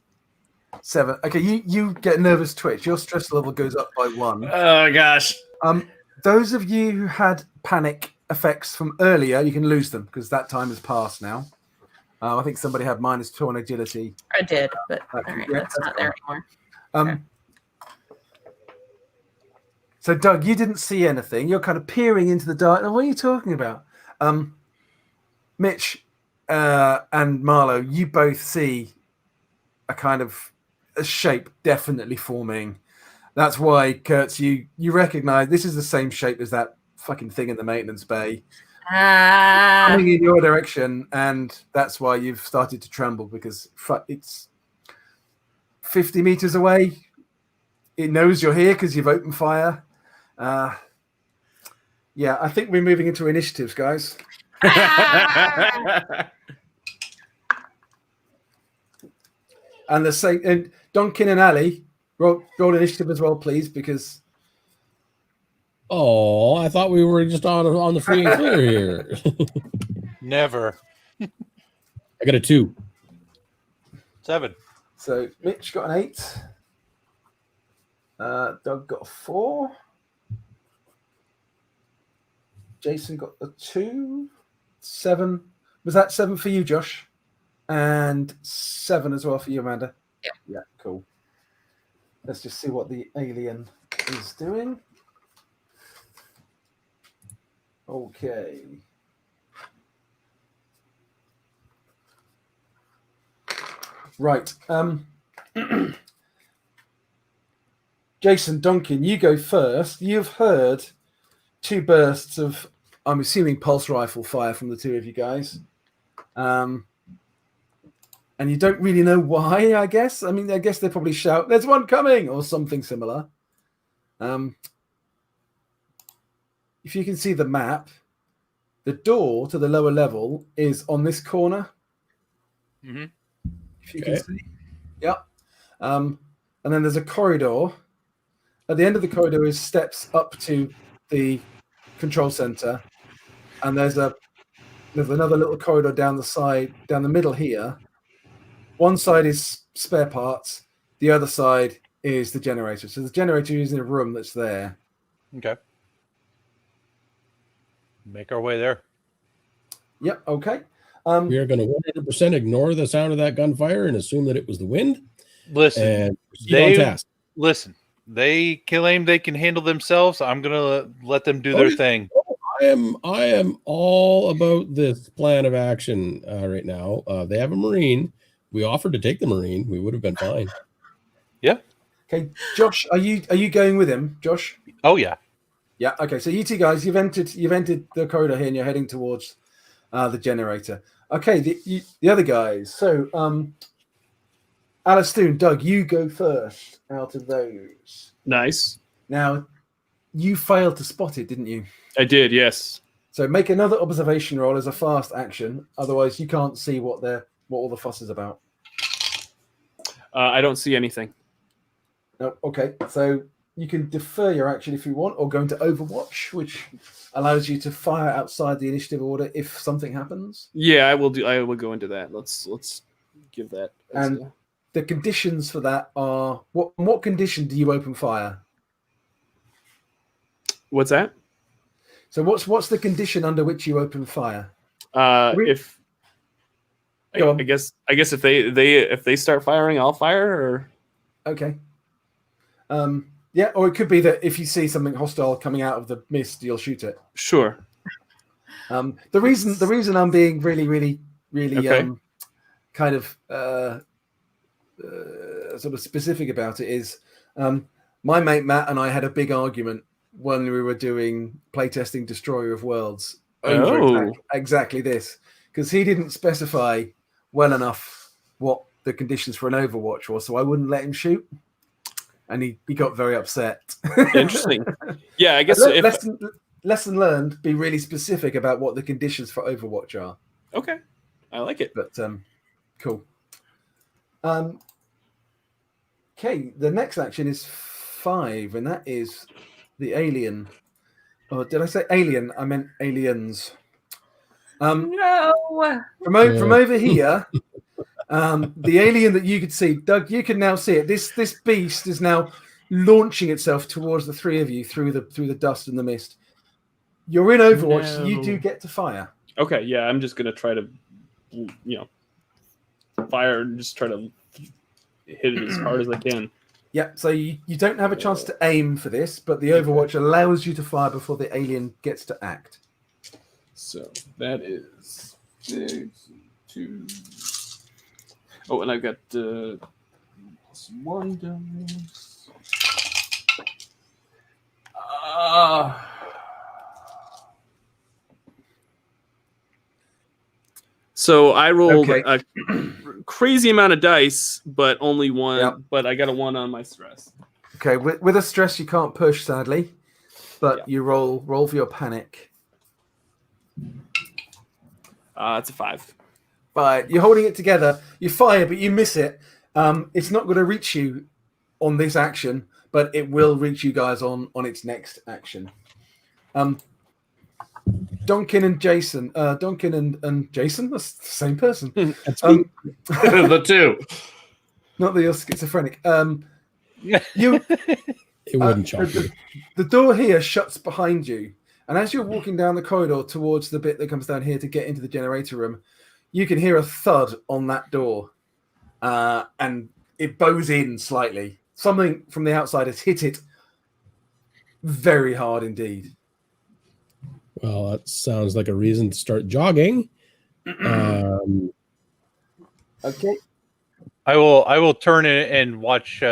7. Okay, you get a nervous twitch. Your stress level goes up by 1. Oh gosh. Those of you who had panic effects from earlier, you can lose them because that time has passed now. I think somebody had -2 on agility. I did, but all Okay, right, yeah, that's not that's there anymore. Okay. So, Doug, you didn't see anything. You're kind of peering into the dark. What are you talking about? Mitch and Marlo, you both see a kind of a shape definitely forming. That's why, Kurtz, you recognize this is the same shape as that fucking thing in the maintenance bay. Coming in your direction, and that's why you've started to tremble because it's 50 meters away. It knows you're here because you've opened fire. Yeah, I think we're moving into initiatives, guys. And the same, and Donkin and Ali, roll initiative as well, please, because. Oh, I thought we were just on the free and clear here. Never. I got a 2. 7. So Mitch got an 8. Doug got a 4. Jason got a 2. 7. Was that 7 for you, Josh? And 7 as well for you, Amanda? Yeah. Yeah, cool. Let's just see what the alien is doing. Okay. Right. Jason, Duncan, you go first. You've heard 2 bursts of, I'm assuming, pulse rifle fire from the 2 of you guys. And you don't really know why, I guess. I mean, I guess they probably shout, "There's one coming," or something similar. If you can see the map, the door to the lower level is on this corner. Mm-hmm. If you can see. Yeah. And then there's a corridor. At the end of the corridor is steps up to the control center. And there's another little corridor down the middle here. One side is spare parts. The other side is the generator. So the generator is in a room that's there. Okay. Make our way there. Yep. Okay. We are going to 100% ignore the sound of that gunfire and assume that it was the wind. Listen, And proceed on task. Listen. They claim they can handle themselves. I'm gonna let them do their thing. I am all about this plan of action right now. They have a Marine. We offered to take the Marine. We would have been fine. Yeah. Okay, Josh, are you going with him, Josh? Oh yeah. Yeah. Okay. So you two guys, you've entered the corridor here, and you're heading towards the generator. Okay. The other guys. So Alistair, Doug, you go first out of those. Nice. Now, you failed to spot it, didn't you? I did, yes. So make another observation roll as a fast action. Otherwise, you can't see what all the fuss is about. I don't see anything. No. Okay. So you can defer your action if you want, or go into Overwatch, which allows you to fire outside the initiative order if something happens. Yeah, I will go into that. Let's give that. And the conditions for that are what condition do you open fire? What's that? So what's the condition under which you open fire? If Go on. I guess if they start firing, I'll fire. Or Okay. Yeah, or it could be that if you see something hostile coming out of the mist, you'll shoot it. sure. The reason I'm being really Okay. kind of sort of specific about it is my mate Matt and I had a big argument when we were doing playtesting Destroyer of Worlds over exactly this, because he didn't specify well enough what the conditions for an Overwatch was, so I wouldn't let him shoot, and he got very upset. Interesting. Yeah, I guess lesson learned: be really specific about what the conditions for Overwatch are. Okay, I like it. But cool. Okay, the next action is 5, and that is the alien. Oh, did I say alien? I meant aliens. No. From over here, the alien that you could see, Doug, you can now see it. This beast is now launching itself towards the three of you through the dust and the mist. You're in Overwatch, so you do get to fire. Okay, yeah, I'm just gonna try to, fire and just try to hit it as hard as I can. Yeah, so you don't have a chance to aim for this, but the Overwatch allows you to fire before the alien gets to act. So that is 6, 2. Oh, and I've got +1 dice. So I rolled a crazy amount of dice, but only one. Yep. But I got a 1 on my stress. Okay, with a stress you can't push, sadly, but you roll for your panic. It's a 5. But you're holding it together. You fire, but you miss it. It's not going to reach you on this action, but it will reach you guys on its next action. Duncan and Jason. Duncan and Jason? That's the same person. That's me. The two. Not that you're schizophrenic. You. It wouldn't shock me. The door here shuts behind you. And as you're walking down the corridor towards the bit that comes down here to get into the generator room, you can hear a thud on that door. And it bows in slightly. Something from the outside has hit it very hard indeed. Well, that sounds like a reason to start jogging. Okay. I will turn and watch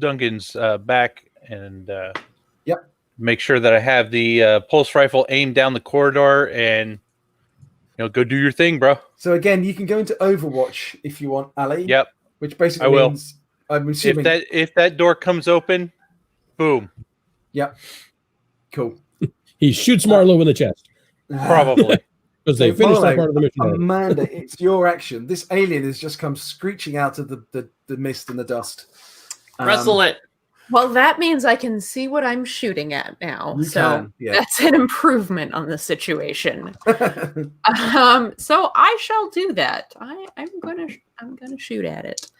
Duncan's back and make sure that I have the pulse rifle aimed down the corridor and go do your thing, bro. So again, you can go into Overwatch if you want, Ali. Yep. Which basically I will. means I'm assuming If that door comes open, boom. Yep. Cool. He shoots Marlowe in the chest Probably. because they So finished Marlowe, that part of the mission. already. Amanda, it's your action. This alien has just come screeching out of the mist and the dust. Wrestle it. Well, that means I can see what I'm shooting at now. You So can, yeah. that's an improvement on the situation. So I shall do that. I'm gonna shoot at it.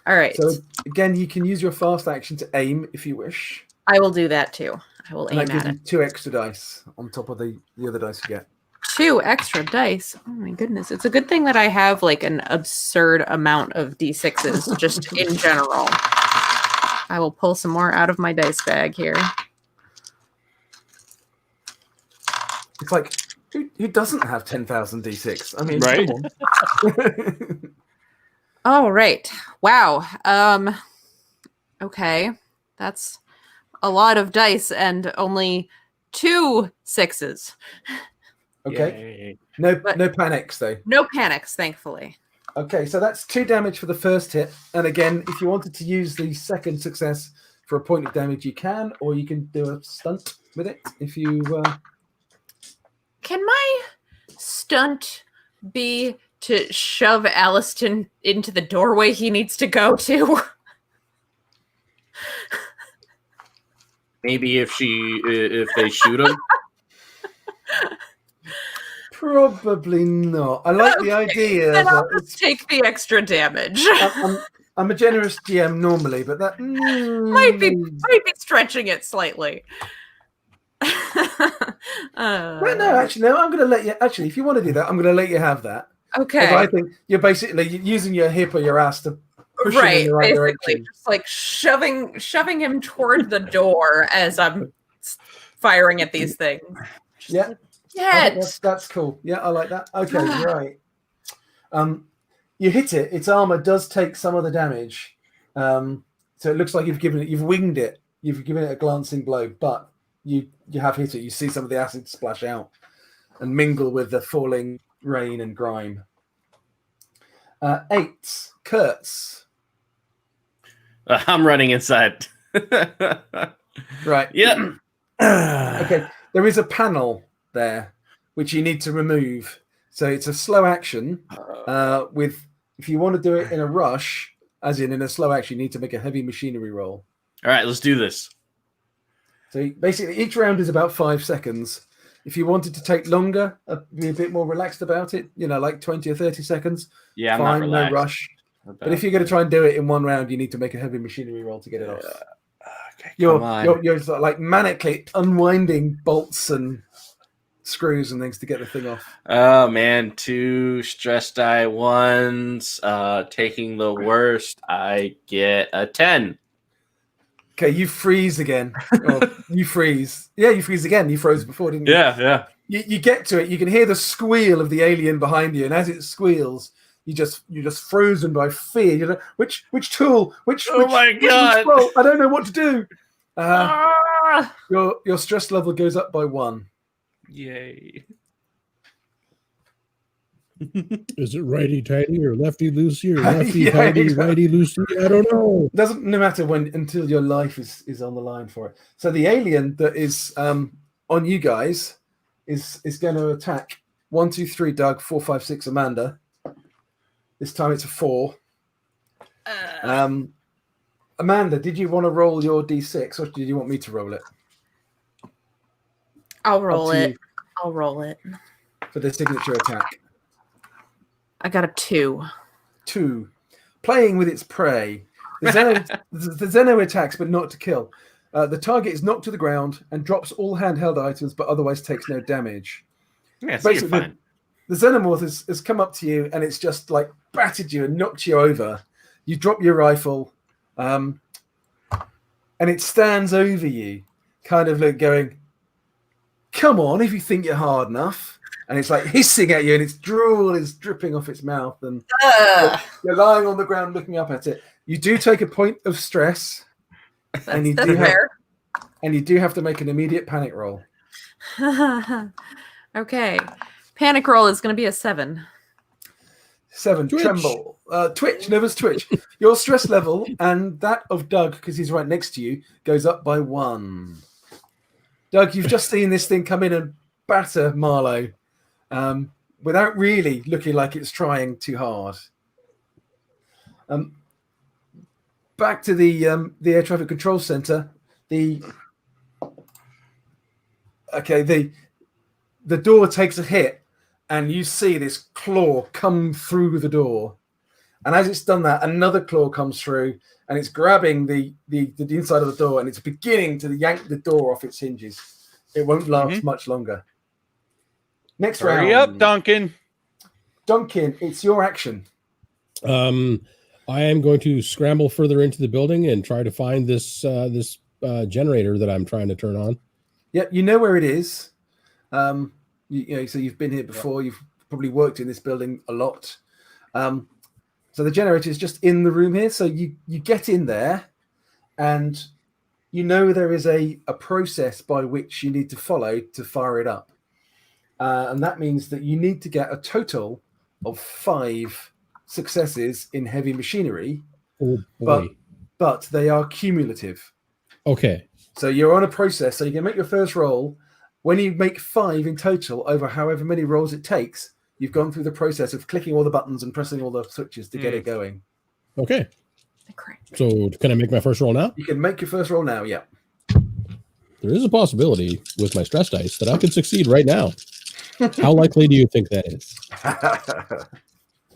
All right. So again, you can use your fast action to aim if you wish. I will do that too. I will And aim that gives at you it. 2 extra dice on top of the other dice you get. 2 extra dice. Oh my goodness. It's a good thing that I have like an absurd amount of D6s just in general. I will pull some more out of my dice bag here. It's like, who doesn't have 10,000 D6? I mean, Right? come on. All right. Wow. Okay, that's a lot of dice and only 2 6s. Okay. Yay. No But- no panics though. No panics, thankfully. Okay, so that's 2 damage for the first hit. And again, if you wanted to use the second success for a point of damage, you can, or you can do a stunt with it if you. Can my stunt be to shove Alliston into the doorway he needs to go to? Maybe if they shoot him. Probably not. I like the idea. Then I'll But just take the extra damage. I'm a generous GM normally, but that might be stretching it slightly. Well, no, actually, no. I'm going to let you. Actually, if you want to do that, I'm going to let you have that. Okay. I think you're basically using your hip or your ass to push him in the right basically, direction. just like shoving him toward the door as I'm firing at these things. Just Yeah, like, I think Get! that's cool. Yeah, I like that. Okay, right. You hit it. Its armor does take some of the damage, so it looks like you've winged it. You've given it a glancing blow, but you have hit it. You see some of the acid splash out and mingle with the falling rain and grime. 8, Kurtz. I'm running inside. Right. Yep. Okay. There is a panel there which you need to remove. So it's a slow action. With if you want to do it in a rush, as in a slow action, you need to make a heavy machinery roll. All right, let's do this. So basically, each round is about 5 seconds. If you wanted to take longer, be a bit more relaxed about it, like 20 or 30 seconds, Yeah, I'm fine, not relaxed. no rush. But if you're going to try and do it in one round, you need to make a heavy machinery roll to get it off. Okay, You're sort of like manically unwinding bolts and screws and things to get the thing off. Oh man, 2 stress die ones. Taking the worst, I get a 10. Okay, you freeze again. You freeze. Yeah, you freeze again. You froze before, didn't you? Yeah. You get to it. You can hear the squeal of the alien behind you, and as it squeals, you're just frozen by fear. You know which tool? Which my God. Which I don't know what to do. Ah! Your stress level goes up by 1. Yay. Is it righty tighty or lefty loosey or lefty Yeah, tighty, exactly. righty loosey? I don't know. Doesn't no matter when until your life is on the line for it. So the alien that is on you guys is going to attack 1, 2, 3, Doug, 4, 5, 6, Amanda. This time it's a 4. Amanda, did you want to roll your d6 or did you want me to roll it? I'll roll Up to it. you I'll roll it. for the signature attack. I got a 2. 2. Playing with its prey. The Xeno attacks, but not to kill. The target is knocked to the ground and drops all handheld items, but otherwise takes no damage. Yeah, so you're fine. The Xenomorph has come up to you and it's just like battered you and knocked you over. You drop your rifle, and it stands over you, kind of like going, "Come on, if you think you're hard enough." And it's like hissing at you, and its drool is dripping off its mouth, and you're lying on the ground looking up at it. You do take a point of stress, and you do have to make an immediate panic roll. Okay. Panic roll is going to be a 7. 7, Twitch. tremble. Twitch, nervous twitch. Your stress level and that of Doug, because he's right next to you, goes up by 1. Doug, you've just seen this thing come in and batter Marlowe without really looking like it's trying too hard. Back to the air traffic control center. The door takes a hit, and you see this claw come through the door. And as it's done that, another claw comes through, and it's grabbing the inside of the door, and it's beginning to yank the door off its hinges. It won't last much longer. Next round. Hurry up, Duncan. Duncan, it's your action. I am going to scramble further into the building and try to find this generator that I'm trying to turn on. Yep, you know where it is. So you've been here before. You've probably worked in this building a lot. So the generator is just in the room here. So you get in there, and you know there is a process by which you need to follow to fire it up. And that means that you need to get a total of 5 successes in heavy machinery, Oh boy. but they are cumulative. Okay. So you're on a process, so you can make your first roll. When you make 5 in total over however many rolls it takes, you've gone through the process of clicking all the buttons and pressing all the switches to get it going. Okay. Correct. So can I make my first roll now? You can make your first roll now, yeah. There is a possibility with my stress dice that I could succeed right now. How likely do you think that is?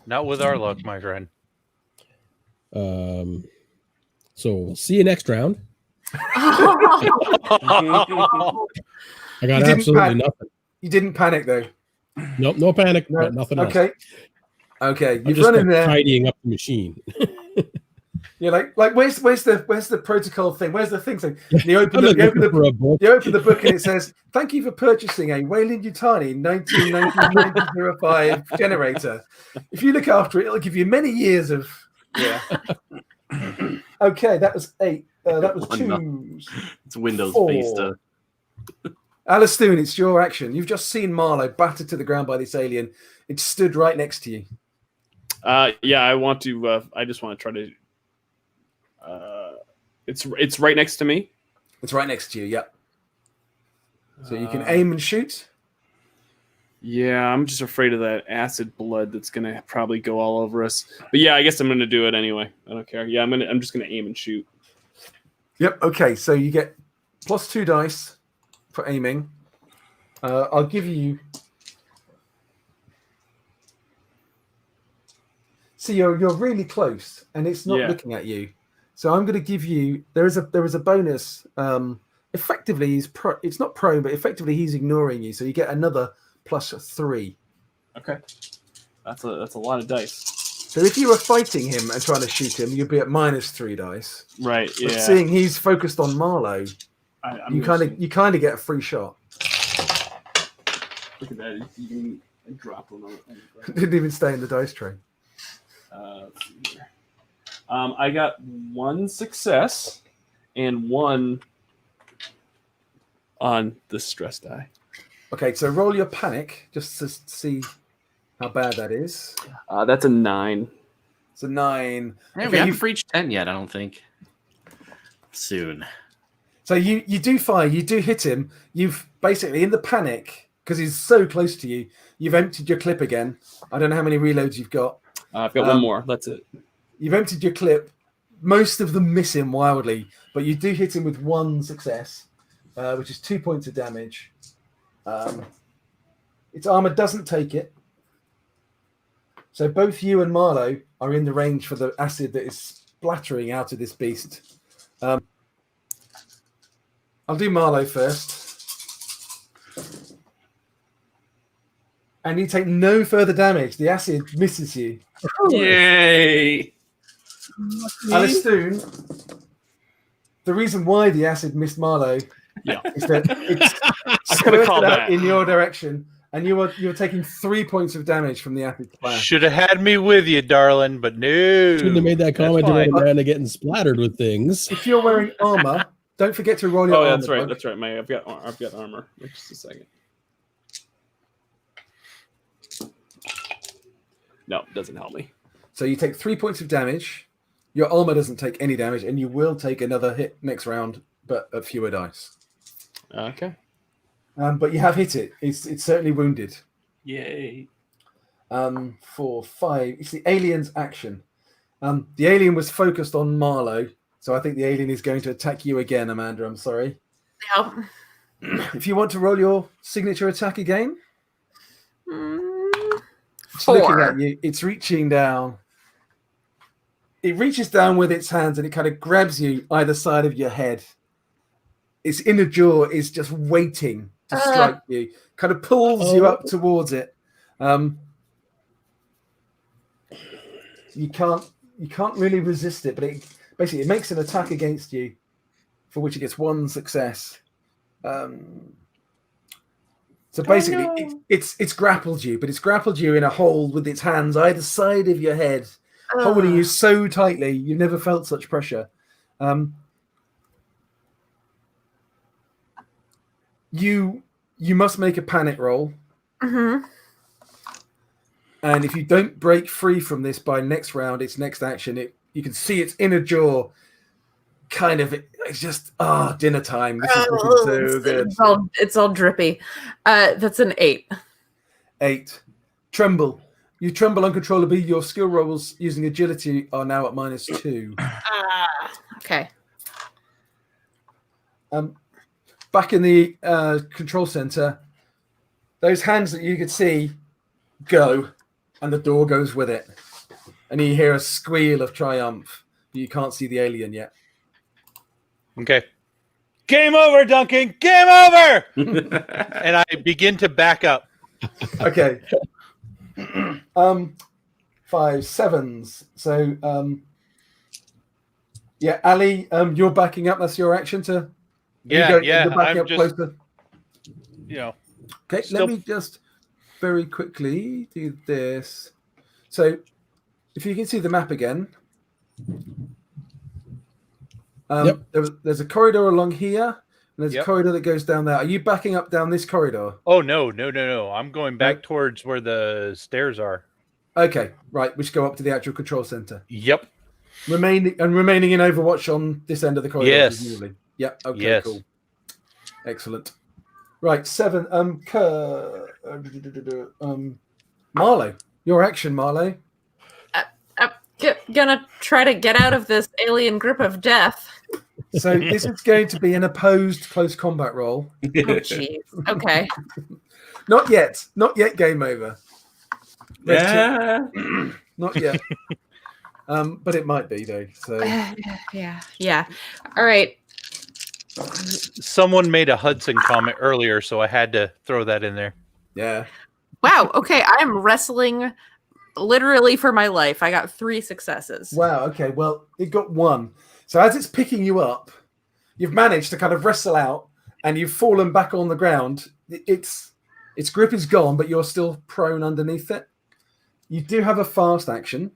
Not with our luck, my friend. So we'll see you next round. I got absolutely nothing. You didn't panic though. Nope, no panic. No. Got nothing else. Okay. I You've just run in there. tidying up the machine. You're like, where's the protocol thing? Where's the thing? So you open I'm the, like you open looking for the a book. you open the book and it says, "Thank you for purchasing a Weyland-Yutani 1905 generator. If you look after it, it'll give you many years of Okay, that was 8. That was 2. It's Windows 4. based. Alistoon, it's your action. You've just seen Marlowe battered to the ground by this alien. It stood right next to you. Yeah, I want to. I just want to try to. It's right next to me. It's right next to you. Yeah. So you can aim and shoot. Yeah, I'm just afraid of that acid blood that's gonna probably go all over us. But yeah, I guess I'm gonna do it anyway. I don't care. Yeah, I'm just gonna aim and shoot. Yep. Okay. So you get +2 dice for aiming. I'll give you. See, you're really close, and it's not looking at you. So I'm going to give you. There is a bonus. Effectively, it's not prone, but effectively he's ignoring you. So you get another +3. Okay, that's a lot of dice. So if you were fighting him and trying to shoot him, you'd be at -3 dice. Right. Yeah. But seeing he's focused on Marlowe, you kind of get a free shot. Look at that! You can drop one on it. Didn't even stay in the dice tray. Let's see here. I got 1 success and 1 on the stress die. Okay, so roll your panic just to see how bad that is. That's a 9. It's a 9. Man, Okay, we haven't reached 10 yet, I don't think. Soon. So you do fire, you do hit him. You've basically, in the panic, because he's so close to you, you've emptied your clip again. I don't know how many reloads you've got. I've got 1 more. That's it. You've emptied your clip. Most of them miss him wildly, but you do hit him with 1 success, which is 2 points of damage. Its armor doesn't take it. So both you and Marlowe are in the range for the acid that is splattering out of this beast. I'll do Marlowe first. And you take no further damage. The acid misses you. Yay! Alistoon, the reason why the acid missed Marlowe is that it's spurted out in your direction, and you were taking 3 points of damage from the acid splash. Should have had me with you, darling, but no. Shouldn't have made that comment around Amanda getting splattered with things. If you're wearing armor, don't forget to roll your armor. Oh, that's right. Bug. That's right. I've got armor. Wait just a second. No, it doesn't help me. So you take 3 points of damage. Your armor doesn't take any damage, and you will take another hit next round, but at fewer dice. Okay. But you have hit it. It's certainly wounded. Yay. For 5, it's the alien's action. The alien was focused on Marlowe, so I think the alien is going to attack you again, Amanda. I'm sorry. Yep. If you want to roll your signature attack again, it's 4. looking at you. It's reaching down. It reaches down with its hands and it kind of grabs you either side of your head. Its inner jaw is just waiting to strike you. Kind of pulls you up towards it. You can't really resist it, but it makes an attack against you, for which it gets 1 success. So basically, it's grappled you, but it's grappled you in a hold with its hands either side of your head, holding you so tightly you've never felt such pressure. you must make a panic roll. Mm-hmm. And if you don't break free from this by next round, its next action, you can see its inner jaw kind of, it's just, dinner time. This is looking so good. It's all drippy. That's an 8. 8. Tremble. You tremble uncontrollably. Your skill rolls using agility are now at -2. Okay. Back in the control center, those hands that you could see go, and the door goes with it. And you hear a squeal of triumph, but you can't see the alien yet. Okay. Game over, Duncan. Game over. And I begin to back up. Okay. 5 7s. So, yeah, Ali, you're backing up. That's your action to. Yeah. You're backing I'm up just, closer. Okay, let me just very quickly do this. So, if you can see the map again, Yep. there's a corridor along here, and there's a Yep. corridor that goes down there. Are you backing up down this corridor? Oh, no. I'm going back towards where the stairs are. Okay, right, which go up to the actual control center. Yep. Remaining in Overwatch on this end of the corridor. Yes. Presumably. Yep. Okay. Yes. Cool. Excellent. Right. 7. Marlowe, your action, Marlowe. Gonna try to get out of this alien grip of death. So this is going to be an opposed close combat roll. Oh, jeez. Okay. Not yet. Not yet. Game over. Yeah. Not yet. But it might be though. So Yeah. All right. Someone made a Hudson comment earlier, so I had to throw that in there. yeah. Wow. Okay. I am wrestling literally for my life. I got 3 successes. Wow. Okay. Well, it got 1. So as it's picking you up, you've managed to kind of wrestle out, and you've fallen back on the ground. Its grip is gone, but you're still prone underneath it. You do have a fast action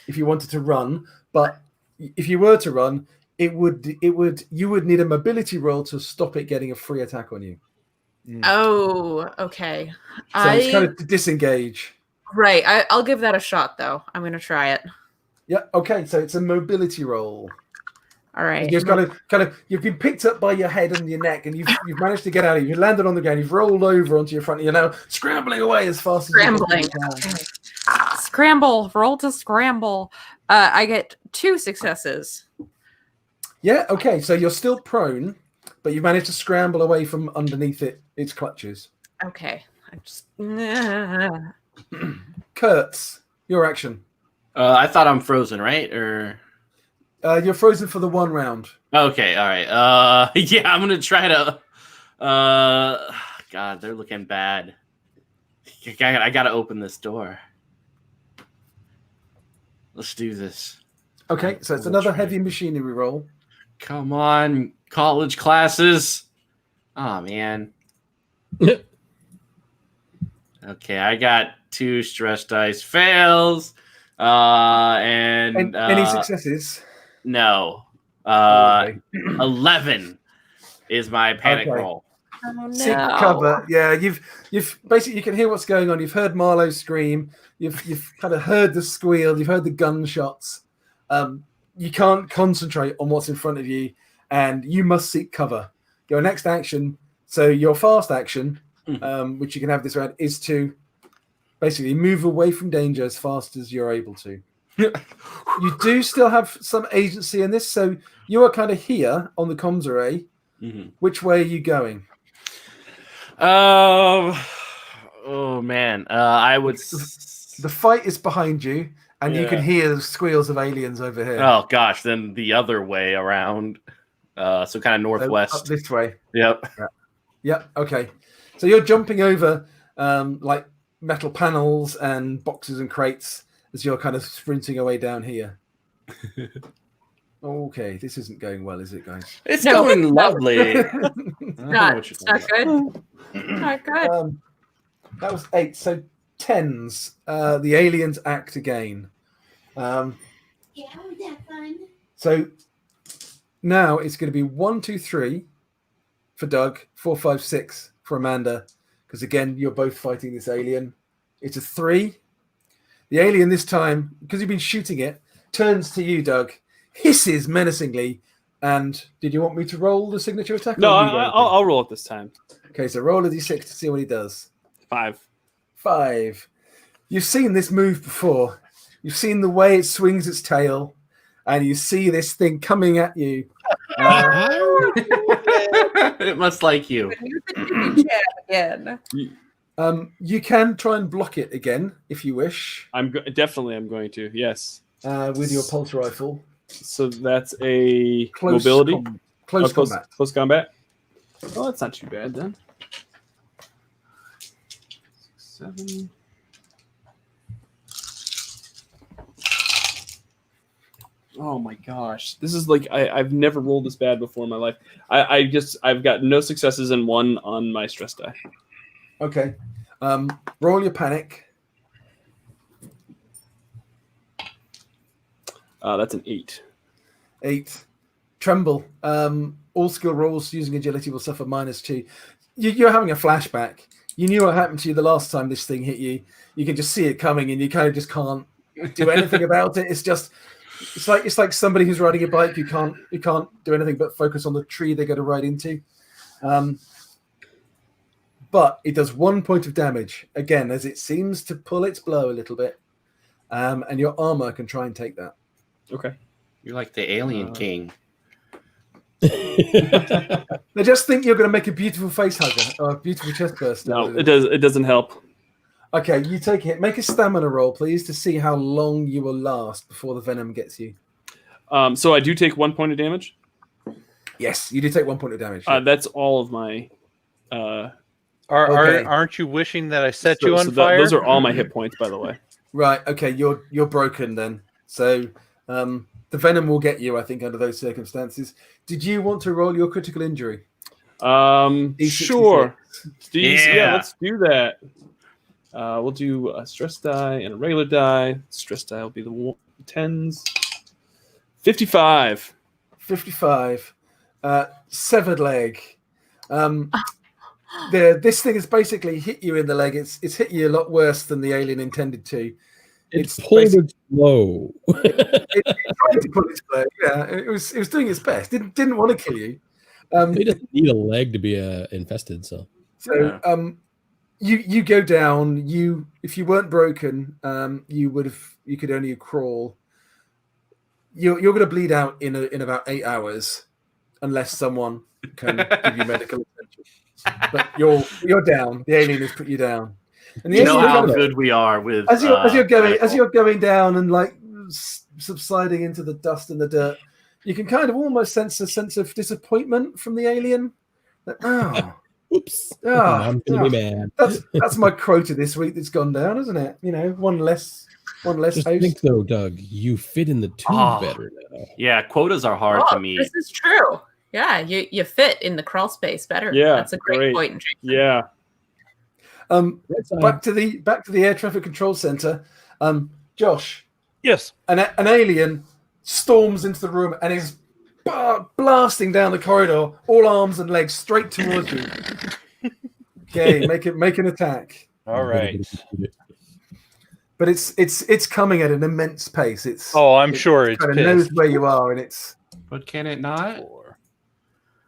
if you wanted to run, but if you were to run, you would need a mobility roll to stop it getting a free attack on you. Oh, okay. So it's kind of to disengage. Right. I'll give that a shot, though. I'm going to try it. Yeah. Okay. So it's a mobility roll. All right. You've got to you've been picked up by your head and your neck, and you've managed to get out of it. You landed on the ground. You've rolled over onto your front. And you're now scrambling away as fast as you can. Okay. Scramble. Roll to scramble. I get 2 successes. Yeah. Okay. So you're still prone, but you managed to scramble away from underneath its clutches. Okay. I just. Kurtz, your action. I thought I'm frozen, right? Or You're frozen for the 1 round. okay, all right. Yeah, I'm gonna try to. God, they're looking bad. I gotta open this door. Let's do this. Okay, so it's another heavy machinery roll. Come on, college classes. Oh man. Okay, I got 2 stress dice fails. And any successes? No. Okay. 11 is my panic roll. Oh, no. Seek cover. Yeah, you've basically, you can hear what's going on. You've heard Marlowe scream. You've kind of heard the squeal. You've heard the gunshots. You can't concentrate on what's in front of you, and you must seek cover. Your next action, so your fast action, which you can have this round, is to basically move away from danger as fast as you're able to. You do still have some agency in this, so you are kind of here on the comms array. Mm-hmm. Which way are you going? Oh man, I would. The fight is behind you, and you can hear the squeals of aliens over here. Oh gosh, then the other way around. So kind of northwest. So up this way. Yep. Yep. Okay. So you're jumping over like metal panels and boxes and crates as you're kind of sprinting away down here. Okay, this isn't going well, is it, guys? It's going lovely. Not good. Not good. That was 8. So 10s. The aliens act again. Yeah, was that fun? So now it's going to be 1, 2, 3. for Doug, 4, 5, 6 for Amanda, because again, you're both fighting this alien. It's a 3. The alien this time, because you've been shooting it, turns to you, Doug, hisses menacingly. And did you want me to roll the signature attack? No, or you roll it? I'll roll it this time. Okay, so roll a d6 to see what he does. 5. 5. You've seen this move before. You've seen the way it swings its tail, and you see this thing coming at you. It must like you. Again. You can try and block it again if you wish I'm going to. Yes. with your pulse rifle. So that's a Close mobility. Close close combat. Close combat. Oh, that's not too bad then. 7. Oh my gosh, this is like I've never rolled this bad before in my life. I've got no successes and 1 on my stress die. Okay, roll your panic. That's an 8. 8. Tremble. All skill rolls using agility will suffer -2. You're having a flashback. You knew what happened to you the last time this thing hit you. You can just see it coming, and you kind of just can't do anything about it. It's like somebody who's riding a bike. You can't do anything but focus on the tree they're going to ride into. But it does 1 point of damage again as it seems to pull its blow a little bit, and your armor can try and take that. Okay. You're like the alien king. They just think you're going to make a beautiful face hugger or a beautiful chest burster. No, it doesn't help. Okay, you take a hit. Make a stamina roll, please, to see how long you will last before the venom gets you. So I do take 1 point of damage. Yes, you do take 1 point of damage. That's all of my. Okay. Aren't you wishing that I set you on so fire? those are all my hit points, by the way. Right. Okay, you're broken then. So the venom will get you, I think, under those circumstances. Did you want to roll your critical injury? Sure. Yeah. Let's do that. We'll do a stress die and a regular die. Stress die will be the 10s. 55. 55. Severed leg. This thing has basically hit you in the leg. It's hit you a lot worse than the alien intended to. It's pulled its blow. It tried to pull its blow. Yeah, it was doing its best. Didn't want to kill you. It doesn't need a leg to be infested. So you go down. If you weren't broken, you could only crawl. You're going to bleed out in about 8 hours, unless someone can give you medical attention. But you're down. The alien has put you down. And You know how good we are with as you're going down and like subsiding into the dust and the dirt, you can kind of almost sense a sense of disappointment from the alien. Oops. I'm gonna be mad. That's my quota this week that's gone down, isn't it? You know, one less Just host. think though, Doug, you fit in the tube better now. Yeah, quotas are hard to meet. This is true. Yeah, you fit in the crawl space better. Yeah, that's a great point. Jason. Yeah. Back to the air traffic control center. Josh. Yes. An alien storms into the room and is blasting down the corridor, all arms and legs straight towards you. Okay, make an attack. All right. But it's coming at an immense pace. I'm sure it's kind of knows where you are, and it's. But can it not? 4,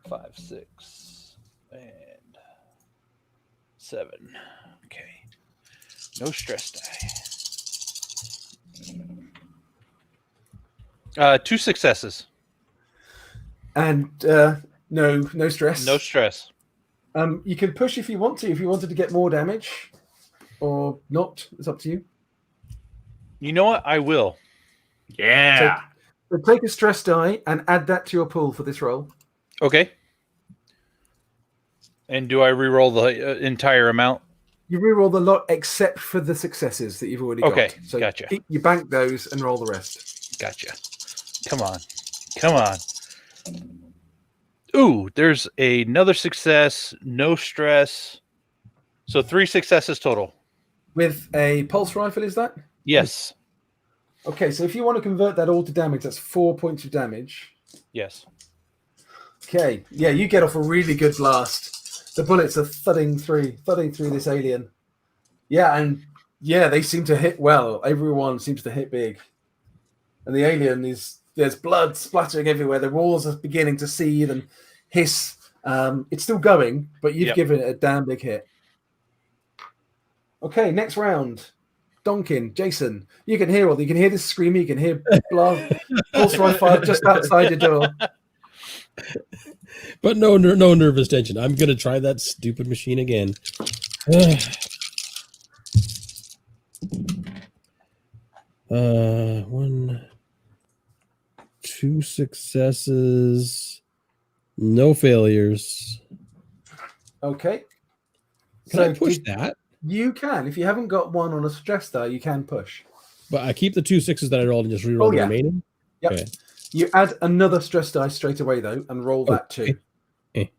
5, 6, and 7. Okay. No stress die. 2 successes. And no stress. No stress. You can push if you want to. If you wanted to get more damage, or not, it's up to you. You know what? I will. Yeah. So take a stress die and add that to your pool for this roll. Okay. And do I re-roll the entire amount? You reroll the lot except for the successes that you've already got. Okay, So gotcha. you bank those and roll the rest. Gotcha. Come on. Ooh, there's another success. No stress. So 3 successes total. With a pulse rifle, is that? Yes. Okay, so if you want to convert that all to damage, that's 4 points of damage. Yes. Okay, yeah, you get off a really good blast. The bullets are thudding through this alien. Yeah, and yeah, they seem to hit well. Everyone seems to hit big. And the alien there's blood splattering everywhere. The walls are beginning to seethe and hiss. It's still going, but you've given it a damn big hit. Okay, next round. Donkin, Jason, you can hear this screaming, you can hear blast, pulse rifle just outside your door. But no nervous tension. I'm gonna try that stupid machine again. 1, 2 successes, no failures. Okay. Can I push that? You can. If you haven't got one on a stress die, you can push. But I keep the 2 6s that I rolled and just reroll the remaining? Yep. Okay. You add another stress die straight away, though, and roll that too. Okay.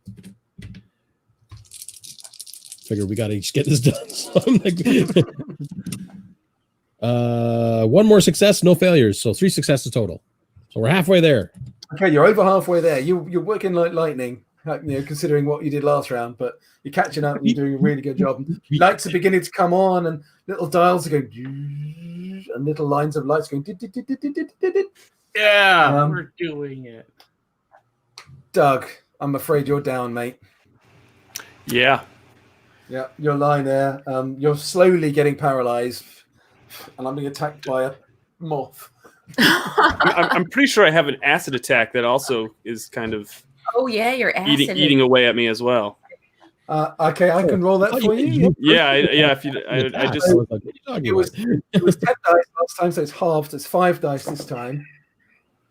Figure we got to just get this done. So I'm like, 1 more success, no failures. So 3 successes total. So we're halfway there. Okay, you're over halfway there. You're working like lightning, considering what you did last round, but you're catching up and you're doing a really good job. Lights are beginning to come on, and little dials are going, and little lines of lights going. Yeah, we're doing it. Doug, I'm afraid you're down, mate. Yeah. Yeah, you're lying there. You're slowly getting paralyzed, and I'm being attacked by a moth. I'm pretty sure I have an acid attack that also is kind of your acid eating away at me as well. Okay, I can roll that for you. Yeah. If you, I just it was 10 dice last time, so it's halved. It's 5 dice this time,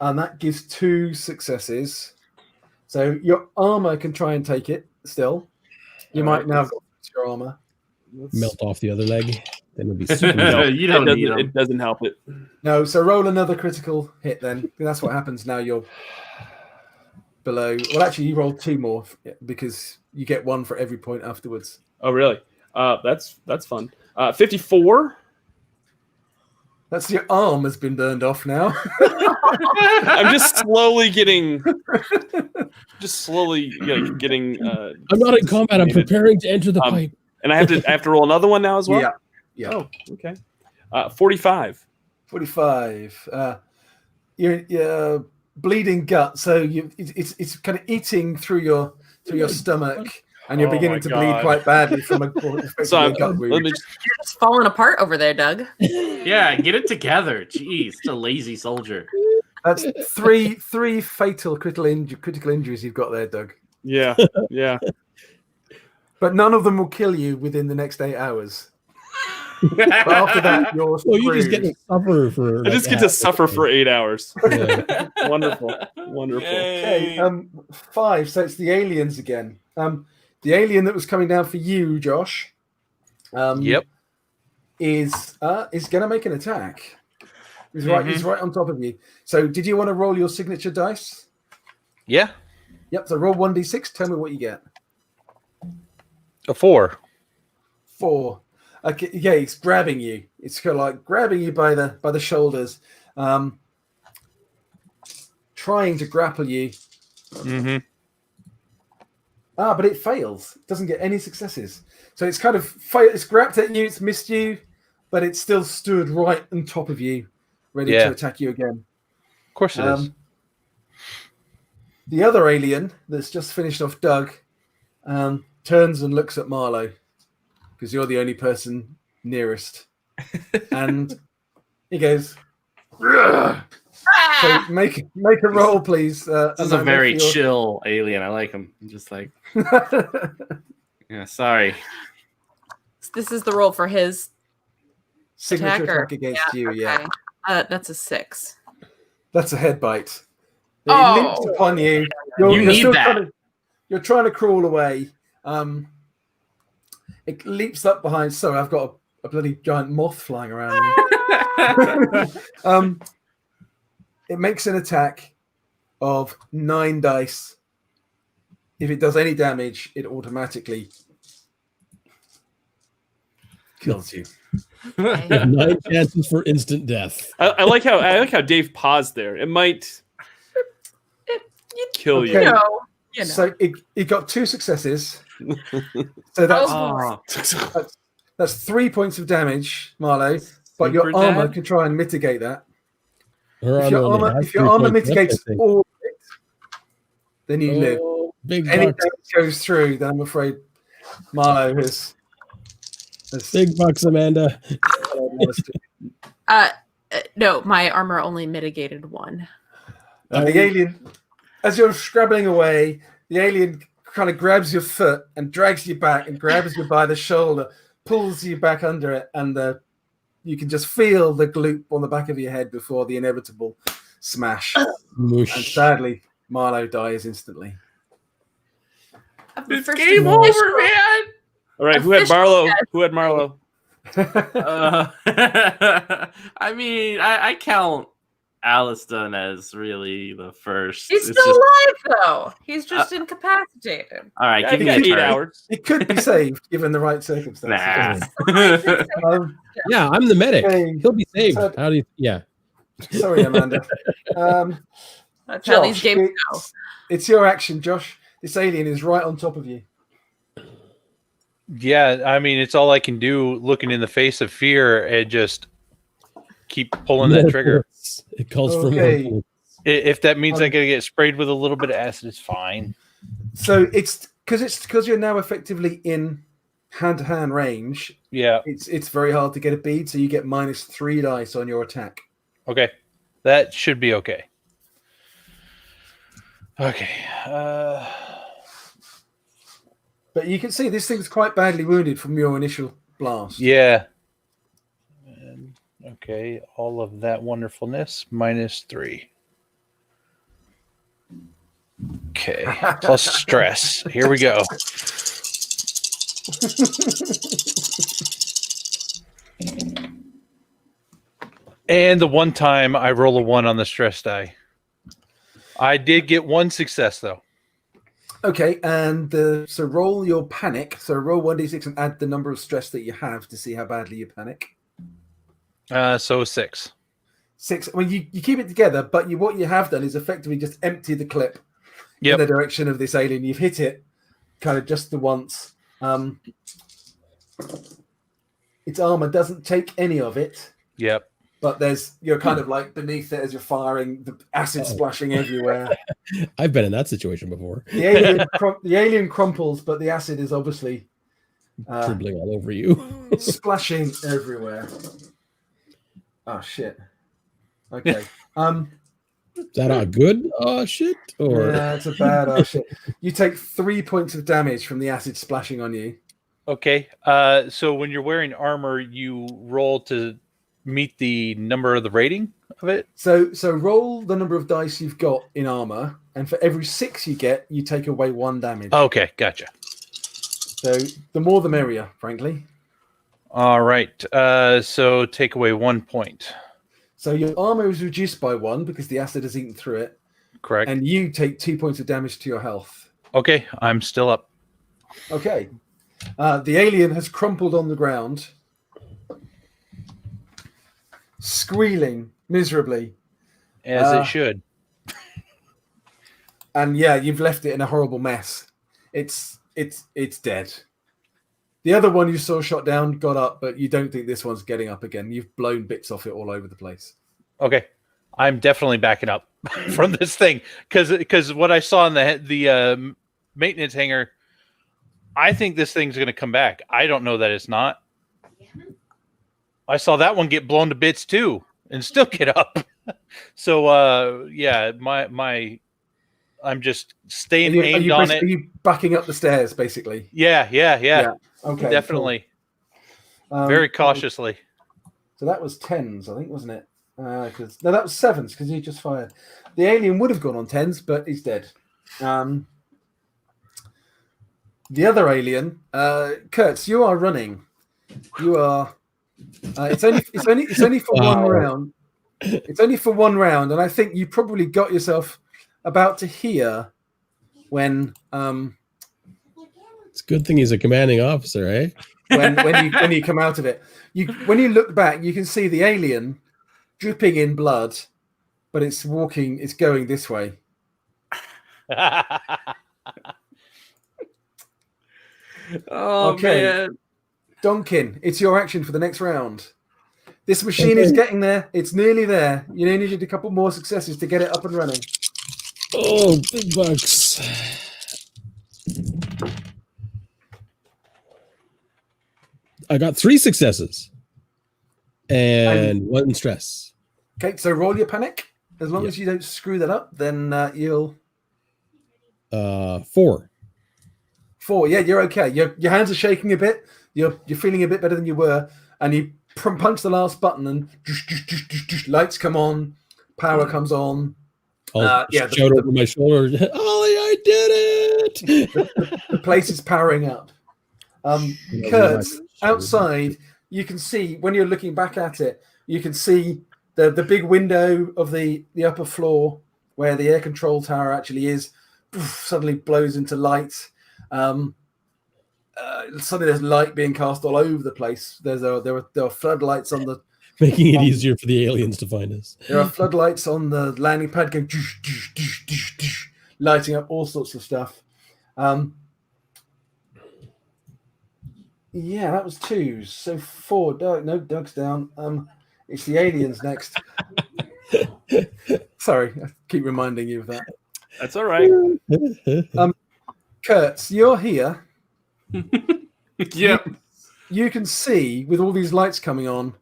and that gives 2 successes. So your armor can try and take it. Still, you might now go your armor. Melt off the other leg. Then it'll be super. It doesn't help it. No, so roll another critical hit then. That's what happens now. You're below. Well, actually, you rolled 2 more because you get 1 for every point afterwards. Oh, really? That's fun. 54. That's your arm has been burned off now. I'm just slowly getting. Getting. I'm not in combat. I'm preparing to enter the pipe. And I have to roll another one now as well. Yeah. Oh, okay. 45. 45. You're bleeding gut, so it's kind of eating through your stomach, and you're beginning to bleed quite badly from a gut wound. You're just falling apart over there, Doug. Yeah, get it together. Jeez, it's a lazy soldier. That's three fatal critical injuries you've got there, Doug. Yeah. But none of them will kill you within the next 8 hours. But after that, you're screwed. You just get to suffer for. I just get to suffer for 8 hours. Yeah. Wonderful. Okay, 5. So it's the aliens again. The alien that was coming down for you, Josh. Is going to make an attack. He's right on top of you. So, did you want to roll your signature dice? Yeah. Yep. So roll 1d6. Tell me what you get. A 4. 4. Okay, yeah, it's grabbing you. It's kind of like grabbing you by the shoulders, trying to grapple you. Mm-hmm. But it fails. It doesn't get any successes. So it's kind of it's grabbed at you. It's missed you, but it's still stood right on top of you, ready to attack you again. Of course it is. The other alien that's just finished off Doug turns and looks at Marlowe, because you're the only person nearest. And he goes, "Rugh!" So make a roll, please. This is a very chill alien. I like him. I'm just like, yeah, sorry. This is the roll for his signature attack against you. okay. Yeah, that's a 6. that's a head bite. It Oh. leaps upon you. You need that. You're trying to crawl away. It leaps up behind. Sorry, I've got a bloody giant moth flying around me. It makes an attack of 9 dice. If it does any damage, it automatically kills you. 9 chances for instant death. I like how Dave paused there. It might kill you. Okay. You know. So it got 2 successes. So that's 3 points of damage, Marlowe. But your Super armor dead? can try and mitigate that. Her If your only armor, has if your 3 armor points left, mitigates I think. all of it, then you live. Oh, big Any bucks. damage goes through, then I'm afraid Marlowe has Big bucks, Amanda. No, my armor only mitigated 1. The alien, as you're scrabbling away, the alien kind of grabs your foot and drags you back and grabs you by the shoulder, pulls you back under it, and you can just feel the gloop on the back of your head before the inevitable smash. Moosh. And sadly, Marlowe dies instantly. It's game over, man. All right, who had Marlowe? Who had Marlowe? I mean, I count Aliston as really the first. He's It's still just- alive, though. He's just incapacitated. all right. Yeah, Give he me got a 8 turn. hours. It could be saved given the right circumstances. Nah. Um, I'm the medic. Okay. He'll be saved. So- How do you? Yeah. sorry, Amanda. That's how these Josh, games go. it's your action, Josh. This alien is right on top of you. Yeah, I mean, it's all I can do looking in the face of fear and just keep pulling that trigger. It calls for Okay. more bullets. If that means I gotta get sprayed with a little bit of acid, it's fine. So it's because you're now effectively in hand-to-hand range. Yeah. It's very hard to get a bead, so you get -3 dice on your attack. Okay. That should be okay. Okay. But you can see this thing's quite badly wounded from your initial blast. Yeah. And, okay. All of that wonderfulness -3. Okay. Plus stress. Here we go. And the one time I roll a 1 on the stress die. I did get 1 success though. Okay, and so roll your panic. So roll 1d6 and add the number of stress that you have to see how badly you panic. So 6. 6. Well, you keep it together, but what you have done is effectively just empty the clip in the direction of this alien. You've hit it kind of just the once. Its armor doesn't take any of it. Yep. But you're kind of like beneath it as you're firing, the acid splashing everywhere. I've been in that situation before. The alien crumples, but the acid is obviously Dribbling all over you. splashing everywhere. Oh shit. Okay. Is that a good shit? Or Yeah, it's a bad shit. You take 3 points of damage from the acid splashing on you. Okay. So when you're wearing armor, you roll to meet the number of the rating of it. So roll the number of dice you've got in armor, and for every 6 you get, you take away 1 damage. Okay, gotcha. So the more the merrier, frankly. All right. So take away 1 point. So your armor is reduced by 1 because the acid has eaten through it, Correct. and you take 2 points of damage to your health. Okay, I'm still up. Okay. The alien has crumpled on the ground, squealing miserably. As it should. And yeah, you've left it in a horrible mess. It's dead. The other one you saw shot down got up, but you don't think this one's getting up again. You've blown bits off it all over the place. Okay. I'm definitely backing up from this thing because what I saw in the maintenance hangar, I think this thing's going to come back. I don't know that it's not. I saw that one get blown to bits too and still get up. So yeah, I'm just staying aimed on it. Are you backing up the stairs, basically? Yeah. Okay. Definitely. Cool. Very cautiously. So that was 10s, I think, wasn't it? No, that was 7s because you just fired. The alien would have gone on 10s, but he's dead. The other alien, Kurtz, you are running. You are. It's only for one round. It's only for one round, and I think you probably got yourself about to here when. it's a good thing he's a commanding officer, eh? when you come out of it, when you look back, you can see the alien dripping in blood, but it's going this way. Oh, Okay. man. Donkin, it's your action for the next round. This machine is getting there. It's nearly there. You only need a couple more successes to get it up and running. Oh, big bucks. I got 3 successes and 1 stress. Okay, so roll your panic. As long Yeah. as you don't screw that up, then you'll... 4. 4. Yeah, you're okay. Your hands are shaking a bit. You're feeling a bit better than you were. And you punch the last button and lights come on. Power comes on. I'll yeah, shout over my shoulder, Ollie, I did it! The place is powering up. Kurt, outside, you can see, when you're looking back at it, you can see the big window of the upper floor where the air control tower actually is, suddenly blows into light. Suddenly there's light being cast all over the place. There are floodlights on the... Making it easier for the aliens to find us. There are floodlights on the landing pad going... lighting up all sorts of stuff. Yeah, that was 2. So 4. Doug, no, Doug's down. It's the aliens next. Sorry, I keep reminding you of that. That's all right. Kurt, you're here. Yeah. You can see, with all these lights coming on,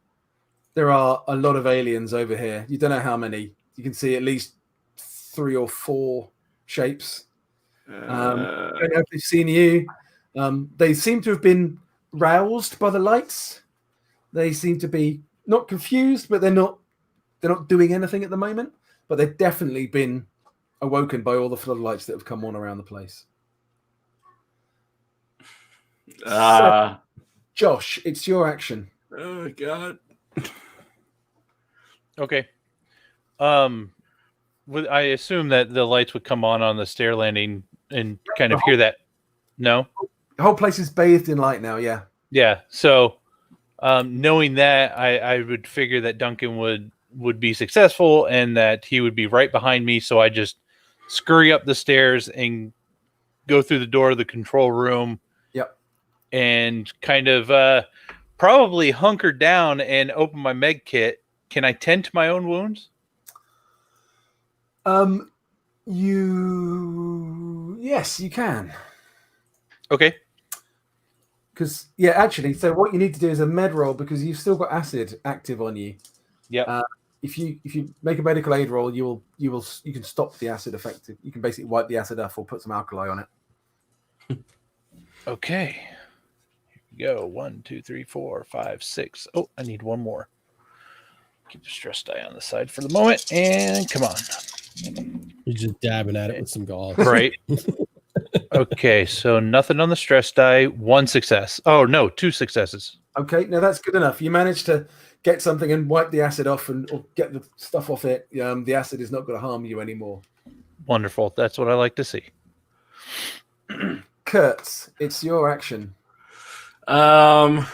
there are a lot of aliens over here. You don't know how many. You can see at least 3 or 4 shapes. I don't know if they've seen you. They seem to have been roused by the lights. They seem to be not confused, but they're not doing anything at the moment. But they've definitely been awoken by all the floodlights that have come on around the place. So, Josh, it's your action. Oh, God. Okay. I assume that the lights would come on the stair landing and kind of hear that. No? The whole place is bathed in light now, yeah. Yeah. So knowing that, I would figure that Duncan would be successful and that he would be right behind me. So I just scurry up the stairs and go through the door of the control room. Yep. And kind of probably hunker down and open my med kit. Can I tend to my own wounds? Yes, you can. Okay. Because actually, so what you need to do is a med roll because you've still got acid active on you. Yeah. If you make a medical aid roll, you can stop the acid effective. You can basically wipe the acid off or put some alkali on it. Okay. Here we go. 1, 2, 3, 4, 5, 6. Oh, I need 1 more. Keep the stress die on the side for the moment, and come on. You're just dabbing at it with some gauze. Right. Okay, so nothing on the stress die. 1 success. Oh, no, 2 successes. Okay, now that's good enough. You managed to get something and wipe the acid off or get the stuff off it. The acid is not going to harm you anymore. Wonderful. That's what I like to see. Kurtz, it's your action. I'm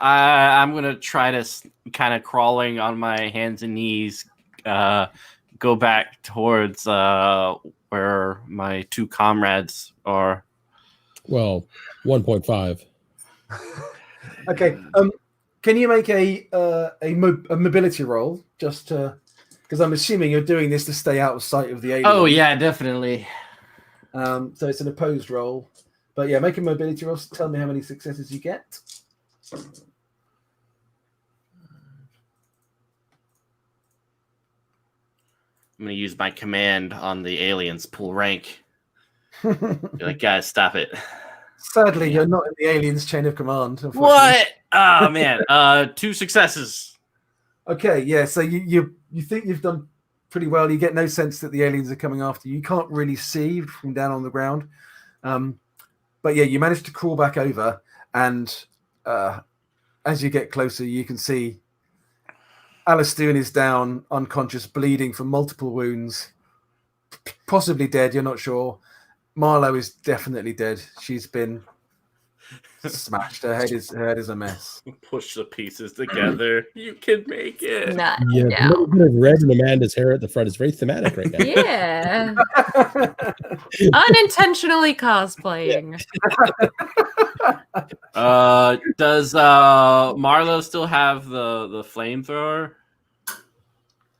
gonna try to kind of crawling on my hands and knees, go back towards where my 2 comrades are. Well, 1.5. Okay. Can you make a mobility roll just because I'm assuming you're doing this to stay out of sight of the alien? Oh yeah, definitely. So it's an opposed roll, but yeah, make a mobility roll. Tell me how many successes you get. I'm gonna use my command on the aliens. Pull rank. Be like, guys, stop it. Sadly, you're not in the aliens' chain of command. What? Oh man. 2 successes. Okay, yeah. So you think you've done pretty well. You get no sense that the aliens are coming after you. You can't really see from down on the ground. But yeah, you managed to crawl back over, and as you get closer, you can see Alastoon is down, unconscious, bleeding from multiple wounds, possibly dead. You're not sure. Marlo is definitely dead. She's been Smashed. Her head is a mess. Push the pieces together. You can make it. Not Yeah, the now. little bit of red in Amanda's hair at the front is very thematic right now. Yeah. Unintentionally cosplaying. Does Marlo still have the flamethrower?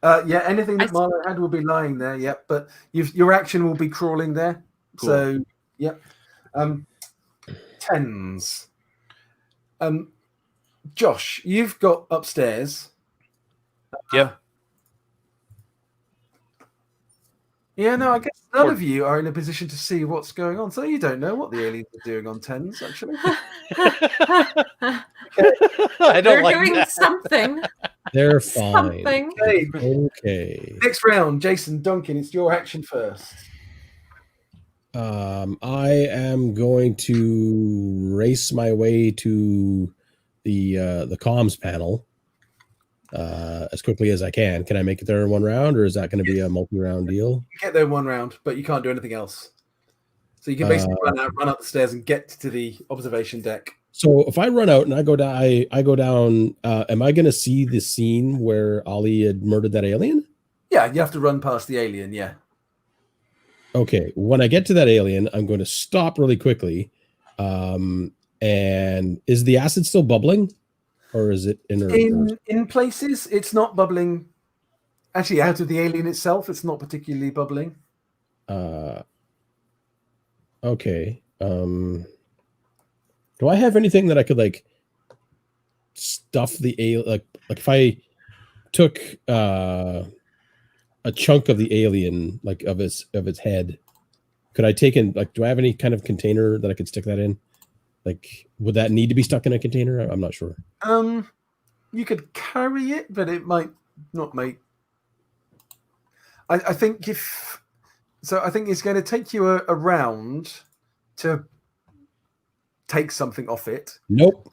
Yeah, anything that Marlo had will be lying there. Yep, but your action will be crawling there. Cool. So, yep. Tens. Josh, you've got upstairs. Yep. Yeah, no, I guess none of you are in a position to see what's going on, so you don't know what the aliens are doing on tens, actually. I don't They're like doing that. something. They're fine. Something. Okay. Next round, Jason Duncan, it's your action first. I am going to race my way to the comms panel as quickly as I can. Can I make it there in one round, or is that going to be a multi-round deal? You get there in one round, but you can't do anything else. So you can basically run up the stairs and get to the observation deck. So if I run out and I go down, I go down. Am I going to see the scene where Ali had murdered that alien? Yeah, you have to run past the alien. Yeah. Okay. When I get to that alien, I'm going to stop really quickly. And is the acid still bubbling, or is it in places? It's not bubbling. Actually, out of the alien itself, it's not particularly bubbling. Okay. Do I have anything that I could like stuff the alien? Like if I took a chunk of the alien, like of its head, could I take in, like, do I have any kind of container that I could stick that in? Like, would that need to be stuck in a container? I'm not sure. You could carry it, but it might not make. I think I think it's going to take you a round to take something off it. Nope.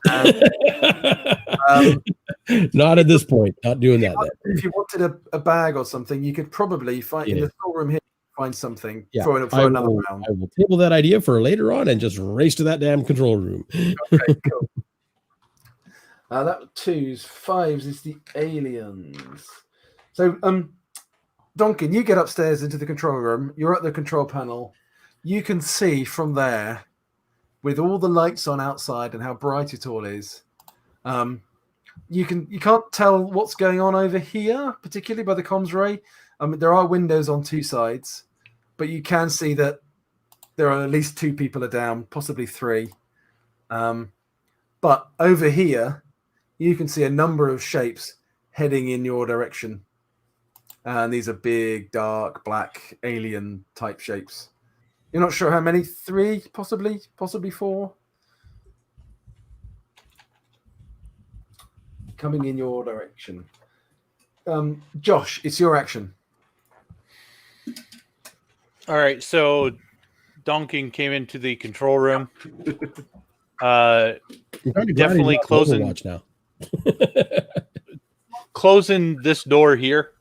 Not at this point. Not doing that. If you wanted a bag or something, you could probably find in the storeroom here. Find something for another round. I will table that idea for later on and just race to that damn control room. Okay, cool. That 2s, 5s is the aliens. So, Duncan, you get upstairs into the control room. You're at the control panel. You can see from there, with all the lights on outside and how bright it all is. You can't tell what's going on over here, particularly by the comms ray. There are windows on two sides, but you can see that there are at least 2 people are down, possibly 3. But over here, you can see a number of shapes heading in your direction. And these are big, dark, black, alien type shapes. You're not sure how many? 3, possibly 4. Coming in your direction. Josh, it's your action. All right, so Duncan came into the control room. Definitely closing. Watch now. Closing this door here.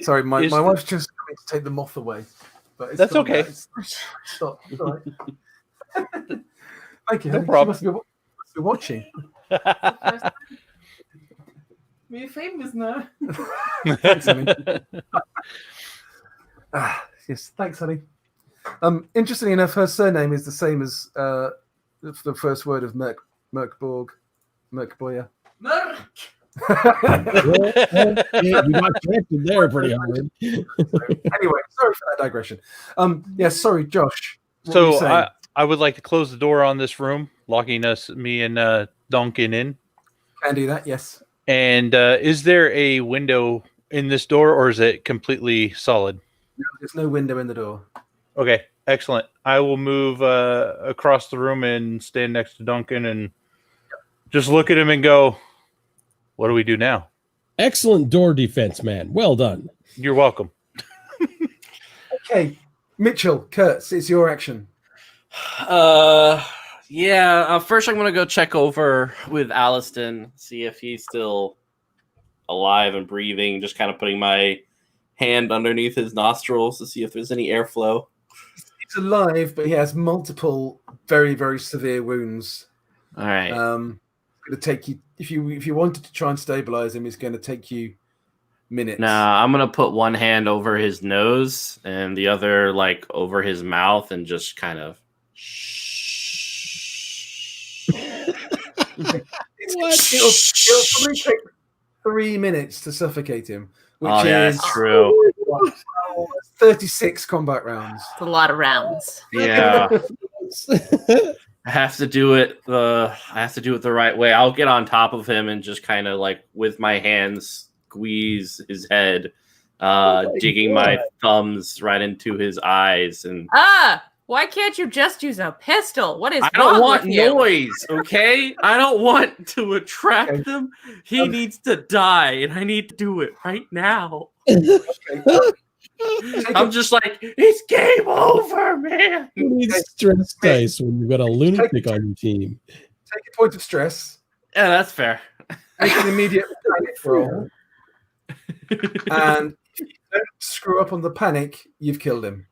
Sorry, my wife's just coming to take the moth away. But that's okay. Stop. It's all right. Thank you. No problem. She must be watching. We're famous now. Thanks, honey. Yes, thanks, honey. Interestingly enough, her surname is the same as the first word of Merkborg. Merkboya. Merk! You got connected there pretty hard. Anyway, sorry for that digression. Sorry, Josh. So I would like to close the door on this room, locking me and Duncan in. Can do that, yes. And is there a window in this door, or is it completely solid? No, there's no window in the door. Okay, excellent. I will move across the room and stand next to Duncan and just look at him and go, what do we do now? Excellent door defense, man. Well done. You're welcome. Okay, Mitchell, Kurtz, it's your action. First I'm gonna go check over with Alliston, see if he's still alive and breathing, just kind of putting my hand underneath his nostrils to see if there's any airflow. He's alive, but he has multiple very, very severe wounds. All right. It's going to take you if you wanted to try and stabilize him. It's going to take you minutes. Nah, I'm gonna put one hand over his nose and the other like over his mouth and just kind of. It'll probably take 3 minutes to suffocate him, which Oh, yeah, is that's true. 36 combat rounds. It's a lot of rounds. Yeah, I have to do it the right way. I'll get on top of him and just kind of like with my hands squeeze his head, digging my thumbs right into his eyes and. Why can't you just use a pistol? What is I wrong don't want with you? noise, okay? I don't want to attract them. He needs to die, and I need to do it right now. I'm just like, it's game over, man. You need stress dice when you've got a lunatic on your team. Take a point of stress. Yeah, that's fair. Make an immediate panic roll. And if you don't screw up on the panic, you've killed him.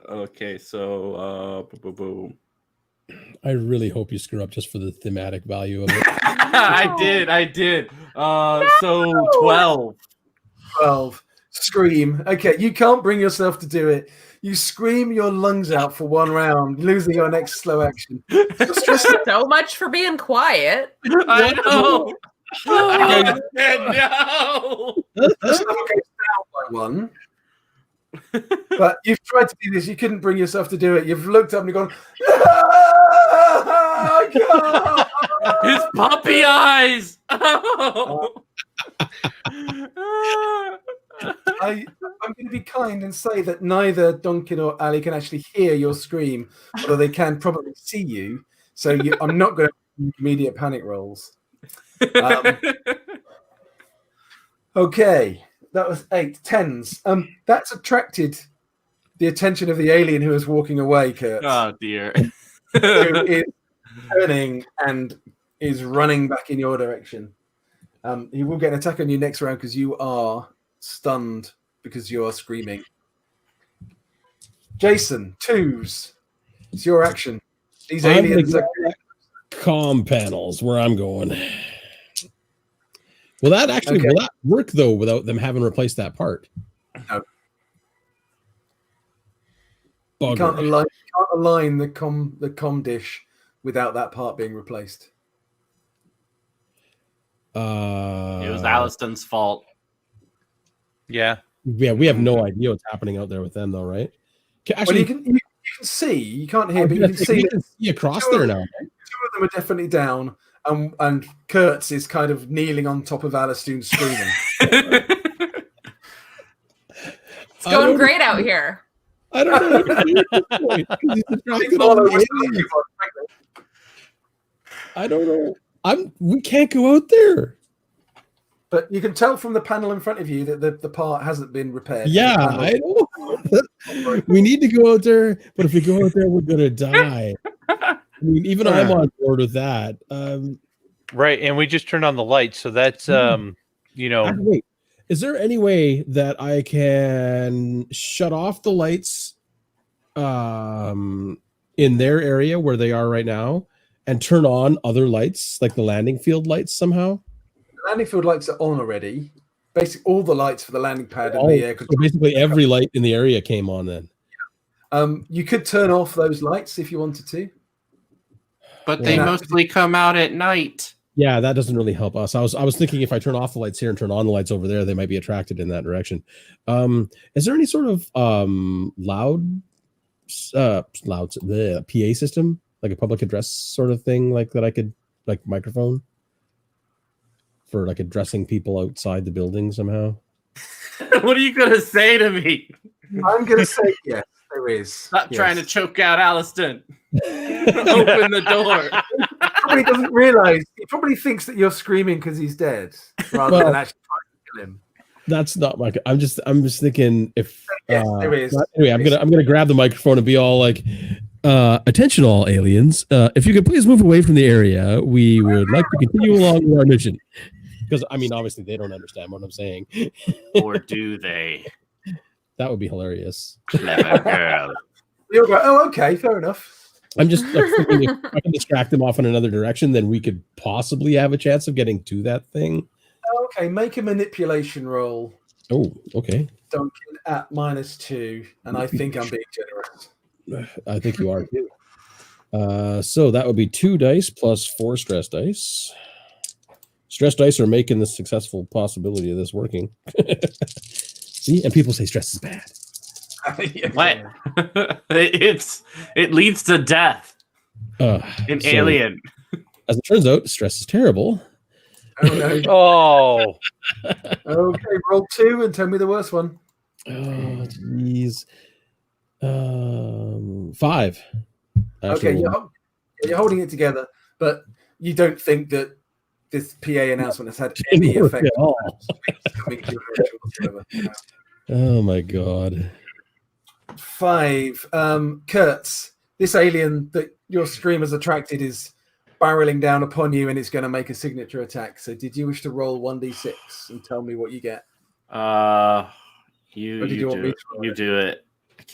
Okay, so boom. I really hope you screw up just for the thematic value of it. I did. So 12. 12. Scream. Okay, you can't bring yourself to do it. You scream your lungs out for 1 round, losing your next slow action. So much for being quiet. I know. Okay. No. The stomach goes down by 1. But you've tried to do this. You couldn't bring yourself to do it. You've looked up and you've gone, His puppy eyes. I'm going to be kind and say that neither Duncan or Ali can actually hear your scream, although they can probably see you. So I'm not going to do immediate panic rolls. Okay. That was 8. 10s. That's attracted the attention of the alien who is walking away, Kurt. Oh, dear. Who is turning and is running back in your direction. He will get an attack on you next round because you are stunned because you are screaming. Jason, 2s. It's your action. These aliens are... Comm panels, where I'm going. Will that work though without them having replaced that part? No. You can't align the comm dish without that part being replaced. It was Aliston's fault. Yeah. Yeah, we have no idea what's happening out there with them, though, right? Actually, you can see. You can't hear, but you can see. You can see across there now. 2 of them are definitely down, and Kurtz is kind of kneeling on top of Alistoon, screaming. It's going great out here. I don't know. I don't know. We can't go out there. But you can tell from the panel in front of you that the part hasn't been repaired. Yeah, I know. We need to go out there, but if we go out there, we're gonna die. I mean, even I'm on board with that. Right, and we just turned on the lights, so that's Wait, is there any way that I can shut off the lights in their area where they are right now and turn on other lights, like the landing field lights somehow? The landing field lights are on already. Basically, all the lights for the landing pad and the air control. So basically, every light in the area came on then. You could turn off those lights if you wanted to. But they mostly come out at night. Yeah, that doesn't really help us. I was thinking if I turn off the lights here and turn on the lights over there, they might be attracted in that direction. Is there any sort of the PA system, like a public address sort of thing, like that I could, like microphone for like addressing people outside the building somehow? What are you gonna say to me? I'm gonna say yes. There is. Stop trying to choke out Aliston. Open the door. He probably doesn't realize. He probably thinks that you're screaming because he's dead, rather than actually trying to kill him. That's not my. I'm just thinking if. Yes, there is. Anyway, I'm gonna grab the microphone and be all like, "Attention, all aliens! If you could please move away from the area, we would like to continue along with our mission." Because I mean, obviously, they don't understand what I'm saying. Or do they? That would be hilarious. Clever girl. You'll go, oh, okay, fair enough. I'm just like thinking if I can distract them off in another direction, then we could possibly have a chance of getting to that thing. Okay, make a manipulation roll, Oh, okay. Duncan, at -2, and I think I'm being generous. I think you are too. So that would be 2 dice plus 4 stress dice. Stress dice are making the successful possibility of this working. See, and people say stress is bad. What? It leads to death. So, Alien. as it turns out, stress is terrible. Oh, no. Oh, Okay, roll 2 and tell me the worst one. Oh, jeez. 5. Okay, you're holding it together, but you don't think that this PA announcement has had any effect at all. coming to your virtual whatsoever. No. Oh my god. 5. Kurtz, this alien that your stream has attracted is barreling down upon you and it's going to make a signature attack. So did you wish to roll 1d6 and tell me what you get? You Or did you want me do to it. roll You it? do it.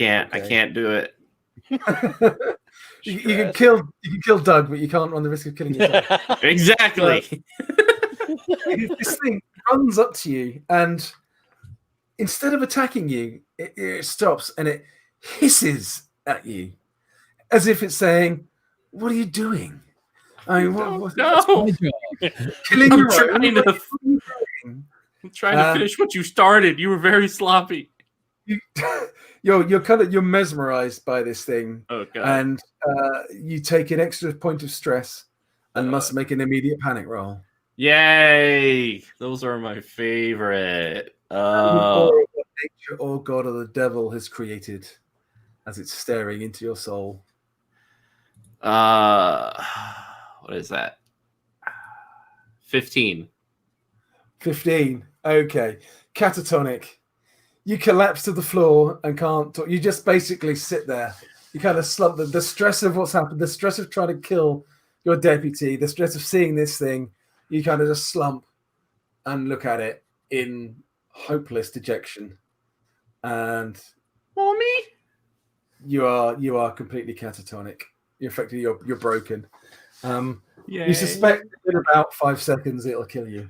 I Okay. can't do it. you can kill Doug, but you can't run the risk of killing yourself. Exactly. This thing runs up to you and instead of attacking you, it stops and it hisses at you as if it's saying, "What are you doing? I mean, what, No. My job. killing I'm your trying own? to- What are you doing?" I'm trying to finish what you started. You were very sloppy. You're mesmerized by this thing, Oh god. and you take an extra point of stress and must make an immediate panic roll. Yay! Those are my favorite. Or what nature or god or the devil has created as it's staring into your soul. What is that? 15. 15. Okay. Catatonic. You collapse to the floor and can't talk. You just basically sit there. You kind of slump. The stress of what's happened, the stress of trying to kill your deputy, the stress of seeing this thing, you kind of just slump and look at it in hopeless dejection. And Mommy? you are completely catatonic. You're broken. You suspect in about 5 seconds it'll kill you.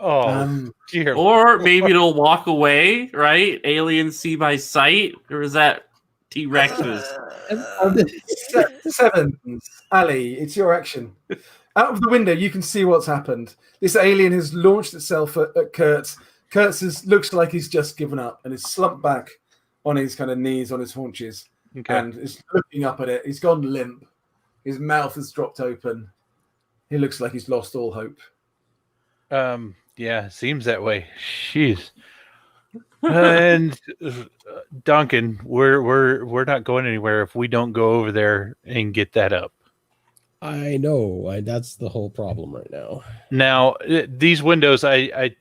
oh, dear. Or maybe it'll walk away, right? Aliens see by sight, or is that T-Rexes? 7. Ali, it's your action. Out of the window, you can see what's happened. This alien has launched itself at Kurtz. Kurtz looks like he's just given up and is slumped back on his kind of knees, on his haunches, Okay. and is looking up at it. He's gone limp. His mouth has dropped open. He looks like he's lost all hope. Yeah, seems that way. Jeez. And Duncan, we're not going anywhere if we don't go over there and get that up. I know. That's the whole problem right now. Now, these windows, I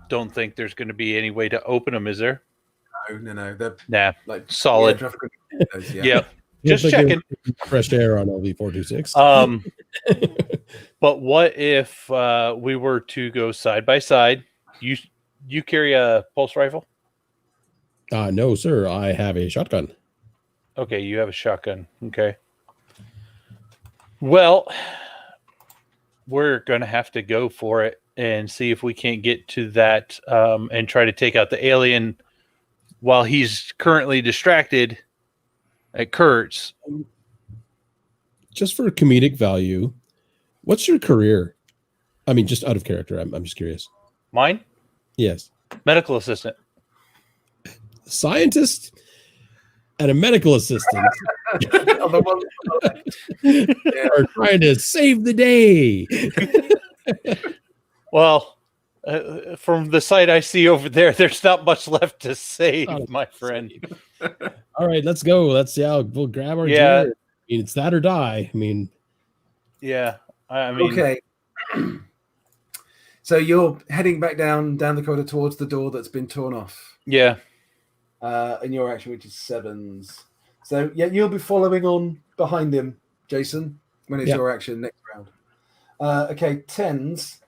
don't think there's going to be any way to open them, is there? No. They're Nah, like solid. air traffic windows, yeah. Yep. You Just don't think checking. it would be fresh air on LV426. But what if we were to go side by side? You carry a pulse rifle? No, sir. I have a shotgun. Okay, you have a shotgun. Okay. Well, we're going to have to go for it and see if we can't get to that and try to take out the alien while he's currently distracted at Kurtz. Just for comedic value, what's your career? I mean, just out of character. I'm just curious. Mine? Yes. Medical assistant. Scientist and a medical assistant Oh, the one- are trying to save the day. Well, from the sight I see over there, there's not much left to save, my friend. All right, let's go. We'll grab our Yeah. gear. I mean, it's that or die. I mean, Yeah, I mean, Okay. So you're heading back down the corridor towards the door that's been torn off. yeah. In your action, which is 7s. So yeah, you'll be following on behind him, Jason, when it's Yeah. your action next round. Okay, 10s.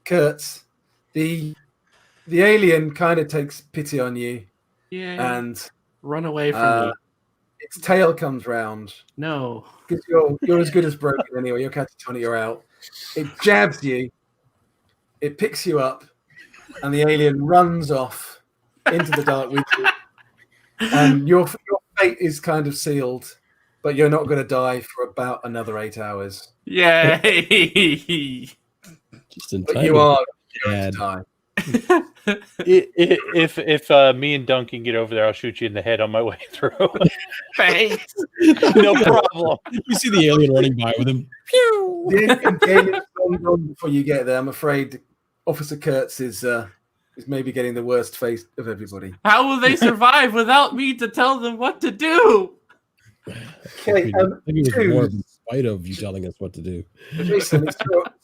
Kurtz, the the alien kind of takes pity on you, Yeah. and Run away from me. its tail comes round No. because you're as good as broken anyway. You're catatonic. You're out. It jabs you. It picks you up, and the alien runs off into the dark with you. And your fate is kind of sealed, but you're not going to die for about another 8 hours. Yay! Just But entitled. you are going Dad. to die. If me and Duncan get over there, I'll shoot you in the head on my way through. Thanks. No problem. You see the alien running by with him. Pew! The alien's gone before you get there. I'm afraid Officer Kurtz is maybe getting the worst fate of everybody. How will they survive without me to tell them what to do? Okay, I think it was more two. in spite of you telling us what to do. Jason, it's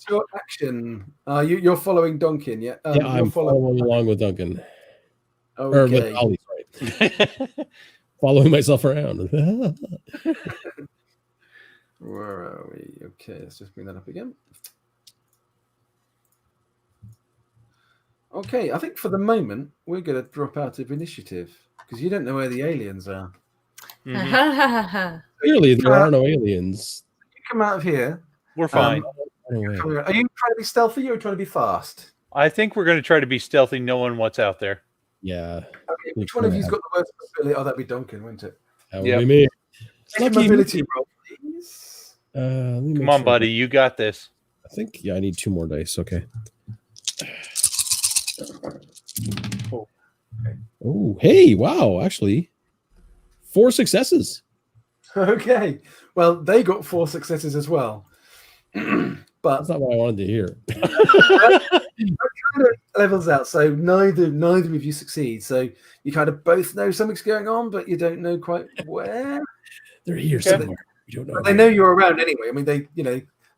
your action. You're following Duncan, yeah? Yeah, you're I'm following along with Duncan. Or with Okay. Ollie, sorry. Following myself around. Where are we? Okay, let's just bring that up again. Okay, I think for the moment we're going to drop out of initiative because you don't know where the aliens are. Mhm. Clearly, there are no aliens. You come out of here. We're fine. No way. Are you trying to be stealthy or trying to be fast? I think we're going to try to be stealthy, knowing what's out there. Yeah, Okay, which one of you's got the worst ability? Oh, that'd be Duncan, wouldn't it? that would Yep. be me. Take a Lucky mobility roll, please. Let me make Come on, sure. buddy. You got this. I think, yeah, I need 2 more dice. Okay. Oh, hey, wow. Actually, 4 successes. Okay. Well, they got 4 successes as well. But That's not what I wanted to hear. kind of levels out, so neither of you succeed. So you kind of both know something's going on, but you don't know quite where. They're here So somewhere. We don't know. But they know you're around anyway. I mean, they,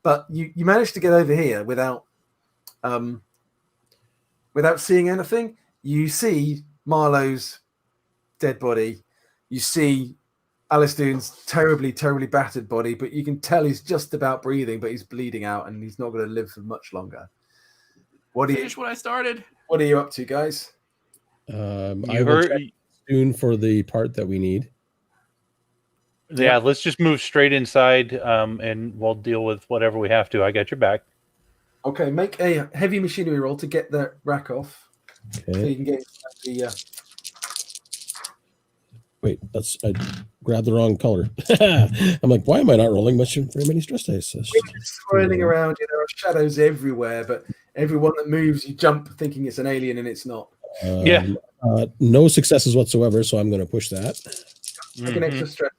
but you managed to get over here without seeing anything. You see Marlowe's dead body. You see Alistair's terribly, terribly battered body, but you can tell he's just about breathing, but he's bleeding out and he's not going to live for much longer. What Finish what I started. are you up to, guys? I You will heard? check soon for the part that we need. Yeah, let's just move straight inside, and we'll deal with whatever we have to. I got your back. Okay, make a heavy machinery roll to get the rack off, so Okay. you can get the. Wait, I grabbed the wrong color. I'm like, why am I not rolling very many stress dice? That's Swirling around. There are shadows everywhere, but everyone that moves, you jump thinking it's an alien, and it's not. Yeah. No successes whatsoever, so I'm going to push that. Take an extra stress.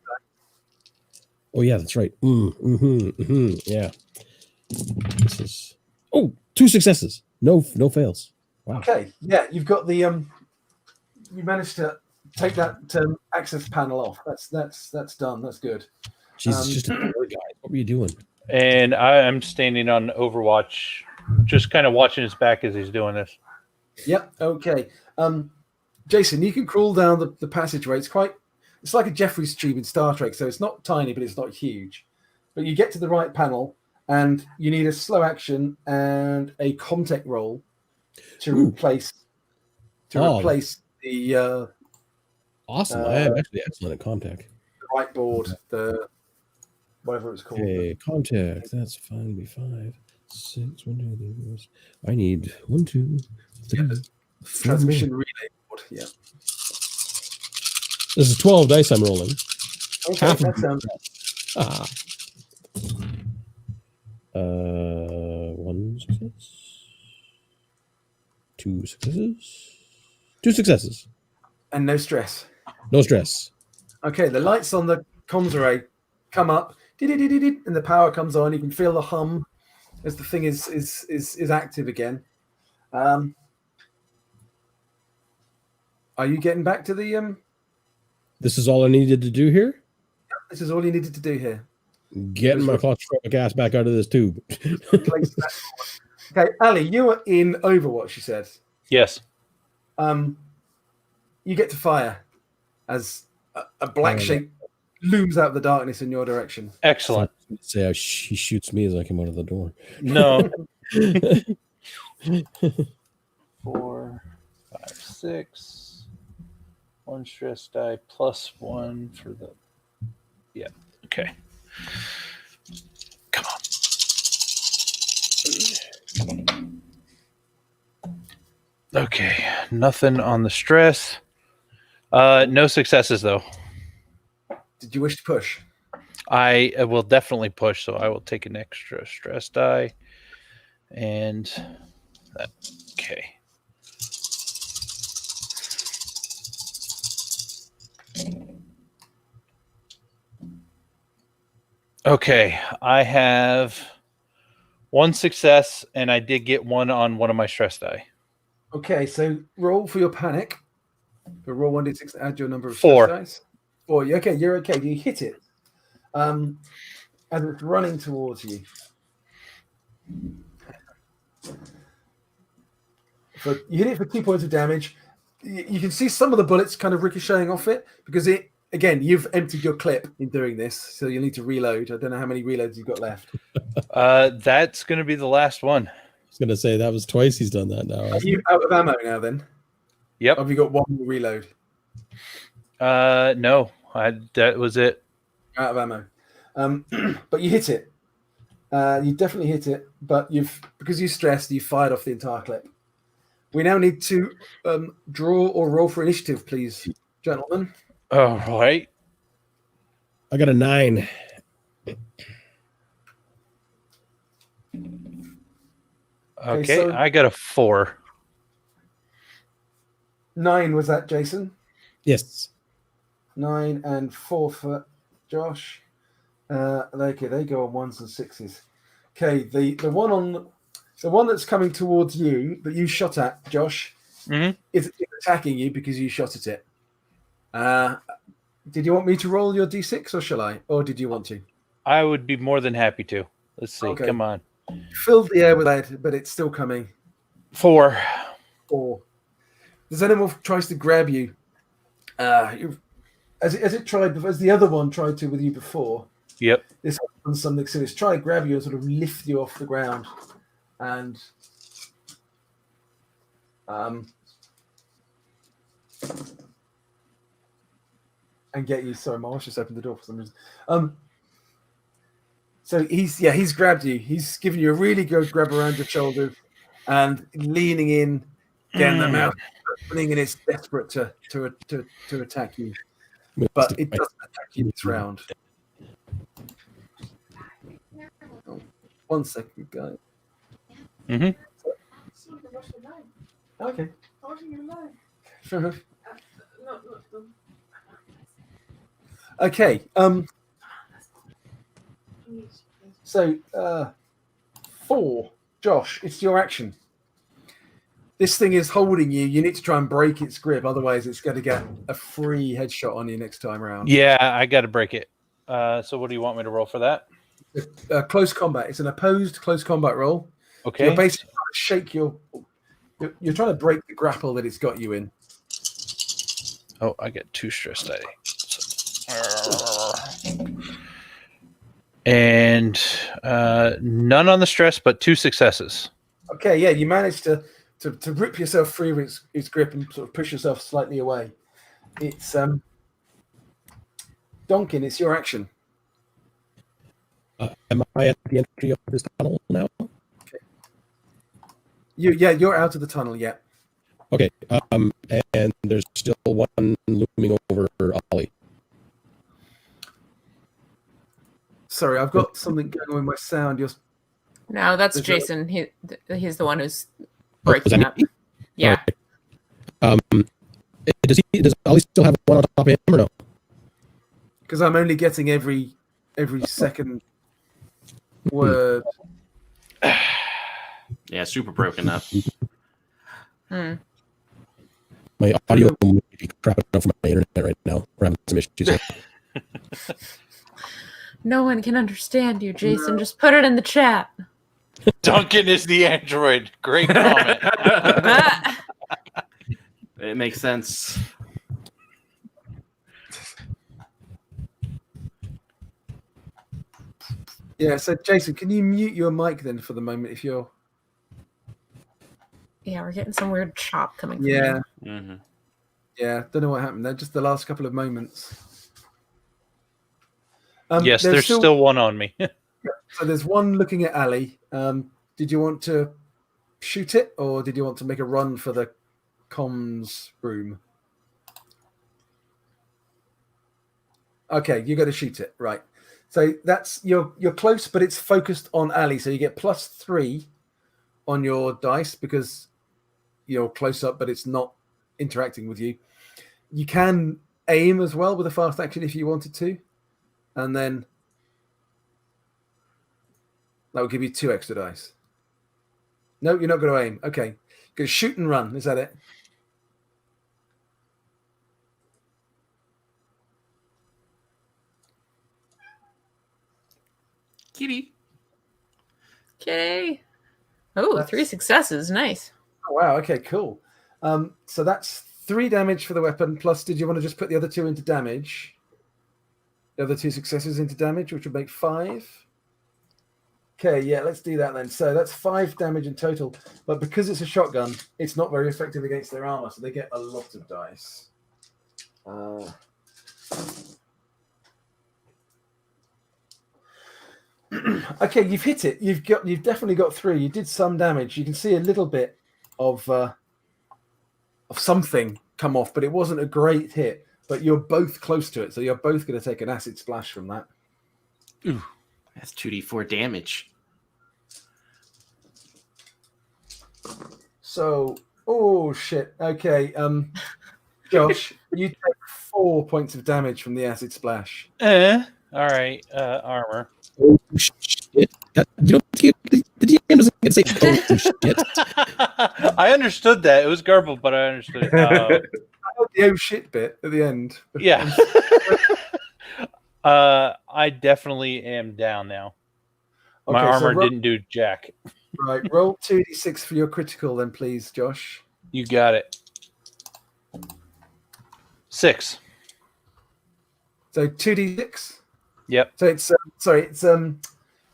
Oh yeah, that's right. Yeah. This is 2 successes. No fails. Wow. Okay, yeah, you've got the you managed to take that access panel off. That's done. That's good. Jesus, just a poor guy. What were you doing? And I'm standing on Overwatch, just kind of watching his back as he's doing this. Yep. Okay. Jason, you can crawl down the passageway. It's like a Jeffries tube in Star Trek, so it's not tiny, but it's not huge. But you get to the right panel, and you need a slow action and a contact roll to replace the Awesome. I am actually excellent at contact. right board, the whatever it's called. Okay, contact. That's fine. Be 5, 6, 1, 2, 3, 4. I need 1, 2, 3, 4 Transmission more. relay board. Yeah. This is 12 dice I'm rolling. Okay, Half of that them. sounds 1 success. 2 successes. 2 successes. and no stress. No stress. Okay, the lights on the comms array come up, and the power comes on. You can feel the hum as the thing is active again. Are you getting back to the This is all I needed to do here? This is all you needed to do here. Getting my claustrophobic ass back out of this tube. Place that forward. Okay, Ali, you are in Overwatch, you said. Yes. You get to fire as a black shape looms out of the darkness in your direction. Excellent. Say how he shoots me as I come out of the door. No. 4, D6. 1 stress die plus 1 for the... Yeah, okay. Come on. Okay, nothing on the stress. No successes, though. Did you wish to push? I will definitely push, so I will take an extra stress die. And that, okay. Okay, I have 1 success, and I did get 1 on one of my stress die. Okay, so roll for your panic. So roll 1d6 to add your number of 4. stress dice. 4. Okay, you're okay. You hit it. As it's running towards you. So you hit it for 2 points of damage. You can see some of the bullets kind of ricocheting off it because it, again, you've emptied your clip in doing this, so you'll need to reload. I don't know how many reloads you've got left. That's going to be the last one. I was going to say that was twice he's done that now. Are you out of ammo now then? Yep. Have you got one more reload? No, that was it. Out of ammo. But you hit it. You definitely hit it, but because you stressed, you fired off the entire clip. We now need to draw or roll for initiative, please, gentlemen. All right. I got a 9. Okay, so- I got a 4. 9 was that, Jason? Yes. 9 and 4 for Josh. Okay, they go on 1s and 6s. Okay, the one that's coming towards you that you shot at, Josh, is attacking you because you shot at it. Did you want me to roll your d6 or shall I? Or did you want to? I would be more than happy to. Let's see. Okay. Come on. Filled the air with lead, but it's still coming. 4. 4. Does anyone tries to grab you? As the other one tried to with you before. Yep. This one's something serious. Try to grab you and sort of lift you off the ground, and get you. Sorry, my wife just opened the door for some reason. So he's grabbed you. He's given you a really good grab around your shoulders and leaning in, getting the mouth opening, and it's desperate to attack you. But it doesn't attack you this round. Oh, 1 second, guys. Okay. Fair enough. Okay. So 4, Josh, it's your action. This thing is holding you. You need to try and break its grip, otherwise it's going to get a free headshot on you next time around. Yeah, I got to break it. So what do you want me to roll for that? Close combat. It's an opposed close combat roll. Okay. You're basically trying to shake you're trying to break the grapple that it's got you in. Oh, I get 2 stress die. And none on the stress, but 2 successes. Okay, yeah, you managed to rip yourself free of its grip and sort of push yourself slightly away. It's Donkin, it's your action. Am I at the entry of this tunnel now? Okay. You're out of the tunnel, yeah. Okay. And there's still one looming over Ollie. Sorry, I've got something going on with my sound. No, that's There's Jason. He's the one who's Oh, breaking was that up. me? Yeah. Does Ollie still have one on top of him or no? Because I'm only getting every second word. Yeah, super broken up. Hmm. My audio may be crapping out from my internet right now. We're having some issues. No one can understand you, Jason. Just put it in the chat. Duncan is the android. Great comment. It makes sense. Yeah, so Jason, can you mute your mic then for the moment if you're... Yeah, we're getting some weird chop coming from Yeah, you. Mm-hmm. Yeah, don't know what happened there. Just the last couple of moments. Yes, there's still one on me. So there's one looking at Ali. Did you want to shoot it, or did you want to make a run for the comms room? Okay, you got to shoot it, right? So that's you're close, but it's focused on Ali. So you get +3 on your dice because you're close up, but it's not interacting with you. You can aim as well with a fast action if you wanted to, and then that will give you 2 extra dice. No, you're not going to aim. Okay, go shoot and run. Is that it? Kitty. Okay. Oh, 3 successes. Nice. Oh, wow. Okay, cool. So that's 3 damage for the weapon. Plus, did you want to just put the other 2 into damage? The other 2 successes into damage, which would make 5. Okay, yeah, let's do that then. So that's 5 damage in total. But because it's a shotgun, it's not very effective against their armor, so they get a lot of dice. Okay, you've hit it. You've definitely got 3. You did some damage. You can see a little bit of something come off, but it wasn't a great hit. But you're both close to it, so you're both going to take an acid splash from that. Ooh, that's 2d4 damage. So, oh shit. Okay, Josh, you take 4 points of damage from the acid splash. All right, armor. Oh shit! You don't get the DM doesn't get to say oh shit. I understood that. It was garbled, but I understood it. I heard the oh shit bit at the end. Yeah. I definitely am down now. My Okay, so armor didn't do jack. Right, roll 2d6 for your critical, then, please, Josh. You got it. 6. So 2d6. Yep. So it's it's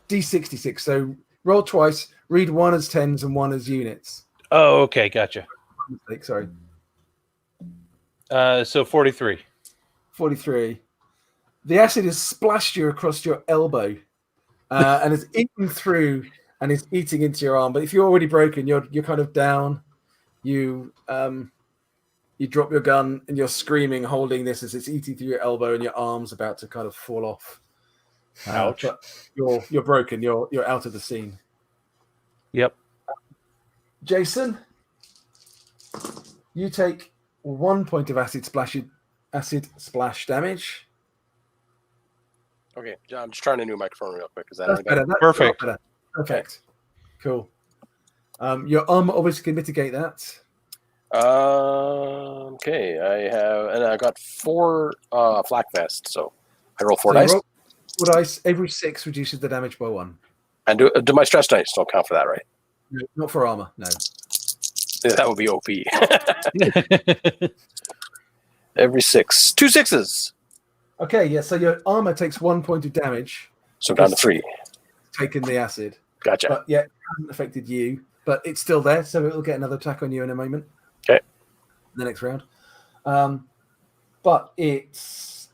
d66. So roll twice. Read 1 as tens and 1 as units. Oh, okay, gotcha. Sorry, So 43. 43. The acid has splashed you across your elbow, and it's eaten through and it's eating into your arm. But if you're already broken, you're kind of down. You drop your gun and you're screaming, holding this as it's eating through your elbow, and your arm's about to kind of fall off. Ouch. But you're broken. You're out of the scene. Yep. Jason, you take 1 point of acid splash damage. Okay, I'm just trying a new microphone real quick. Is that That's any better? better. That's Perfect. better. Perfect. Cool. Your armor obviously can mitigate that. Okay, I got 4 flak vests, so I roll 4 So you dice. roll 4 dice. Every 6 reduces the damage by 1. And do my stress dice don't count for that, right? No, not for armor. No. That would be OP. Every 6. 2 6s. Okay. Yeah. So your armor takes 1 point of damage. So down to 3. Taking the acid. Gotcha. But yeah, it hasn't affected you. But it's still there, so it'll get another attack on you in a moment. Okay. The next round. But it's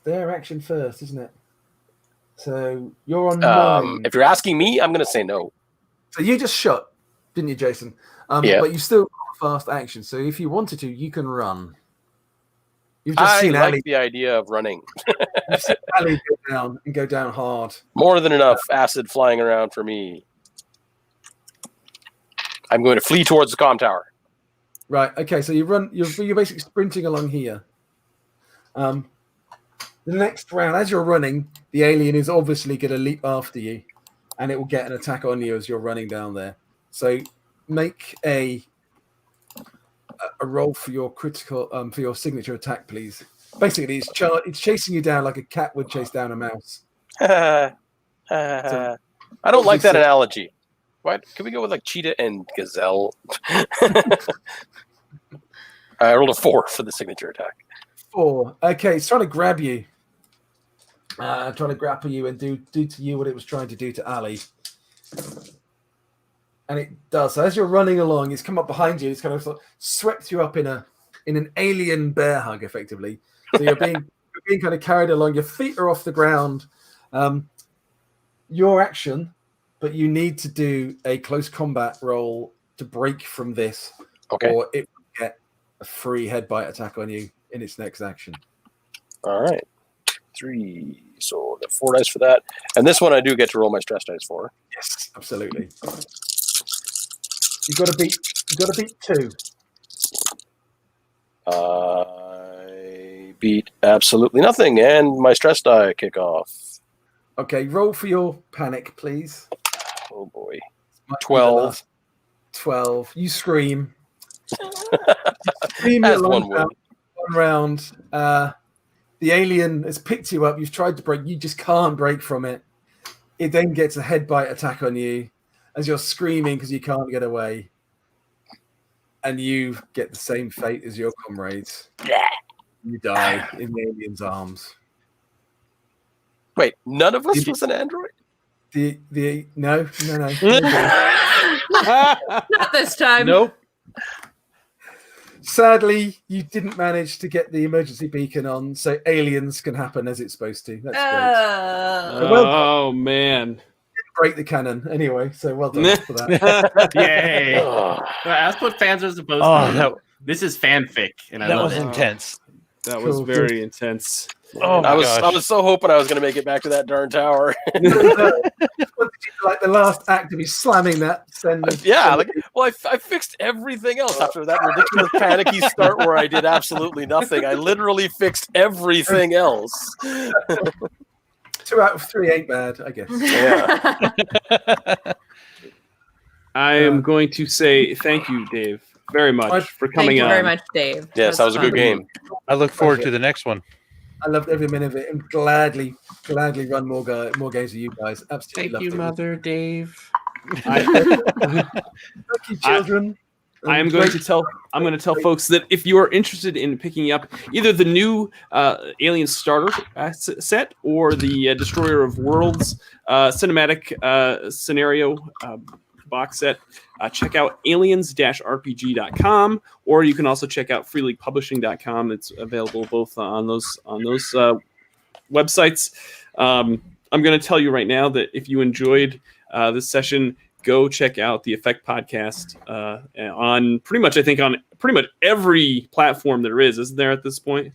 their action first, isn't it? So you're on 9. If you're asking me, I'm going to say no. So you just shot, didn't you, Jason? Yeah. But you still got fast action. So if you wanted to, you can run. You've just I seen like Ali. the idea of running. You've seen Ali go down hard. More than enough acid flying around for me. I'm going to flee towards the comm tower. Right. Okay. So you run. You're basically sprinting along here. The next round, as you're running, the alien is obviously going to leap after you, and it will get an attack on you as you're running down there. So make a roll for your critical for your signature attack, please. Basically, it's chasing you down like a cat would chase down a mouse. I don't like that analogy. Why? Can we go with like cheetah and gazelle? I rolled a 4 for the signature attack. 4. Okay, it's trying to grab you. Trying to grapple you and do to you what it was trying to do to Ali. And it does. So as you're running along, it's come up behind you. It's kind of swept you up in an alien bear hug, effectively. So you're being kind of carried along. Your feet are off the ground. Your action, but you need to do a close combat roll to break from this, or it will get a free headbite attack on you in its next action. All right. 3. So the 4 dice for that. And this one I do get to roll my stress dice for. Yes, absolutely. You've got to beat 2. I beat absolutely nothing, and my stress die kick off. Okay, roll for your panic, please. Oh boy. Might be the 12. last 12. You scream. Scream That's your one lungs out. One round. The alien has picked you up. You've tried to break. You just can't break from it. It then gets a headbite attack on you as you're screaming because you can't get away. And you get the same fate as your comrades. You die in the alien's arms. Wait, none of us was an android? No. Not this time. Nope. Sadly, you didn't manage to get the emergency beacon on, so aliens can happen as it's supposed to. That's great. Oh, man. Break the cannon anyway, so well done for that. Yay! Oh, That's what fans are supposed to do. This is fanfic, and I That love was it. intense. That was Cool. very intense. Oh my I gosh. was so hoping I was going to make it back to that darn tower. Like the last act of you slamming that. Yeah, I fixed everything else after that ridiculous panicky start where I did absolutely nothing. I literally fixed everything else. 2 out of 3 ain't bad, I guess. Yeah. I am going to say thank you, Dave, very much for Thank coming you on. very much, Dave. Yes, that was a good game. I look forward to the next one. I loved every minute of it and gladly run more games with you guys. Absolutely Thank you, loved it. Mother Dave. Thank you, children. I'm going to tell folks that if you are interested in picking up either the new Alien Starter set or the Destroyer of Worlds cinematic scenario box set, check out aliens-rpg.com, or you can also check out freeleaguepublishing.com. It's available both on those websites. I'm going to tell you right now that if you enjoyed this session, go check out the Effekt podcast on pretty much every platform there is, isn't there at this point?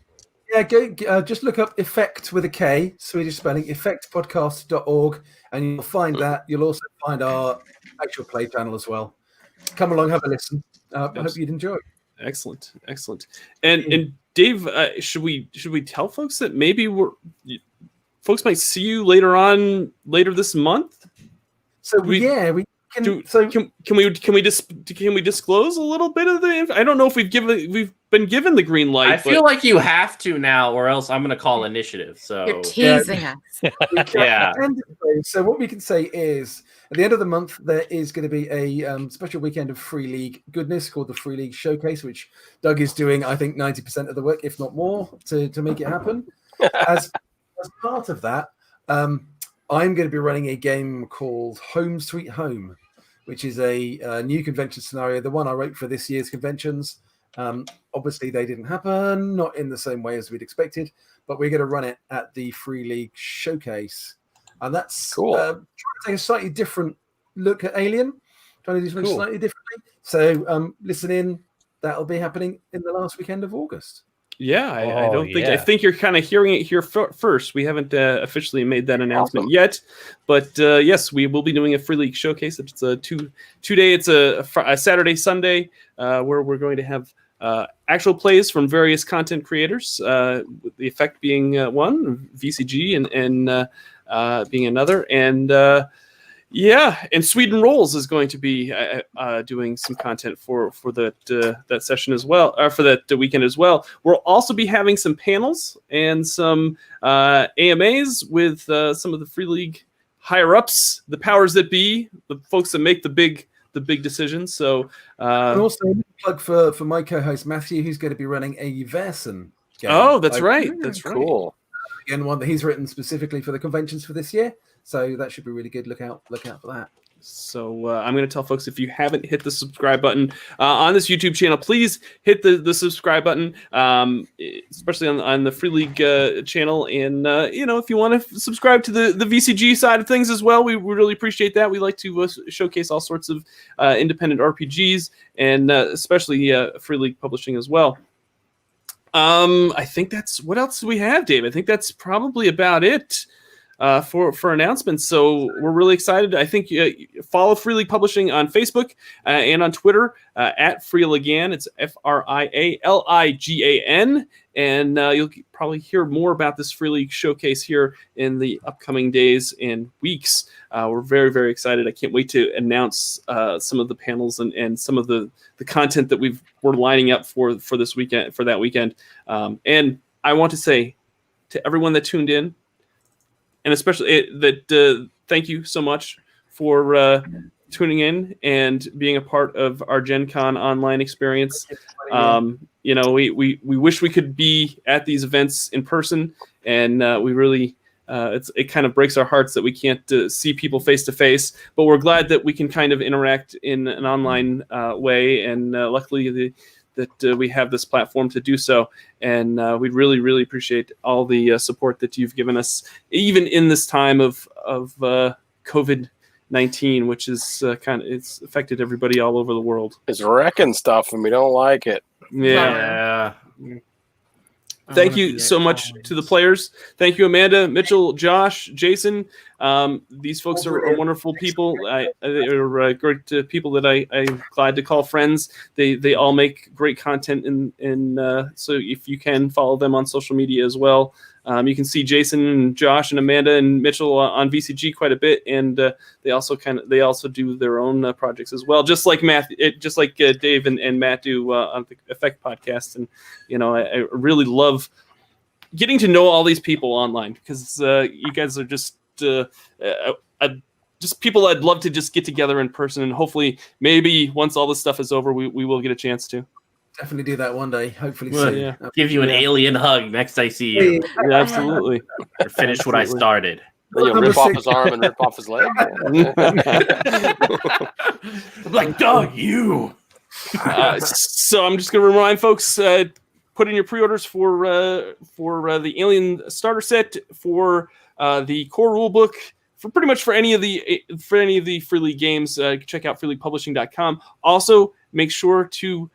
Yeah, go just look up Effekt with a K, Swedish spelling, effektpodcast.org, and you'll find that. You'll also find our actual play channel as well. Come along, have a listen. I hope you'd enjoy it. Excellent. And Dave, should we tell folks that maybe folks might see you later this month? So we can. Can we disclose a little bit of the? I don't know if we've been given the green light. I feel like you have to now, or else I'm going to call initiative. So You're teasing us. Yeah. So what we can say is, at the end of the month, there is going to be a special weekend of Free League goodness called the Free League Showcase, which Doug is doing, I think, 90% of the work, if not more, to make it happen. As part of that, I'm going to be running a game called Home Sweet Home, which is a new convention scenario, the one I wrote for this year's conventions. Obviously, they didn't happen, not in the same way as we'd expected, but we're going to run it at the Free League Showcase. And that's cool. Trying to take a slightly different look at Alien, trying to do something slightly differently. So listen in. That'll be happening in the last weekend of August. Yeah, I think you're kind of hearing it here first. We haven't officially made that announcement yet, but yes, we will be doing a Free League Showcase. It's a two-day. It's a Saturday, Sunday, where we're going to have actual plays from various content creators. The Effekt being one, VCG and being another, and and Sweden Rolls is going to be doing some content for that session as well, or for that weekend as well. We'll also be having some panels and some AMAs with some of the Free League higher ups, the powers that be, the folks that make the big decisions. So and also plug for my co-host Matthew, who's going to be running a Versen game. Oh, that's right. That's cool. Again, one that he's written specifically for the conventions for this year. So that should be really good. Look out for that. So I'm going to tell folks, if you haven't hit the subscribe button on this YouTube channel, please hit the subscribe button, especially on the Free League channel. And, if you want to subscribe to the VCG side of things as well, we really appreciate that. We like to showcase all sorts of independent RPGs and especially Free League publishing as well. I think that's what else do we have, Dave? I think that's probably about it. For announcements. So we're really excited. I think follow Free League Publishing on Facebook and on Twitter at Freeligan. It's FRIALIGAN. And you'll probably hear more about this Free League showcase here in the upcoming days and weeks. We're very, very excited. I can't wait to announce some of the panels and some of the content that we're lining up for this weekend, for that weekend. And I want to say to everyone that tuned in, and especially thank you so much for tuning in and being a part of our GenCon online experience. We wish we could be at these events in person, and we really it kind of breaks our hearts that we can't see people face to face. But we're glad that we can kind of interact in an online way, and luckily that we have this platform to do so. And we really, really appreciate all the support that you've given us, even in this time of COVID-19, which is it's affected everybody all over the world. It's wrecking stuff, and we don't like it. Yeah. Thank you so much to the players. Thank you, Amanda, Mitchell, Josh, Jason. These folks are wonderful people. They're great people that I'm glad to call friends. They all make great content, and so if you can follow them on social media as well. You can see Jason and Josh and Amanda and Mitchell on VCG quite a bit, and they also do their own projects as well, just like Dave and Matt do on the Effekt podcast. And I really love getting to know all these people online, because you guys are just people I'd love to just get together in person, and hopefully maybe once all this stuff is over, we will get a chance to. Definitely do that one day, hopefully soon. Yeah. Give you an alien hug next I see you. Yeah, absolutely. Or finish what I started. Then you'll rip off his arm and rip off his leg. I'm like, Doug, you. So I'm just going to remind folks, put in your pre-orders for the Alien starter set, for the core rulebook, for pretty much for any of the Free League games. Check out freeleaguepublishing.com. Also, make sure to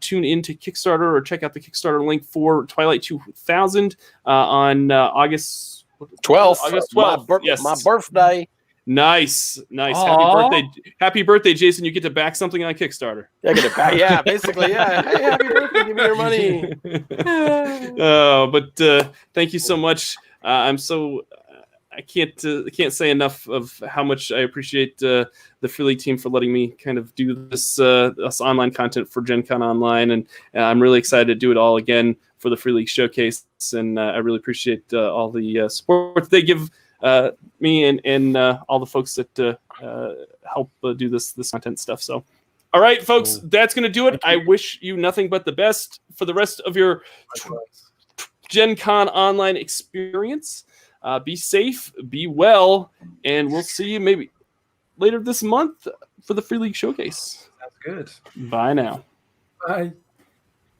tune into Kickstarter, or check out the Kickstarter link for Twilight 2000 on August 12th. August 12th. Yes. My birthday. Nice. Aww. Happy birthday, Jason. You get to back something on Kickstarter. Yeah, get it back. Yeah, basically, yeah. Hey, happy birthday. Give me your money. But thank you so much. I can't say enough of how much I appreciate the Free League team for letting me kind of do this online content for GenCon Online, and I'm really excited to do it all again for the Free League Showcase, and I really appreciate all the support they give me and all the folks that help do this content stuff. So, all right, folks, that's going to do it. I wish you nothing but the best for the rest of your GenCon Online experience. Be safe, be well, and we'll see you maybe later this month for the Free League Showcase. Sounds good. Bye now. Bye.